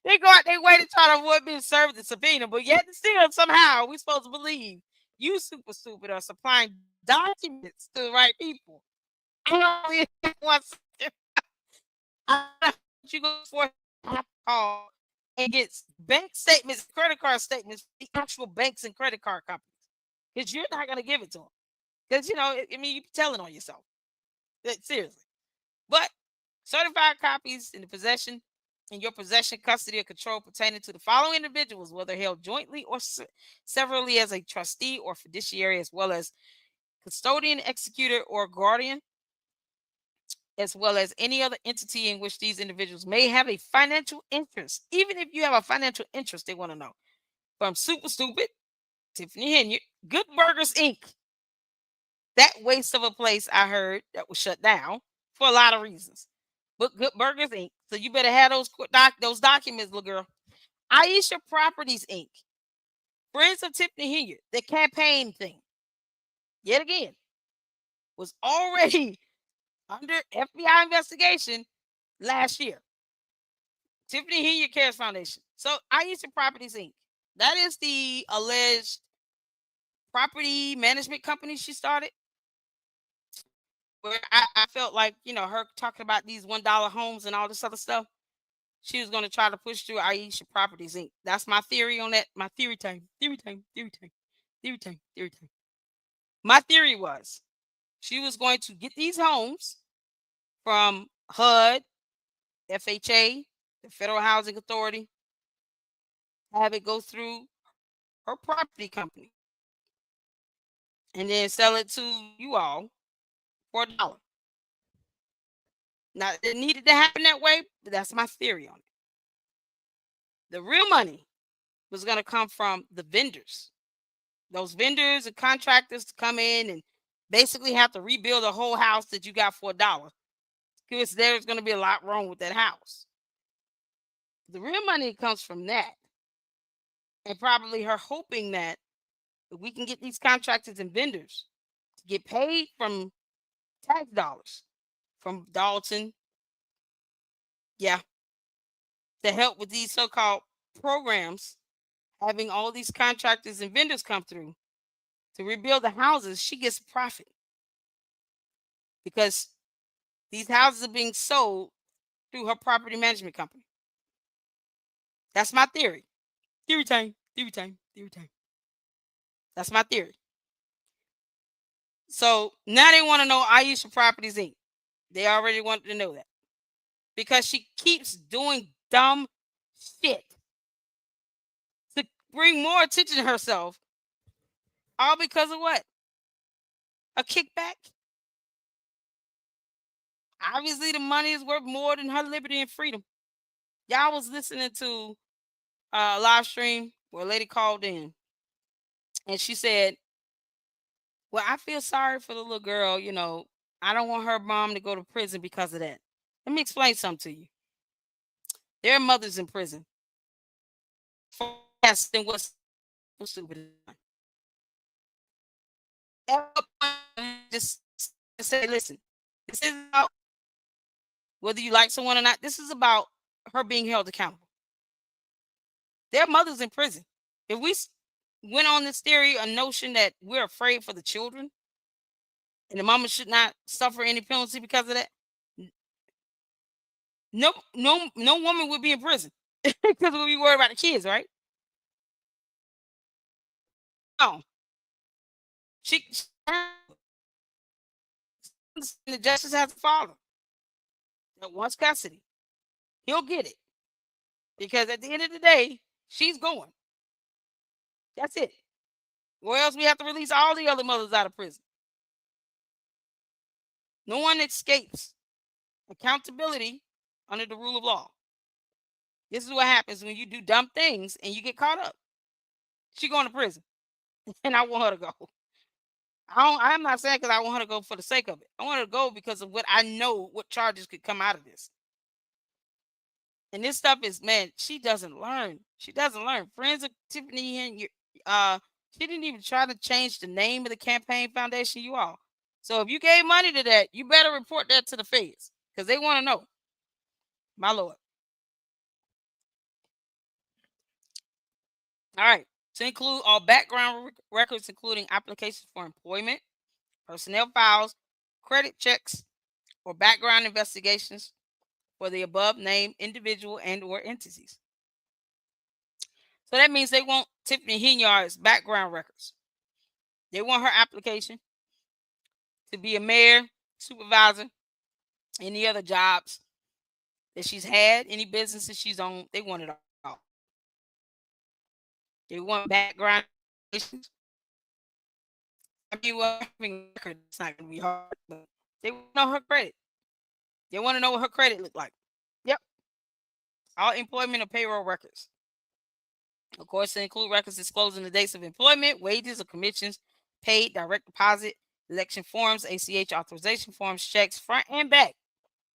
They go out their way to try to avoid being served the subpoena, but yet still somehow we're supposed to believe you super stupid are supplying documents to the right people. I don't want you go for a call and get bank statements, credit card statements, the actual banks and credit card companies, because you're not going to give it to them. Because I mean, you're telling on yourself. Seriously, but certified copies in your possession, custody, or control pertaining to the following individuals, whether held jointly or severally as a trustee or fiduciary, as well as custodian, executor, or guardian, as well as any other entity in which these individuals may have a financial interest. Even if you have a financial interest, they want to know. From Super Stupid, Tiffany Henyard, Good Burgers Inc. That waste of a place I heard that was shut down for a lot of reasons. But Good Burgers Inc. So you better have those documents, little girl. Aisha Properties Inc. Friends of Tiffany Henyard, the campaign thing, yet again, was already under FBI investigation last year. Tiffany Henyard Cares Foundation. So Aisha Properties Inc. That is the alleged property management company she started where I felt like, her talking about these $1 homes and all this other stuff, she was going to try to push through Aisha Properties Inc. That's my theory on that. My theory time. Theory time. Theory time. Theory time. Theory time. My theory was she was going to get these homes from HUD, FHA, the Federal Housing Authority, have it go through her property company, and then sell it to you all for $1. Now, it needed to happen that way, but that's my theory on it. The real money was going to come from the vendors. Those vendors and contractors to come in and basically have to rebuild a whole house that you got for $1, because there's going to be a lot wrong with that house. The real money comes from that, and probably her hoping that if we can get these contractors and vendors to get paid from tax dollars from Dalton, yeah, to help with these so-called programs, having all these contractors and vendors come through to rebuild the houses, she gets a profit because these houses are being sold through her property management company. That's my theory. Theory time. Theory time. Theory time. That's my theory. So now they want to know Aisha Properties Inc. They already wanted to know that because she keeps doing dumb shit to bring more attention to herself. All because of what? A kickback? Obviously, the money is worth more than her liberty and freedom. Y'all was listening to a live stream where a lady called in and she said, well, I feel sorry for the little girl. I don't want her mom to go to prison because of that. Let me explain something to you. There are mothers in prison for less than what's so stupid. Just say, listen, this is about whether you like someone or not. This is about her being held accountable. There are mothers in prison. If we went on this theory, a notion that we're afraid for the children and the mama should not suffer any penalty because of that, no woman would be in prison because we'll be worried about the kids, right? No, she the justice has to follow that wants custody. He'll get it because at the end of the day, she's going. That's it. Or else we have to release all the other mothers out of prison. No one escapes accountability under the rule of law. This is what happens when you do dumb things and you get caught up. She going to prison, and I want her to go. I'm not saying because I want her to go for the sake of it. I want her to go because of what I know, what charges could come out of this. And this stuff is, man, she doesn't learn. She doesn't learn. Friends of Tiffany and she didn't even try to change the name of the campaign foundation, you all. So if you gave money to that, you better report that to the feds because they want to know. My Lord. All right. To include all background records, including applications for employment, personnel files, credit checks, or background investigations for the above named individual and or entities. So that means they want Tiffany Hinyard's background records. They want her application to be a mayor, supervisor, any other jobs that she's had, any businesses she's owned. They want it all. They want background investigations. I mean, well, having a record, it's not going to be hard, but they want to know her credit. They want to know what her credit looked like. Yep. All employment or payroll records. Of course, they include records disclosing the dates of employment, wages or commissions paid, direct deposit, election forms, ACH authorization forms, checks, front and back,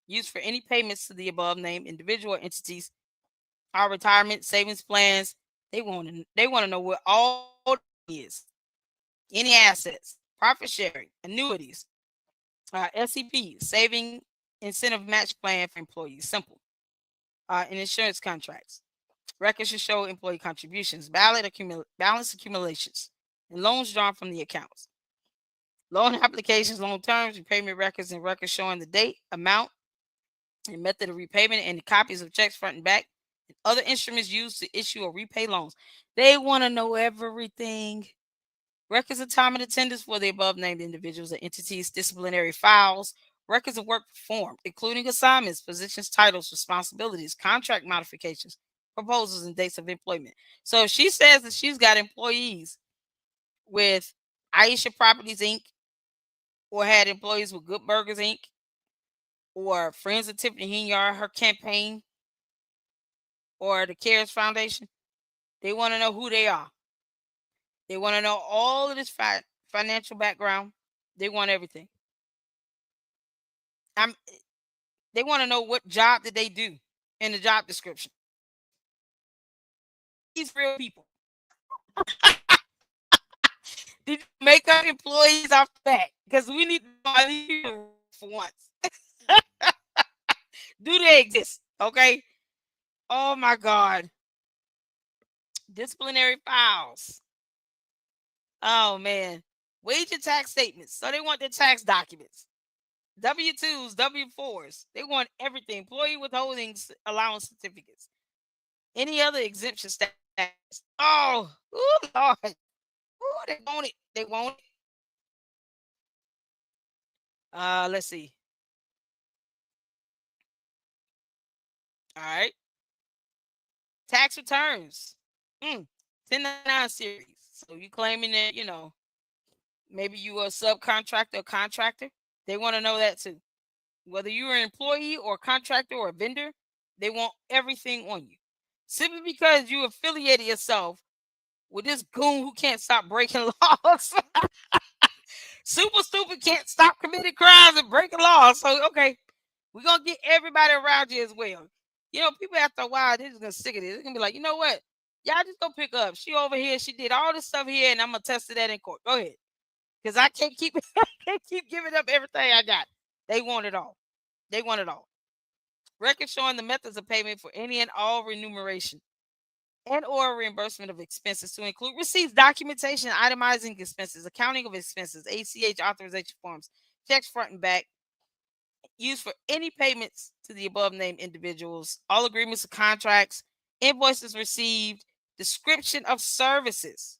used for any payments to the above named individual entities, our retirement savings plans. They want to know what all is, any assets, profit sharing, annuities, SEP, saving incentive match plan for employees, simple, and insurance contracts. Records should show employee contributions, balance accumulations, and loans drawn from the accounts. Loan applications, loan terms, repayment records, and records showing the date, amount, and method of repayment, and copies of checks front and back, and other instruments used to issue or repay loans. They want to know everything. Records of time and attendance for the above named individuals and entities, disciplinary files, records of work performed, including assignments, positions, titles, responsibilities, contract modifications, proposals, and dates of employment. So if she says that she's got employees with Aisha Properties Inc., or had employees with Good Burgers Inc., or Friends of Tiffany Hinyard, her campaign, or the CARES Foundation, they want to know who they are. They want to know all of this financial background. They want everything. I'm, they want to know what job did they do in the job description. These real people. Did you make up employees off the bat? Because we need to know how these people for once. Do they exist? Okay. Oh my God. Disciplinary files. Oh man. Wage and tax statements. So they want their tax documents. W-2s, W-4s. They want everything. Employee withholdings allowance certificates. Any other exemption status. Oh, ooh, Lord. Ooh, they want it. They want it. Let's see. All right. Tax returns. 1099 series. So you claiming that, maybe you are a subcontractor or contractor. They want to know that too. Whether you're an employee or contractor or a vendor, they want everything on you. Simply because you affiliated yourself with this goon who can't stop breaking laws. Super stupid, can't stop committing crimes and breaking laws. So, okay, we're going to get everybody around you as well. People after a while, they're just going to sick of this. They're going to be like, you know what? Y'all just go pick up. She over here. She did all this stuff here, and I'm going to test that in court. Go ahead. Because I can't keep I can't keep giving up everything I got. They want it all. They want it all. Records showing the methods of payment for any and all remuneration and or reimbursement of expenses to include receipts, documentation, itemizing expenses, accounting of expenses, ACH authorization forms, checks front and back, used for any payments to the above named individuals, all agreements of contracts, invoices received, description of services.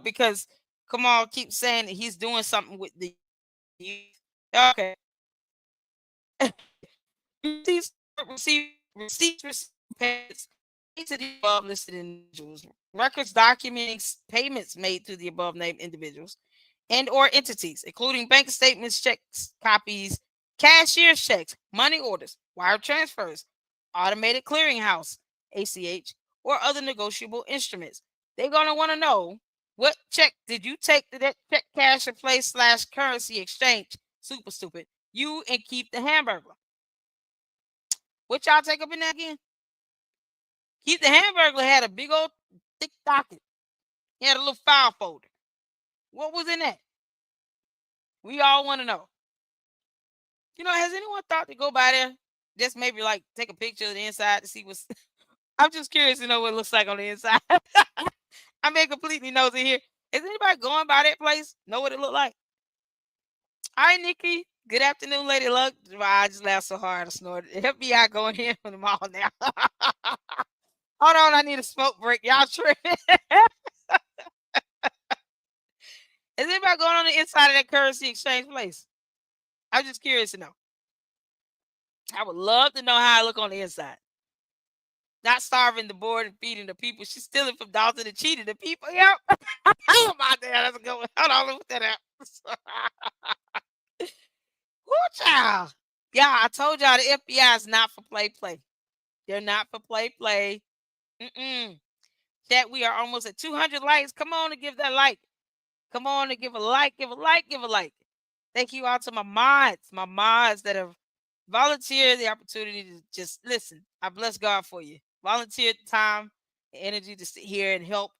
Because Kamal keeps saying that he's doing something with the youth. Okay. Receipts, payments made to the above listed individuals, records documenting payments made to the above named individuals and or entities, including bank statements, checks, copies, cashier's checks, money orders, wire transfers, automated clearinghouse, ACH, or other negotiable instruments. They're going to want to know what check did you take to that check cash in place / currency exchange. Super stupid. You and keep the hamburger. What y'all take up in that again? Keith the Hamburglar had a big old thick docket. He had a little file folder. What was in that? We all want to know. Has anyone thought to go by there? Just maybe like take a picture of the inside to see what's. I'm just curious to know what it looks like on the inside. I'm being completely nosy here. Is anybody going by that place? Know what it looked like? Hi, Nikki. Good afternoon, Lady Luck. I just laughed so hard I snorted. The FBI going in for the mall now. Hold on, I need a smoke break. Y'all tripping. Is anybody going on the inside of that currency exchange place? I'm just curious to know. I would love to know how I look on the inside. Not starving the board and feeding the people. She's stealing from Dalton and cheating the people. Yep. Oh my damn, that's a good one. Hold on, look that up. Woo, child. Yeah, I told y'all the FBI is not for play. They're not for play. Chat, we are almost at 200 likes. Come on and give that like. Come on and give a like. Thank you all to my mods that have volunteered the opportunity to just listen. I bless God for you. Volunteered time and energy to sit here and help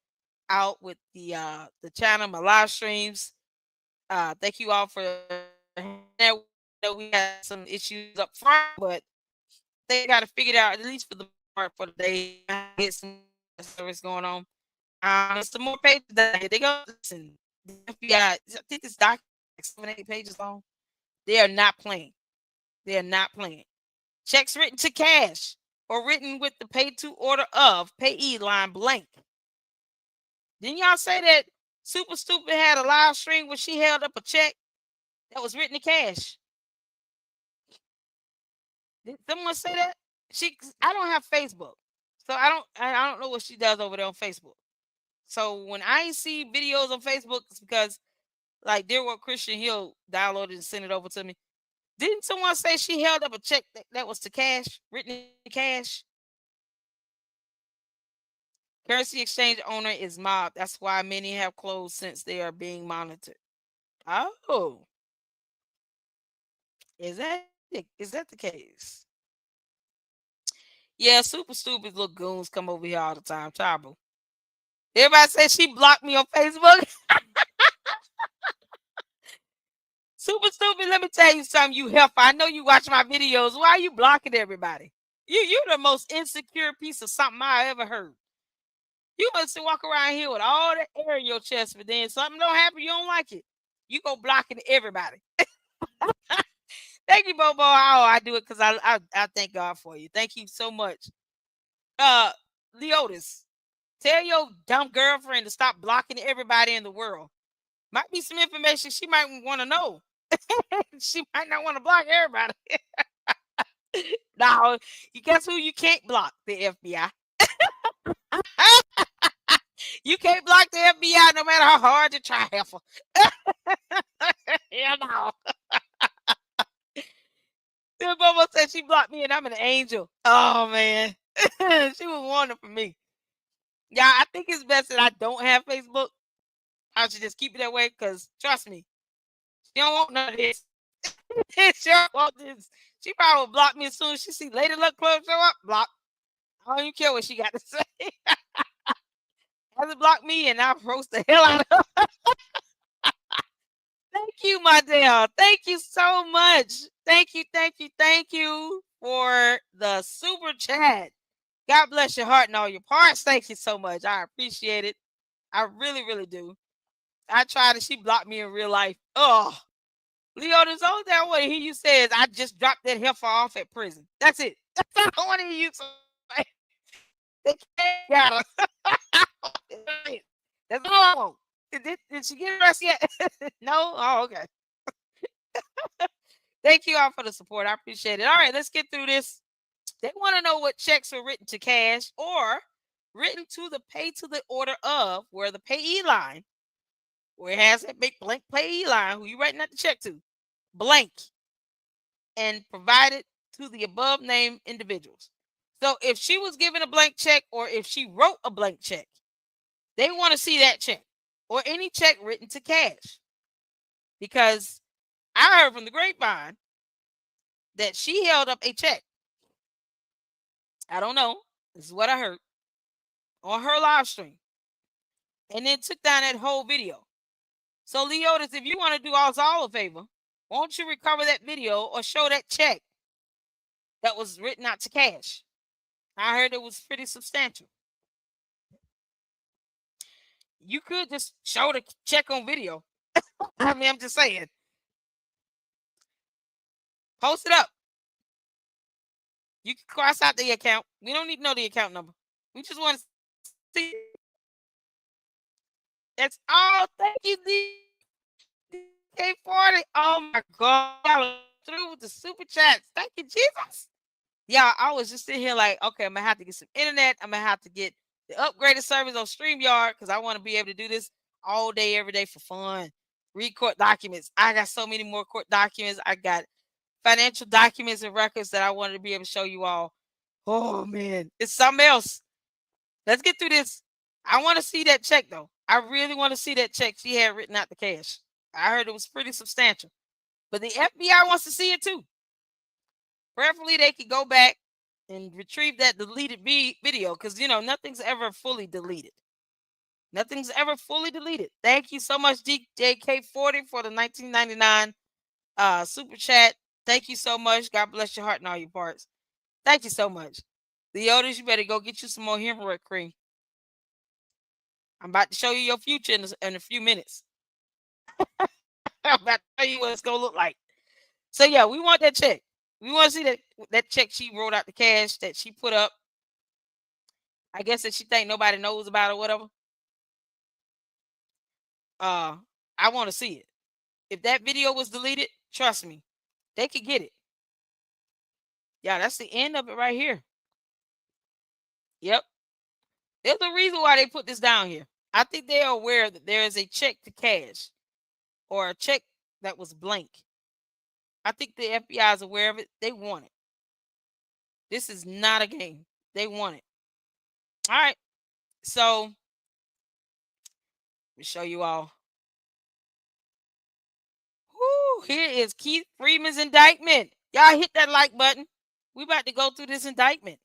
out with the channel, my live streams. Thank you all for we had some issues up front, but they got to figure it out at least for the part for the day. Get some service going on. Some more pages that they go listen. The FBI, I think it's doc 7, 8 pages long. They are not playing. They are not playing. Checks written to cash or written with the pay to order of payee line blank. Didn't y'all say that Super Stupid had a live stream where she held up a check that was written to cash? Did someone say that? I don't have Facebook, so I don't know what she does over there on Facebook. So when I see videos on Facebook, it's because like Dear What Christian, he'll download it and send it over to me. Didn't someone say she held up a check that was to cash, written in cash? Currency exchange owner is mobbed. That's why many have closed since they are being monitored. Oh, is that the case? Yeah, Super Stupid little goons come over here all the time. Trouble. Everybody says she blocked me on Facebook. Super Stupid, let me tell you something, you heifer. I know you watch my videos. Why are you blocking everybody? You're the most insecure piece of something I ever heard. You must walk around here with all that air in your chest, but then something don't happen, you don't like it. You go blocking everybody. Thank you, Bobo. Oh, I do it because I thank God for you. Thank you so much. Leotis, tell your dumb girlfriend to stop blocking everybody in the world. Might be some information she might want to know. She might not want to block everybody. Now, you guess who you can't block? The FBI. You can't block the FBI no matter how hard you try, heifer. Yeah, no. The Bobo said she blocked me and I'm an angel. Oh man. She was warning for me. Yeah, I think it's best that I don't have Facebook. I should just keep it that way because trust me, she don't want none of this. She don't want this. She probably will block me as soon as she see Lady Luck Club show up. Block. I don't even care what she got to say. Hasn't blocked me and I'll roast the hell out of her. Thank you, my dear. Thank you so much. Thank you for the super chat. God bless your heart and all your parts. Thank you so much. I appreciate it. I really, really do. I tried it. She blocked me in real life. Oh, Leo, there's only thing I want to hear you say is I just dropped that heifer off at prison. That's it. That's all I want to hear you say. They got her. That's all I want. Did she get arrested yet? No? Oh, okay. Thank you all for the support. I appreciate it. All right, let's get through this. They want to know what checks are written to cash or written to the pay to the order of, where the payee line, where it has that big blank payee line, who you writing that the check to, blank, and provided to the above named individuals. So if she was given a blank check or if she wrote a blank check, they want to see that check or any check written to cash. Because I heard from the grapevine that she held up a check. I don't know. This is what I heard on her live stream. And then took down that whole video. So, Leotis, if you want to do us all a favor, won't you recover that video or show that check that was written out to cash? I heard it was pretty substantial. You could just show the check on video. I mean, I'm just saying. Post it up. You can cross out the account. We don't need to know the account number. We just want to see. That's all. Thank you, DK40. Oh my God. Through with the super chats. Thank you, Jesus. Yeah, I was just sitting here like, okay, I'm going to have to get some internet. I'm going to have to get the upgraded service on StreamYard because I want to be able to do this all day, every day for fun. Read court documents. I got so many more court documents. I got financial documents and records that I wanted to be able to show you all. Oh, man. It's something else. Let's get through this. I want to see that check, though. I really want to see that check she had written out the cash. I heard it was pretty substantial. But the FBI wants to see it, too. Prayerfully, they could go back and retrieve that deleted video because, you know, nothing's ever fully deleted. Nothing's ever fully deleted. Thank you so much, DJK40, for the 1999 super chat. Thank you so much. God bless your heart and all your parts. Thank you so much. Leotis, you better go get you some more hemorrhoid cream. I'm about to show you your future in a few minutes. I'm about to tell you what it's gonna look like. So yeah, we want that check. We want to see that check she wrote out the cash that she put up. I guess that she think nobody knows about or whatever. Uh, I want to see it. If that video was deleted, trust me, they could get it. Yeah, that's the end of it right here. Yep. There's a reason why they put this down here. I think they are aware that there is a check to cash or a check that was blank. I think the FBI is aware of it. They want it. This is not a game. They want it. All right. So let me show you all. Whoo, here is Keith Freeman's indictment. Y'all hit that like button. We about to go through this indictment.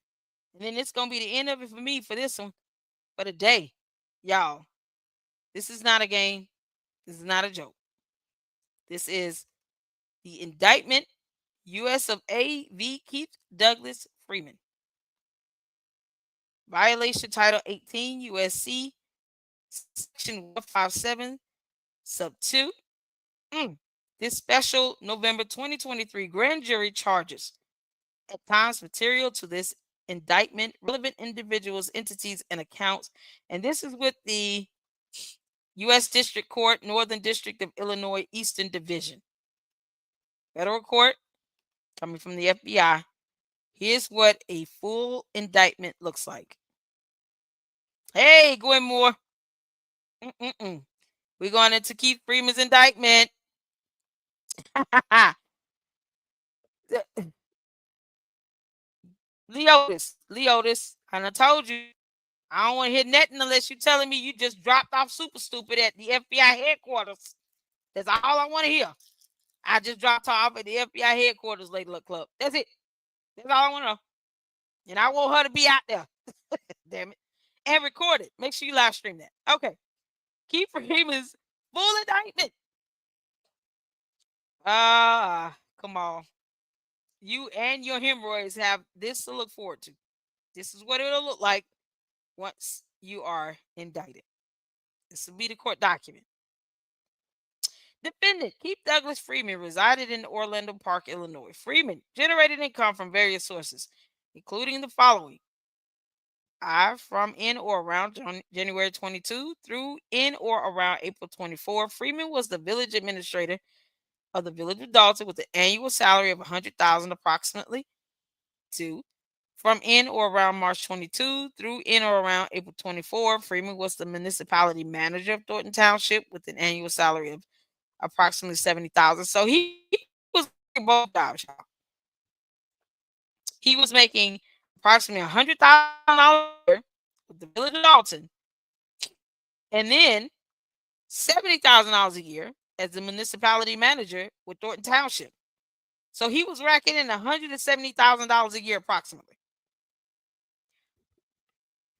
And then it's gonna be the end of it for me for this one for the day. Y'all. This is not a game. This is not a joke. This is the indictment US of A v. Keith Douglas Freeman. Violation Title 18 USC Section 157 Sub 2. This special November 2023 grand jury charges at times material to this indictment relevant individuals, entities, and accounts. And this is with the U.S. District Court, Northern District of Illinois, Eastern Division. Federal Court, coming from the FBI. Here's what a full indictment looks like. Hey, Gwen Moore. We're going into Keith Freeman's indictment. Leotis, and I told you, I don't want to hear nothing unless you're telling me you just dropped off super stupid at the FBI headquarters. That's all I want to hear. I just dropped off at the FBI headquarters, Lady Luck Club. That's it. That's all I want to know. And I want her to be out there. Damn it. And record it. Make sure you live stream that. Okay. Keith Freeman's full indictment. Come on. You and your hemorrhoids have this to look forward to. This is what it'll look like once you are indicted. This will be the court document. Defendant Keith Douglas Freeman resided in Orlando Park, Illinois. Freeman generated income from various sources, including the following. From in or around January 22 through in or around April 24, Freeman was the village administrator of the village of Dalton with an annual salary of $100,000 approximately. 2. From in or around March 22 through in or around April 24, Freeman was the municipality manager of Thornton Township with an annual salary of approximately $70,000. So he was making both jobs, y'all. He was making approximately $100,000 with the village of Dalton, and then $70,000 a year as the municipality manager with Thornton Township. So he was racking in $170,000 a year approximately.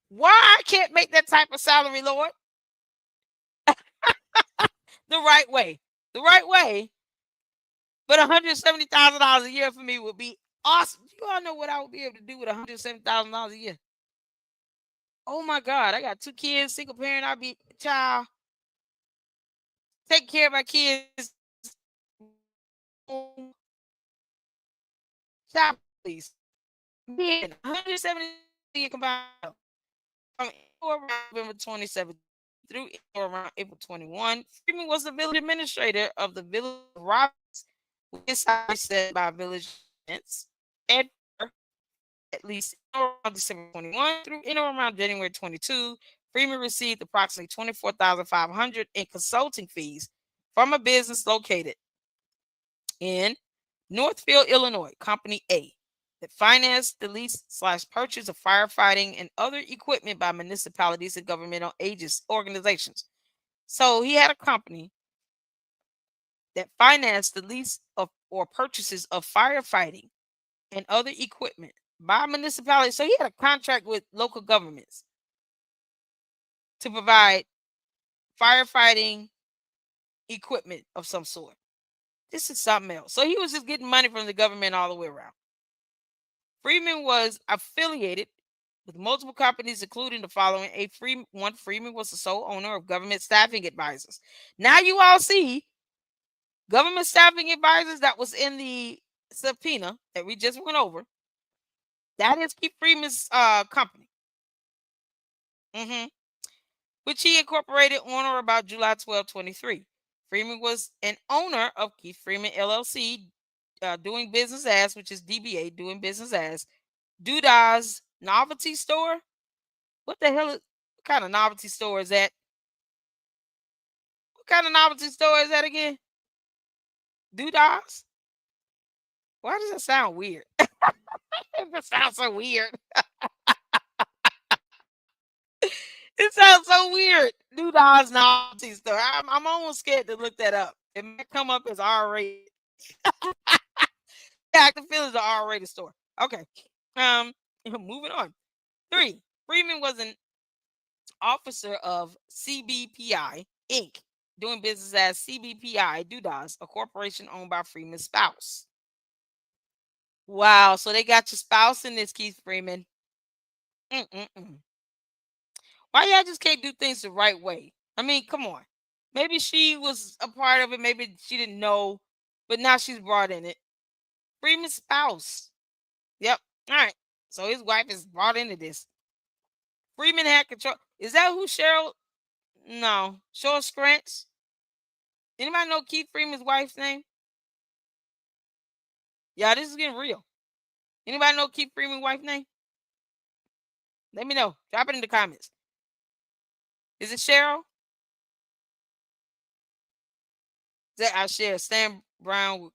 Why I can't make that type of salary, Lord? The right way. The right way. But $170,000 a year for me would be awesome. You all know what I would be able to do with $170,000 a year. Oh my God, I got 2 kids, single parent. I'll be child. Take care of my kids. Child, please. Man, 170 combined from November 27th through around April 21. Freeman was the village administrator of the village of Robbins, with his salary set by village events. And at least around December 21 through in or around January 22, Freeman received approximately $24,500 in consulting fees from a business located in Northfield, Illinois, Company A, that financed the lease/purchase of firefighting and other equipment by municipalities and governmental organizations. So he had a company that financed the lease of or purchases of firefighting and other equipment by municipalities. So he had a contract with local governments to provide firefighting equipment of some sort. This is something else. So he was just getting money from the government all the way around. Freeman was affiliated with multiple companies, including the following. Freeman was the sole owner of government staffing advisors. Now you all see Government staffing advisors that was in the subpoena that we just went over. That is Keith Freeman's company. Which he incorporated on or about July 12, 23. Freeman was an owner of Keith Freeman LLC, doing business as, which is DBA, doing business as Doodah's Novelty Store. What the hell? What kind of novelty store is that? What kind of novelty store is that again? Doodah's? Why does that sound weird? It sounds so weird. It sounds so weird. Doodah's novelty store. I'm almost scared to look that up. It might come up as R-rated. Yeah, I can feel it's an R-rated store. Okay. Moving on. 3. Freeman was an officer of CBPI Inc., doing business as CBPI Doodahs, a corporation owned by Freeman's spouse. Wow, so they got your spouse in this, Keith Freeman. Why y'all just can't do things the right way? I mean, come on. Maybe she was a part of it. Maybe she didn't know, but now she's brought in it. Freeman's spouse. Yep. All right. So his wife is brought into this. Freeman had control. Is that who Cheryl? No. Cheryl Scrantz. Anybody know Keith Freeman's wife's name? Yeah, this is getting real. Anybody know Keith Freeman's wife's name? Let me know. Drop it in the comments. Is it Cheryl? That I share. Stan Brown would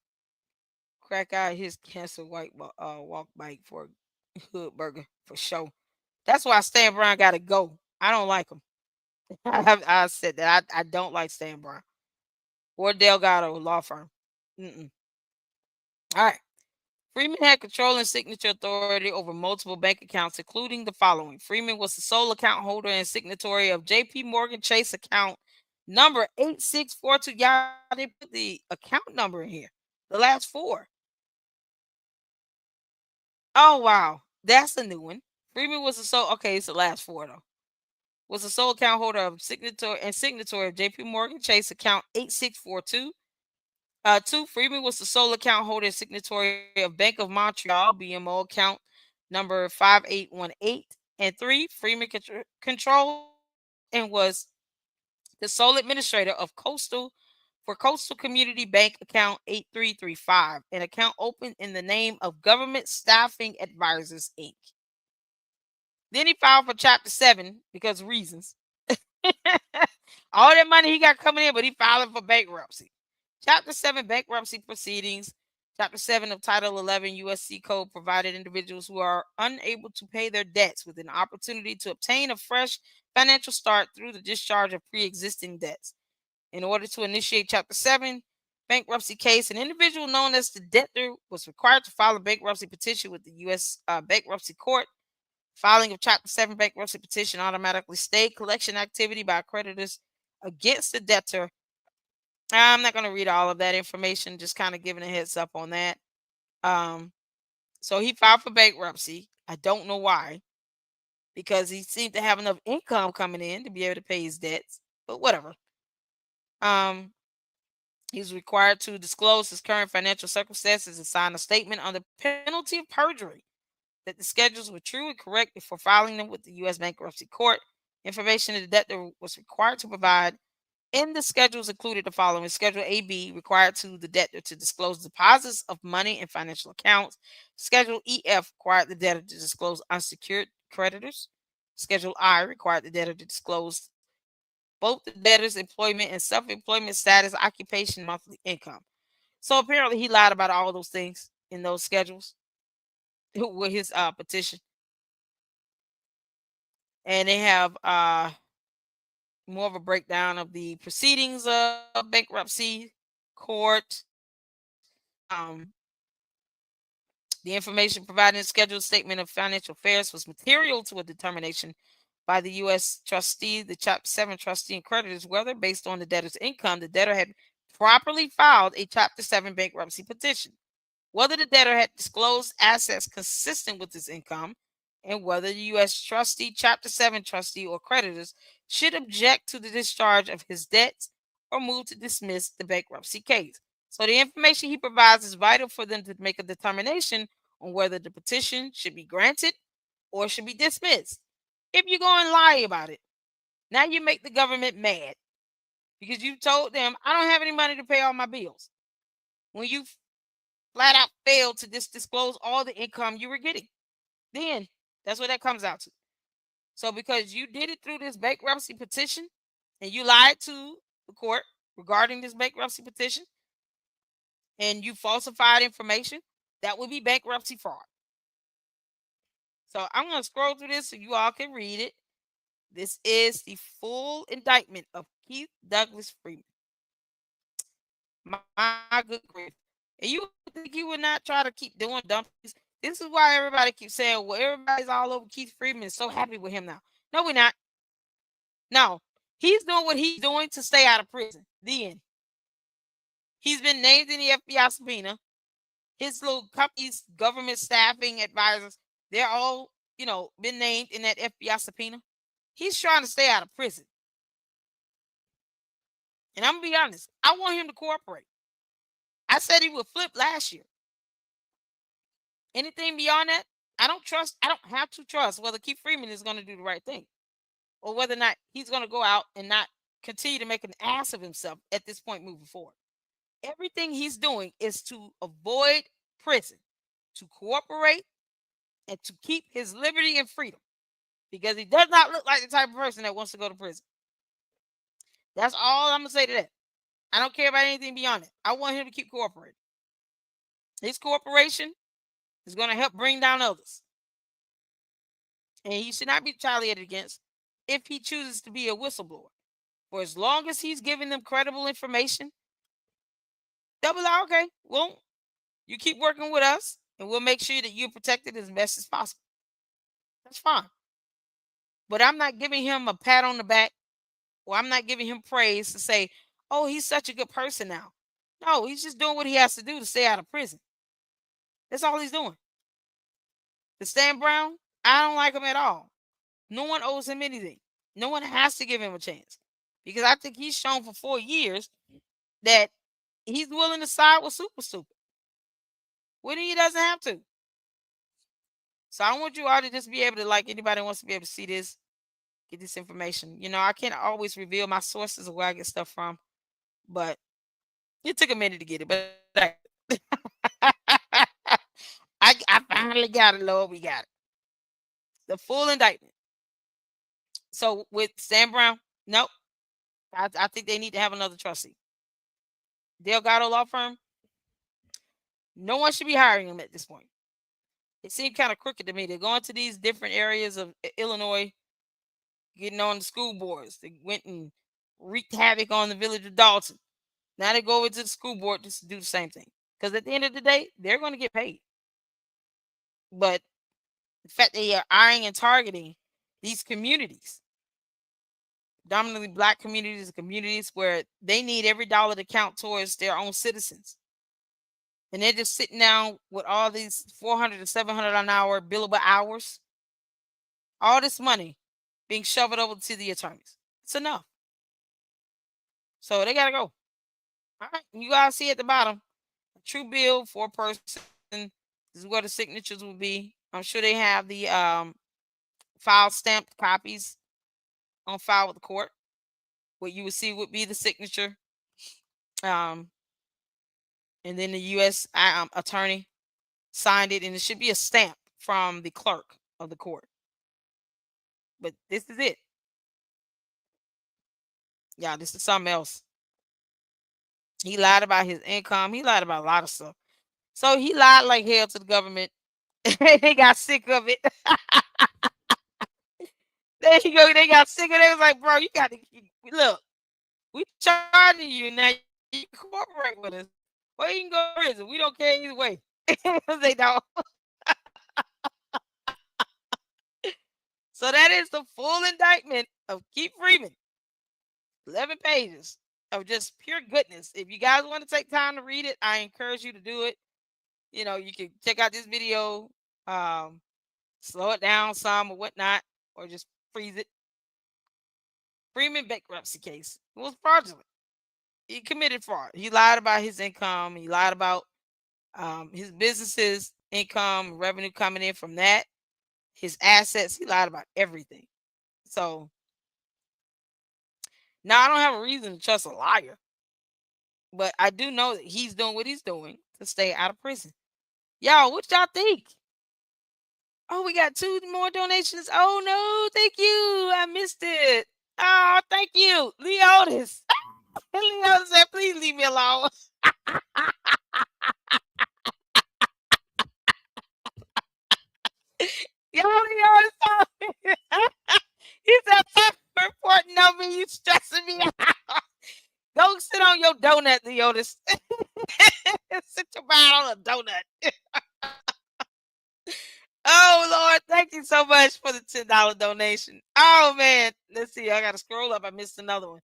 crack out his cancer white walk bike for a hood burger for sure. That's why Stan Brown got to go. I don't like him. I said that I don't like Stan Brown or Delgado law firm. All right. Freeman had control and signature authority over multiple bank accounts, including the following. Freeman was the sole account holder and signatory of JP Morgan Chase account number 8642. Y'all, they put the account number in here. The last 4. Oh, wow. That's a new one. Freeman was the sole, okay, it's the last 4 though. Was the sole account holder of signatory of JP Morgan Chase account 8642. 2. Freeman was the sole account holder and signatory of Bank of Montreal BMO account number 5818. And 3. Freeman controlled and was the sole administrator of Coastal Community Bank account 8335, an account opened in the name of Government Staffing Advisors Inc. Then he filed for Chapter 7 because of reasons. All that money he got coming in, but he filed for bankruptcy. Chapter 7 bankruptcy proceedings. Chapter 7 of Title 11 USC Code provided individuals who are unable to pay their debts with an opportunity to obtain a fresh financial start through the discharge of pre-existing debts. In order to initiate Chapter 7 bankruptcy case, an individual known as the debtor was required to file a bankruptcy petition with the U.S. Bankruptcy Court. Filing of Chapter 7 bankruptcy petition automatically stayed collection activity by creditors against the debtor. I'm not going to read all of that information, just kind of giving a heads up on that. So he filed for bankruptcy. I don't know why, because he seemed to have enough income coming in to be able to pay his debts, but whatever. He's required to disclose his current financial circumstances and sign a statement under penalty of perjury that the schedules were true and correct before filing them with the U.S. Bankruptcy Court. Information that the debtor was required to provide in the schedules included the following. Schedule AB required to the debtor to disclose deposits of money in financial accounts. Schedule EF required the debtor to disclose unsecured creditors. Schedule I required the debtor to disclose both the debtor's employment and self-employment status, occupation, monthly income. So apparently he lied about all those things in those schedules with his petition. And they have more of a breakdown of the proceedings of bankruptcy court. The information provided in the scheduled statement of financial affairs was material to a determination by the U.S. trustee, the Chapter 7 trustee, and creditors whether, based on the debtor's income, the debtor had properly filed a Chapter 7 bankruptcy petition, whether the debtor had disclosed assets consistent with his income, and whether the U.S. trustee, Chapter 7 trustee, or creditors should object to the discharge of his debts or move to dismiss the bankruptcy case. So the information he provides is vital for them to make a determination on whether the petition should be granted or should be dismissed. If you go and lie about it, now you make the government mad because you told them, I don't have any money to pay all my bills. When you flat out failed to disclose all the income you were getting, then that's what that comes out to. So because you did it through this bankruptcy petition and you lied to the court regarding this bankruptcy petition and you falsified information, that would be bankruptcy fraud. So I'm going to scroll through this so you all can read it. This is the full indictment of Keith Douglas Freeman. My good grief. And you would think he would not try to keep doing dumb things. This is why everybody keeps saying, well, everybody's all over Keith Freeman is so happy with him now. No, we're not. No, he's doing what he's doing to stay out of prison. The end. He's been named in the FBI subpoena. His little company's government staffing advisors, they're all, been named in that FBI subpoena. He's trying to stay out of prison. And I'm going to be honest, I want him to cooperate. I said he would flip last year. Anything beyond that, I don't have to trust whether Keith Freeman is going to do the right thing or whether or not he's going to go out and not continue to make an ass of himself at this point moving forward. Everything he's doing is to avoid prison, to cooperate, and to keep his liberty and freedom because he does not look like the type of person that wants to go to prison. That's all I'm going to say to that. I don't care about anything beyond it. I want him to keep cooperating. His cooperation is going to help bring down others. And he should not be retaliated against if he chooses to be a whistleblower. For as long as he's giving them credible information, they'll be like, okay, well, you keep working with us and we'll make sure that you're protected as best as possible. That's fine. But I'm not giving him a pat on the back or I'm not giving him praise to say, oh, he's such a good person now. No, he's just doing what he has to do to stay out of prison. That's all he's doing. The Stan Brown, I don't like him at all. No one owes him anything. No one has to give him a chance because I think he's shown for 4 years that he's willing to side with super stupid when he doesn't have to. So I want you all to just be able to, like anybody wants to be able to see this, get this information. I can't always reveal my sources of where I get stuff from, but it took a minute to get it. But I finally got it, Lord. We got it. The full indictment. So with Stan Brown, nope. I think they need to have another trustee. Delgado Law Firm, no one should be hiring them at this point. It seemed kind of crooked to me. They're going to these different areas of Illinois, getting on the school boards. They went and wreaked havoc on the village of Dalton. Now they go over to the school board to do the same thing. Because at the end of the day, they're going to get paid. But the fact they are eyeing and targeting these communities, dominantly black communities where they need every dollar to count towards their own citizens. And they're just sitting down with all these 400 to 700 an hour billable hours, all this money being shoved over to the attorneys. It's enough. So they got to go. All right. You guys see at the bottom, a true bill for a person. This is where the signatures will be. I'm sure they have the file stamped copies on file with the court. What you would see would be the signature. And then the U.S. attorney signed it, and it should be a stamp from the clerk of the court. But this is it. Yeah, this is something else. He lied about his income. He lied about a lot of stuff. So he lied like hell to the government. They got sick of it. There you go. They got sick of it. They was like, bro, you got to look. We charging you now. You can cooperate with us. Well, you can go to prison. We don't care either way. They don't. So that is the full indictment of Keith Freeman. 11 pages of just pure goodness. If you guys want to take time to read it, I encourage you to do it. You can check out this video, slow it down some or whatnot, or just freeze it. Freeman bankruptcy case. It was fraudulent. He committed fraud. He lied about his income. He lied about his business's income, revenue coming in from that, his assets. He lied about everything. So now I don't have a reason to trust a liar, but I do know that he's doing what he's doing to stay out of prison. Y'all, what y'all think? Oh, we got 2 more donations. Oh no, thank you. I missed it. Oh, thank you, Leotis. Leotis said, please leave me alone. Yo, Leotis. He said, stop reporting on me. You stressing me out. Go sit on your donut, Leotis. Sit your mind on a donut. Oh Lord, thank you so much for the $10 donation. Oh man, let's see. I gotta scroll up. I missed another one.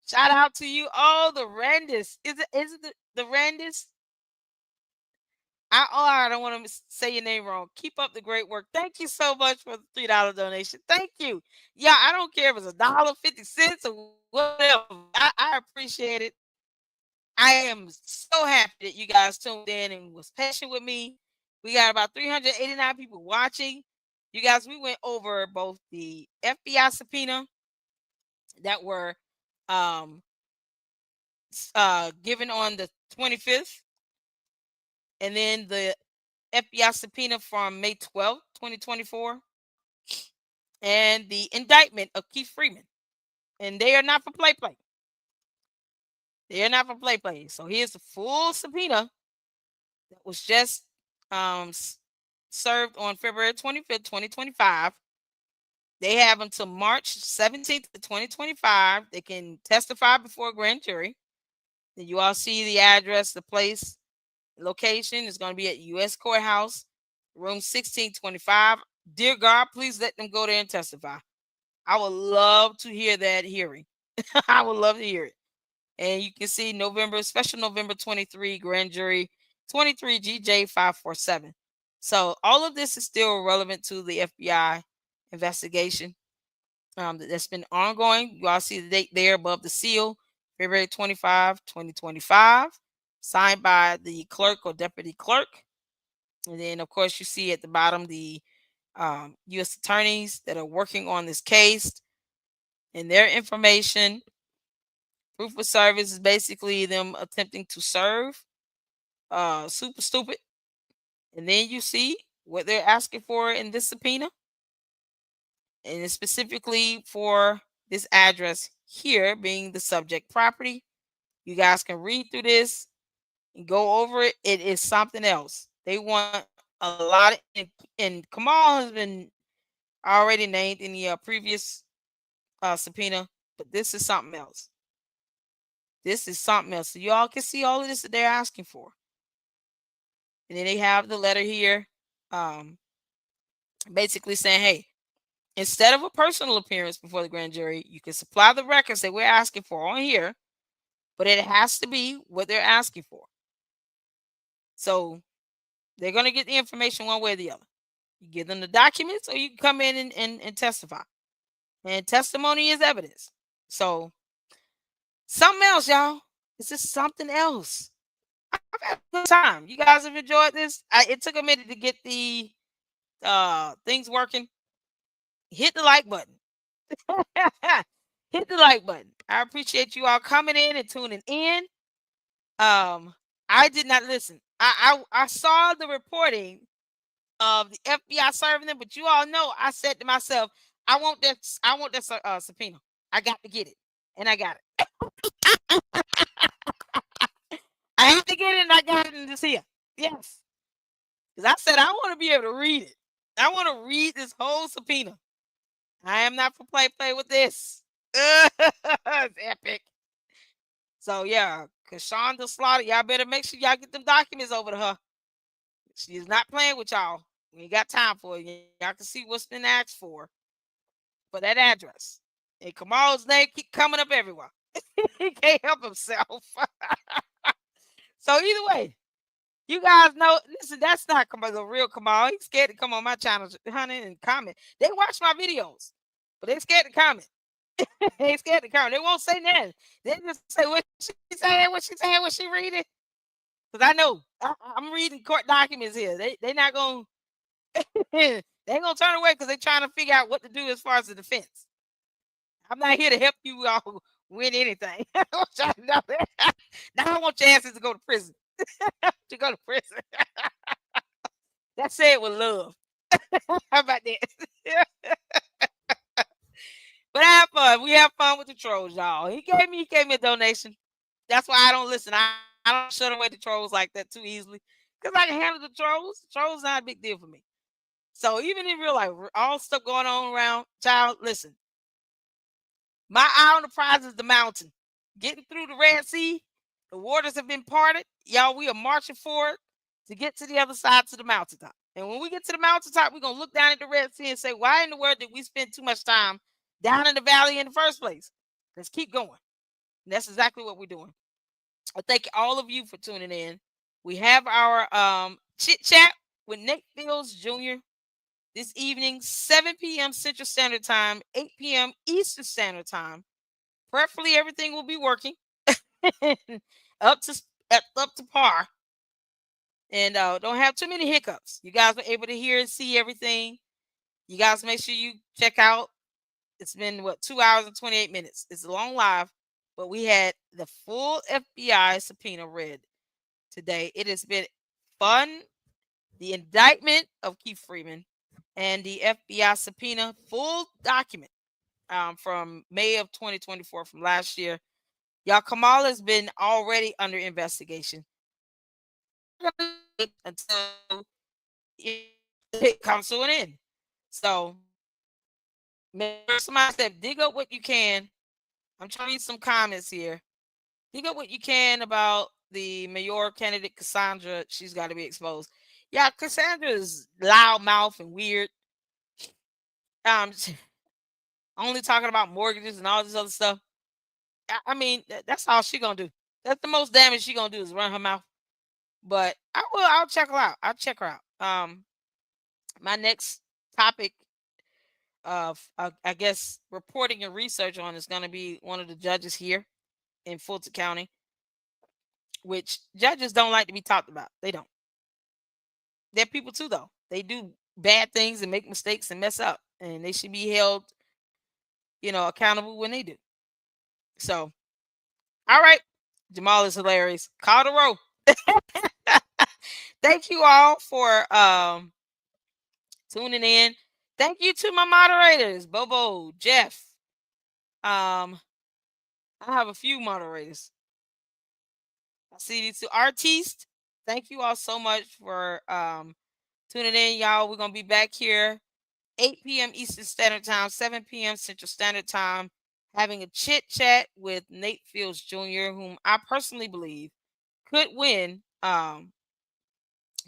Shout out to you. Oh, the Randis. Is it the Randis? I don't want to say your name wrong. Keep up the great work. Thank you so much for the $3 donation. Thank you. Yeah, I don't care if it's $1.50 or whatever. I appreciate it. I am so happy that you guys tuned in and was patient with me. We got about 389 people watching. You guys, we went over both the FBI subpoena that were um, given on the 25th, and then the FBI subpoena from May 12th, 2024, and the indictment of Keith Freeman. And they are not for play. They are not for play. So here's the full subpoena that was just served on February 25th, 2025. They have until March 17th, 2025. They can testify before a grand jury. Then you all see the address, the place, location is going to be at U.S. Courthouse, room 1625. Dear God, please let them go there and testify. I would love to hear that hearing. I would love to hear it. And you can see special November 23 grand jury 23 GJ 547. So all of this is still relevant to the FBI investigation that's been ongoing. You all see the date there above the seal, February 25, 2025, signed by the clerk or deputy clerk. And then, of course, you see at the bottom the U.S. attorneys that are working on this case and their information. Proof of service is basically them attempting to serve super stupid. And then you see what they're asking for in this subpoena. And it's specifically for this address here being the subject property. You guys can read through this and go over it. It is something else. They want a lot of, and Kamal has been already named in the previous subpoena, but this is something else. This is something else. So you all can see all of this that they're asking for. And then they have the letter here, basically saying, hey, instead of a personal appearance before the grand jury, you can supply the records that we're asking for on here, but it has to be what they're asking for. So they're going to get the information one way or the other. You give them the documents, or you can come in and testify. And testimony is evidence. So something else, y'all. This is something else. I've had a good time. You guys have enjoyed this. It took a minute to get the things working. Hit the like button. Hit the like button. I appreciate you all coming in and tuning in. I did not listen. I saw the reporting of the FBI serving them, but you all know I said to myself, I want that subpoena. I got to get it, and I got it. I had to get it, and I got it in this here. Yes, because I said I want to be able to read it. I want to read this whole subpoena. I am not for play with this. It's epic. So yeah, Kashonda Slaughter, y'all better make sure y'all get them documents over to her. She is not playing with y'all. We ain't got time for it. Y'all can see what's been asked for that address. And Kamal's name keep coming up everywhere. He can't help himself. So either way, you guys know, listen, that's not Kamal, the real Kamal. He's scared to come on my channel, honey, and comment. They watch my videos, but they're scared to comment. They ain't scared to come. They won't say nothing. They just say what she saying, what she saying, what she reading. Cause I know I'm reading court documents here. They not gonna they ain't gonna turn away because they trying to figure out what to do as far as the defense. I'm not here to help you all win anything. I want y'all to know that. Now I want your asses to go to prison. To go to prison. That's said with love. How about that? But I have fun. We have fun with the trolls, y'all. He gave me a donation. That's why I don't listen. I don't shut away the trolls like that too easily. Because I can handle the trolls. Trolls not a big deal for me. So even in real life, all stuff going on around, child, listen. My eye on the prize is the mountain. Getting through the Red Sea, the waters have been parted. Y'all, we are marching forward to get to the other side to the mountaintop. And when we get to the mountaintop, we're going to look down at the Red Sea and say, why in the world did we spend too much time down in the valley in the first place? Let's keep going. And that's exactly what we're doing. I thank all of you for tuning in. We have our chit chat with Nick Fields Jr. this evening, 7 p.m. Central Standard Time, 8 p.m. Eastern Standard Time. Prayerfully, everything will be working up to par, and don't have too many hiccups. You guys were able to hear and see everything. You guys make sure you check out. It's been 2 hours and 28 minutes. It's a long live, but we had the full FBI subpoena read today. It has been fun. The indictment of Keith Freeman and the FBI subpoena full document from May of 2024 from last year. Y'all, Kamal has been already under investigation until it comes to an end. So, somebody said, dig up what you can. I'm trying to read some comments here. Dig up what you can about the mayor candidate Cassandra. She's got to be exposed. Yeah, Cassandra is loudmouth and weird. Um, only talking about mortgages and all this other stuff. I mean, that's all she gonna do. That's the most damage she gonna do is run her mouth. But I'll check her out. I'll check her out. My next topic of I guess reporting and research on is gonna be one of the judges here in Fulton County, which judges don't like to be talked about. They don't. They're people too, though. They do bad things and make mistakes and mess up, and they should be held, accountable when they do. So, all right, Jamal is hilarious. Call the roll. Thank you all for tuning in. Thank you to my moderators, Bobo, Jeff. I have a few moderators. I see these two artists. Thank you all so much for tuning in, y'all. We're gonna be back here 8 p.m. Eastern Standard Time, 7 p.m. Central Standard Time, having a chit chat with Nate Fields Jr., whom I personally believe could win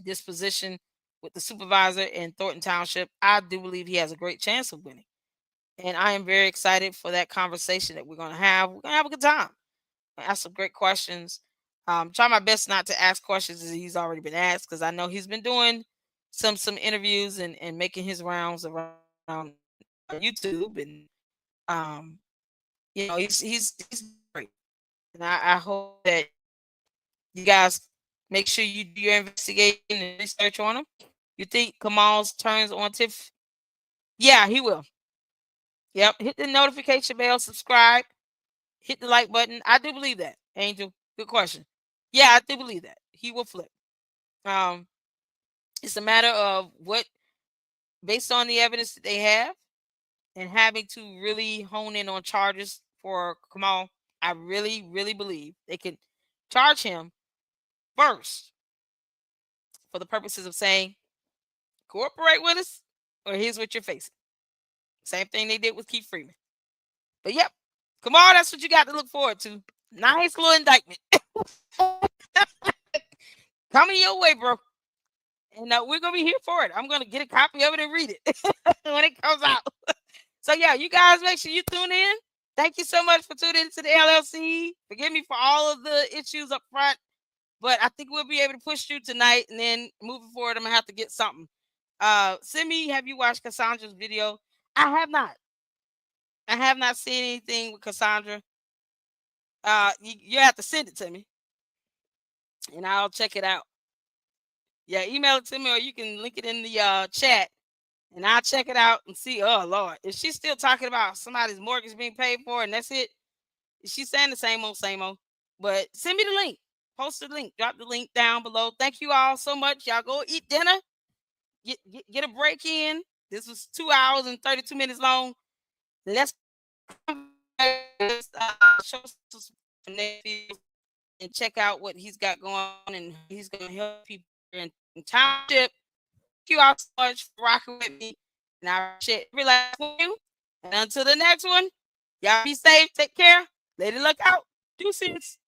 this position with the supervisor in Thornton Township. I do believe he has a great chance of winning. And I am very excited for that conversation that we're going to have. We're going to have a good time. Ask some great questions. Try my best not to ask questions that he's already been asked, because I know he's been doing some interviews and making his rounds around YouTube, and he's great. And I hope that you guys make sure you do your investigation and research on him. You think Kamal's turns on Tiff? Yeah, he will. Yep. Hit the notification bell, subscribe, hit the like button. I do believe that, Angel. Good question. Yeah, I do believe that. He will flip. It's a matter of based on the evidence that they have and having to really hone in on charges for Kamal. I really, really believe they can charge him first for the purposes of saying, cooperate with us, or here's what you're facing. Same thing they did with Keith Freeman. But yep, Kamal, that's what you got to look forward to. Nice little indictment. Coming your way, bro. And we're going to be here for it. I'm going to get a copy of it and read it when it comes out. So, yeah, you guys make sure you tune in. Thank you so much for tuning into the LLC. Forgive me for all of the issues up front, but I think we'll be able to push through tonight. And then moving forward, I'm going to have to get something. Simi, have you watched Cassandra's video? I have not. I have not seen anything with Cassandra. You have to send it to me, and I'll check it out. Yeah, email it to me, or you can link it in the chat, and I'll check it out and see. Oh Lord, if she's still talking about somebody's mortgage being paid for, and that's it, she's saying the same old, same old. But send me the link. Post the link. Drop the link down below. Thank you all so much. Y'all go eat dinner. Get a break in. This was 2 hours and 32 minutes long. Let's show some and check out what he's got going on and how he's going to help people in township. Thank you all so much for rocking with me, and I appreciate every last one of you. And until the next one, y'all be safe, take care, lady, look out, deuces.